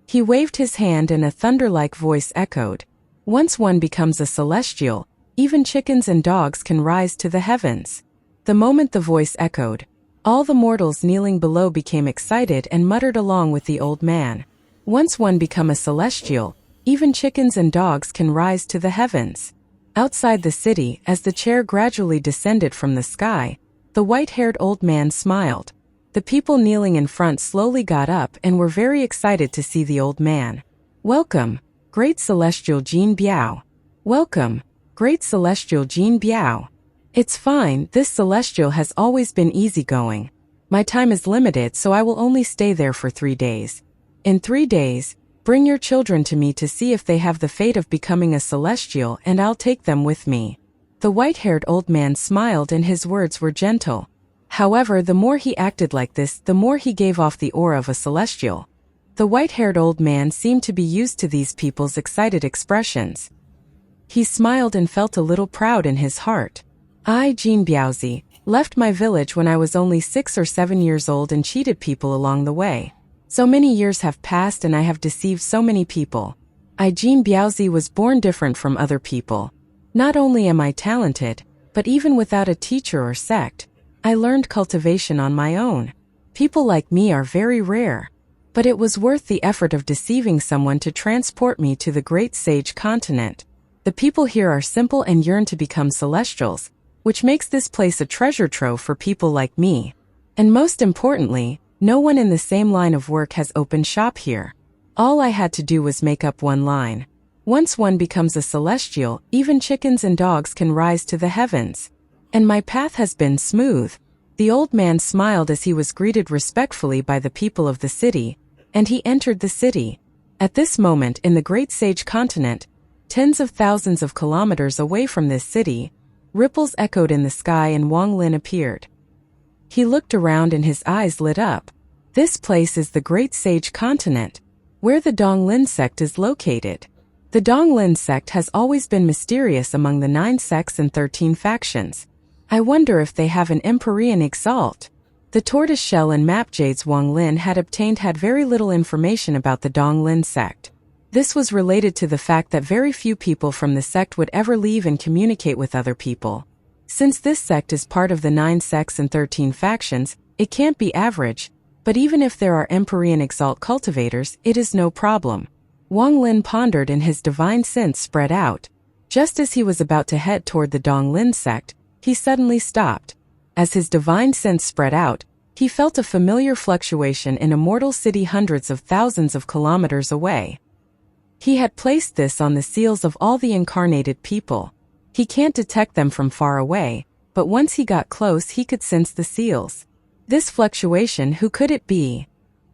He waved his hand and a thunder-like voice echoed. Once one becomes a celestial, even chickens and dogs can rise to the heavens. The moment the voice echoed, all the mortals kneeling below became excited and muttered along with the old man. Once one become a celestial, even chickens and dogs can rise to the heavens. Outside the city, as the chair gradually descended from the sky, the white-haired old man smiled. The people kneeling in front slowly got up and were very excited to see the old man. "Welcome, great celestial Jin Biao. Welcome, great celestial Jin Biao. It's fine, this celestial has always been easygoing. My time is limited, so I will only stay there for 3 days. In 3 days, bring your children to me to see if they have the fate of becoming a celestial, and I'll take them with me." The white-haired old man smiled and his words were gentle. However, the more he acted like this, the more he gave off the aura of a celestial. The white-haired old man seemed to be used to these people's excited expressions. He smiled and felt a little proud in his heart. "I, Jin Biaozi, left my village when I was only 6 or 7 years old and cheated people along the way. So many years have passed and I have deceived so many people. I, Jin Biaozi, was born different from other people. Not only am I talented, but even without a teacher or sect, I learned cultivation on my own. People like me are very rare. But it was worth the effort of deceiving someone to transport me to the great sage continent. The people here are simple and yearn to become celestials, which makes this place a treasure trove for people like me. And most importantly, no one in the same line of work has opened shop here. All I had to do was make up one line. Once one becomes a celestial, even chickens and dogs can rise to the heavens. And my path has been smooth." The old man smiled as he was greeted respectfully by the people of the city, and he entered the city. At this moment in the great sage continent, tens of thousands of kilometers away from this city, ripples echoed in the sky and Wang Lin appeared. He looked around and his eyes lit up. This place is the Great Sage Continent, where the Donglin sect is located. The Donglin sect has always been mysterious among the 9 sects and 13 factions. I wonder if they have an Empyrean Exalt. The tortoise shell and map jades Wang Lin had obtained had very little information about the Donglin sect. This was related to the fact that very few people from the sect would ever leave and communicate with other people. Since this sect is part of the 9 sects and 13 factions, it can't be average, but even if there are Empyrean Exalt cultivators, it is no problem. Wang Lin pondered and his divine sense spread out. Just as he was about to head toward the Donglin sect, he suddenly stopped. As his divine sense spread out, he felt a familiar fluctuation in a mortal city hundreds of thousands of kilometers away. He had placed this on the seals of all the incarnated people. He can't detect them from far away, but once he got close he could sense the seals. This fluctuation, who could it be?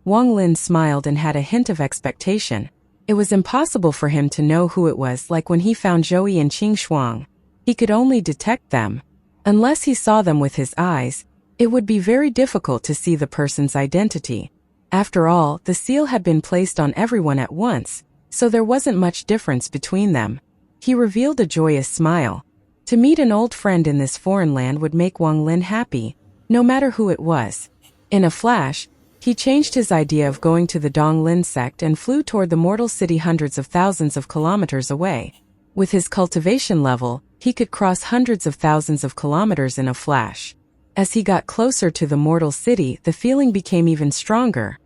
Wang Lin smiled and had a hint of expectation. It was impossible for him to know who it was, like when he found Zhouyi and Qing Shuang. He could only detect them. Unless he saw them with his eyes, it would be very difficult to see the person's identity. After all, the seal had been placed on everyone at once, so there wasn't much difference between them. He revealed a joyous smile. To meet an old friend in this foreign land would make Wang Lin happy, no matter who it was. In a flash, he changed his idea of going to the Donglin sect and flew toward the mortal city hundreds of thousands of kilometers away. With his cultivation level, he could cross hundreds of thousands of kilometers in a flash. As he got closer to the mortal city, the feeling became even stronger.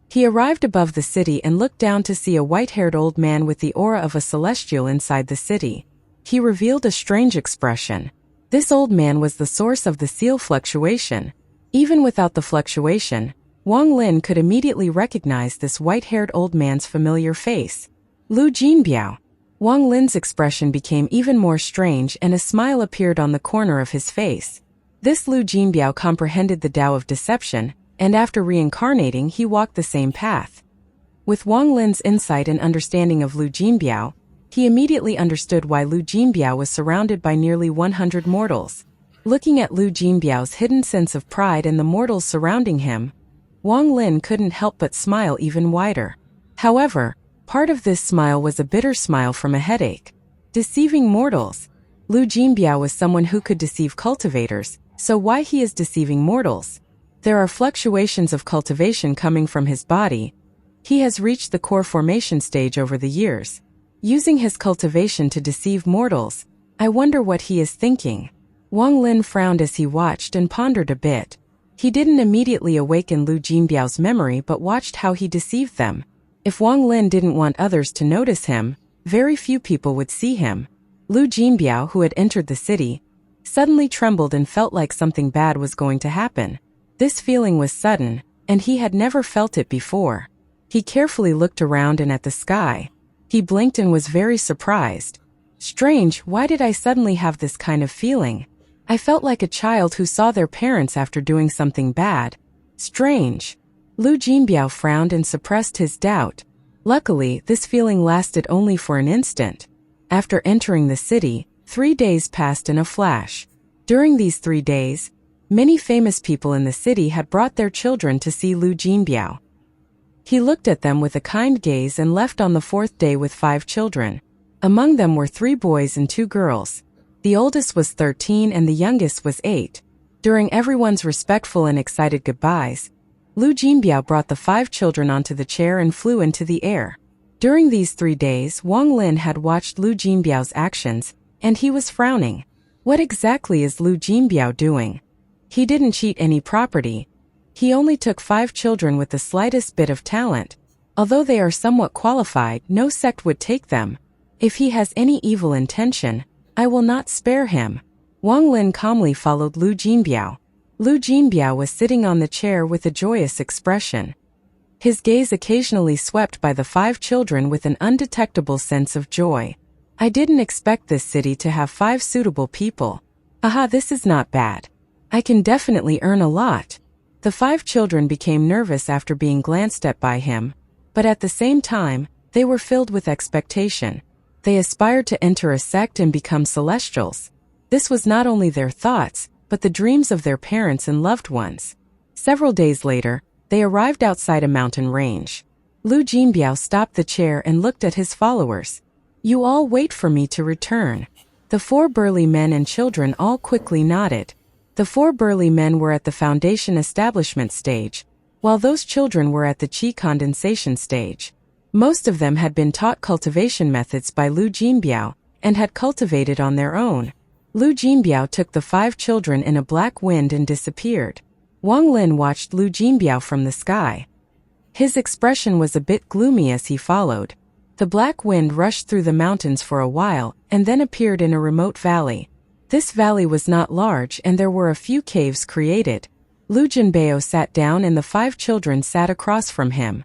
He arrived above the city and looked down to see a white-haired old man with the aura of a celestial inside the city. He revealed a strange expression. This old man was the source of the seal fluctuation. Even without the fluctuation, Wang Lin could immediately recognize this white-haired old man's familiar face. Lu Jinbiao. Wang Lin's expression became even more strange and a smile appeared on the corner of his face. This Lu Jinbiao comprehended the Tao of deception, and after reincarnating he walked the same path. With Wang Lin's insight and understanding of Lu Jinbiao, he immediately understood why Lu Jinbiao was surrounded by nearly 100 mortals. Looking at Lu Jinbiao's hidden sense of pride and the mortals surrounding him, Wang Lin couldn't help but smile even wider. However, part of this smile was a bitter smile from a headache. Deceiving mortals. Lu Jinbiao was someone who could deceive cultivators, so why he is deceiving mortals? There are fluctuations of cultivation coming from his body. He has reached the core formation stage over the years. Using his cultivation to deceive mortals, I wonder what he is thinking. Wang Lin frowned as he watched and pondered a bit. He didn't immediately awaken Lu Jinbiao's memory but watched how he deceived them. If Wang Lin didn't want others to notice him, very few people would see him. Lu Jinbiao, who had entered the city, suddenly trembled and felt like something bad was going to happen. This feeling was sudden, and he had never felt it before. He carefully looked around and at the sky. He blinked and was very surprised. Strange, why did I suddenly have this kind of feeling? I felt like a child who saw their parents after doing something bad. Strange. Lu Jinbiao frowned and suppressed his doubt. Luckily, this feeling lasted only for an instant. After entering the city, 3 days passed in a flash. During these 3 days, many famous people in the city had brought their children to see Lu Jinbiao. He looked at them with a kind gaze and left on the 4th day with 5 children. Among them were 3 boys and 2 girls. The oldest was 13 and the youngest was 8. During everyone's respectful and excited goodbyes, Lu Jinbiao brought the 5 children onto the chair and flew into the air. During these 3 days, Wang Lin had watched Lu Jinbiao's actions, and he was frowning. What exactly is Lu Jinbiao doing? He didn't cheat any property. He only took 5 children with the slightest bit of talent. Although they are somewhat qualified, no sect would take them. If he has any evil intention, I will not spare him. Wang Lin calmly followed Lu Jinbiao. Lu Jinbiao was sitting on the chair with a joyous expression. His gaze occasionally swept by the 5 children with an undetectable sense of joy. I didn't expect this city to have 5 suitable people. Aha, this is not bad. I can definitely earn a lot. The 5 children became nervous after being glanced at by him, but at the same time, they were filled with expectation. They aspired to enter a sect and become celestials. This was not only their thoughts, but the dreams of their parents and loved ones. Several days later, they arrived outside a mountain range. Lu Jinbiao stopped the chair and looked at his followers. You all wait for me to return. The 4 burly men and children all quickly nodded. The 4 burly men were at the foundation establishment stage, while those children were at the qi condensation stage. Most of them had been taught cultivation methods by Lu Jinbiao and had cultivated on their own. Lu Jinbiao took the 5 children in a black wind and disappeared. Wang Lin watched Lu Jinbiao from the sky. His expression was a bit gloomy as he followed. The black wind rushed through the mountains for a while and then appeared in a remote valley. This valley was not large and there were a few caves created. Lu Jinbiao sat down and the 5 children sat across from him.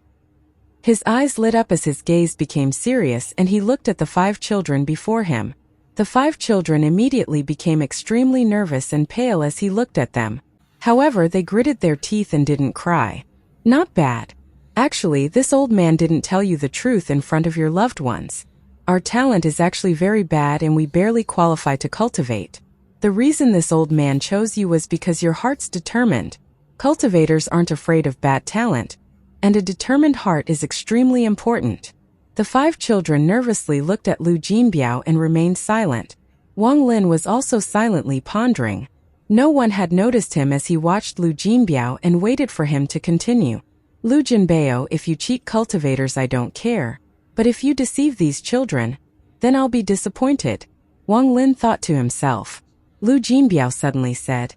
His eyes lit up as his gaze became serious and he looked at the 5 children before him. The 5 children immediately became extremely nervous and pale as he looked at them. However, they gritted their teeth and didn't cry. Not bad. Actually, this old man didn't tell you the truth in front of your loved ones. Our talent is actually very bad and we barely qualify to cultivate. The reason this old man chose you was because your heart's determined. Cultivators aren't afraid of bad talent, and a determined heart is extremely important. The 5 children nervously looked at Lu Jinbiao and remained silent. Wang Lin was also silently pondering. No one had noticed him as he watched Lu Jinbiao and waited for him to continue. Lu Jinbiao, if you cheat cultivators I don't care, but if you deceive these children, then I'll be disappointed. Wang Lin thought to himself. Lu Jinbiao suddenly said,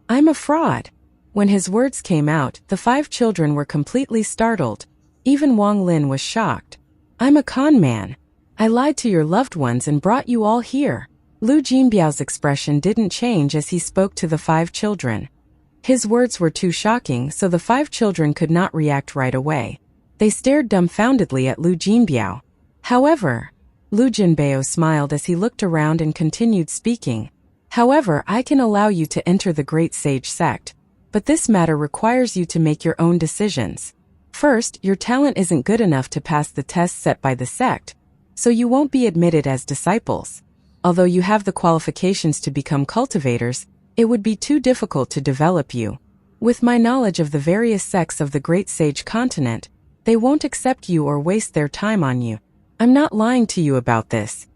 I'm a fraud. When his words came out, the 5 children were completely startled. Even Wang Lin was shocked. I'm a con man. I lied to your loved ones and brought you all here. Lu Jinbiao's expression didn't change as he spoke to the 5 children. His words were too shocking, so the 5 children could not react right away. They stared dumbfoundedly at Lu Jinbiao. However, Lu Jinbiao smiled as he looked around and continued speaking. However, I can allow you to enter the Great Sage sect, but this matter requires you to make your own decisions. First, your talent isn't good enough to pass the test set by the sect, so you won't be admitted as disciples. Although you have the qualifications to become cultivators, It would be too difficult to develop you. With my knowledge of the various sects of the Great Sage Continent, they won't accept you or waste their time on you. I'm not lying to you about this."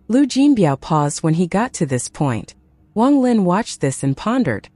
Lu Jinbiao paused when he got to this point. Wang Lin watched this and pondered.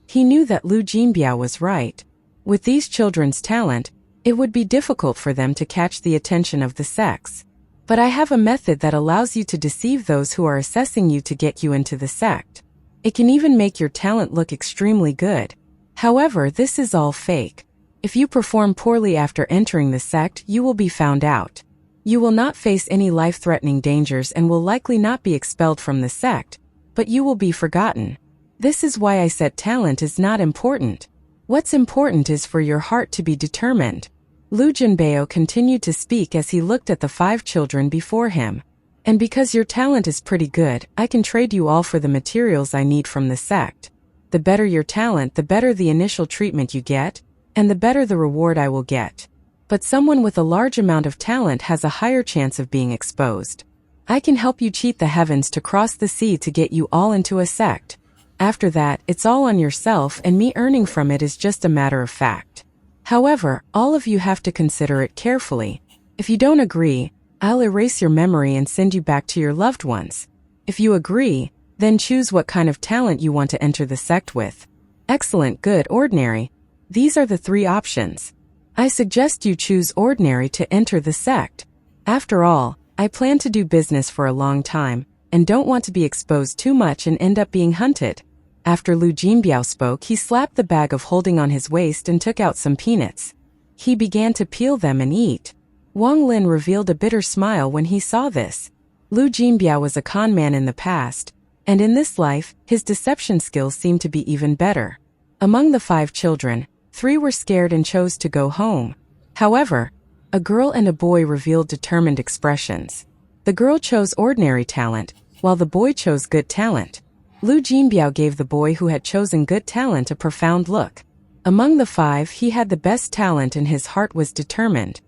He knew that Lu Jinbiao was right. With these children's talent, it would be difficult for them to catch the attention of the sects. But I have a method that allows you to deceive those who are assessing you to get you into the sect. It can even make your talent look extremely good. However, this is all fake. If you perform poorly after entering the sect, you will be found out. You will not face any life-threatening dangers and will likely not be expelled from the sect, but you will be forgotten. This is why I said talent is not important. What's important is for your heart to be determined. Lu Jinbao continued to speak as he looked at the 5 children before him. And because your talent is pretty good, I can trade you all for the materials I need from the sect. The better your talent, the better the initial treatment you get, and the better the reward I will get. But someone with a large amount of talent has a higher chance of being exposed. I can help you cheat the heavens to cross the sea to get you all into a sect. After that, it's all on yourself, and me earning from it is just a matter of fact. However, all of you have to consider it carefully. If you don't agree, I'll erase your memory and send you back to your loved ones. If you agree, then choose what kind of talent you want to enter the sect with. Excellent, good, ordinary. These are the 3 options. I suggest you choose ordinary to enter the sect. After all, I plan to do business for a long time, and don't want to be exposed too much and end up being hunted. After Lu Jinbiao spoke, he slapped the bag of holding on his waist and took out some peanuts. He began to peel them and eat. Wang Lin revealed a bitter smile when he saw this. Lu Jinbiao was a con man in the past, and in this life, his deception skills seemed to be even better. Among the 5 children, 3 were scared and chose to go home. However, a girl and a boy revealed determined expressions. The girl chose ordinary talent, while the boy chose good talent. Lu Jinbiao gave the boy who had chosen good talent a profound look. Among the 5, he had the best talent and his heart was determined.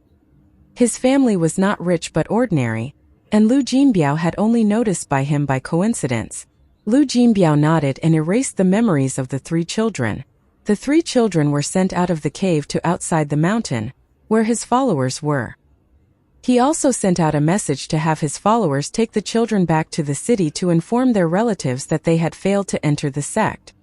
His family was not rich but ordinary, and Lu Jinbiao had only noticed by him by coincidence. Lu Jinbiao nodded and erased the memories of the 3 children. The 3 children were sent out of the cave to outside the mountain, where his followers were. He also sent out a message to have his followers take the children back to the city to inform their relatives that they had failed to enter the sect.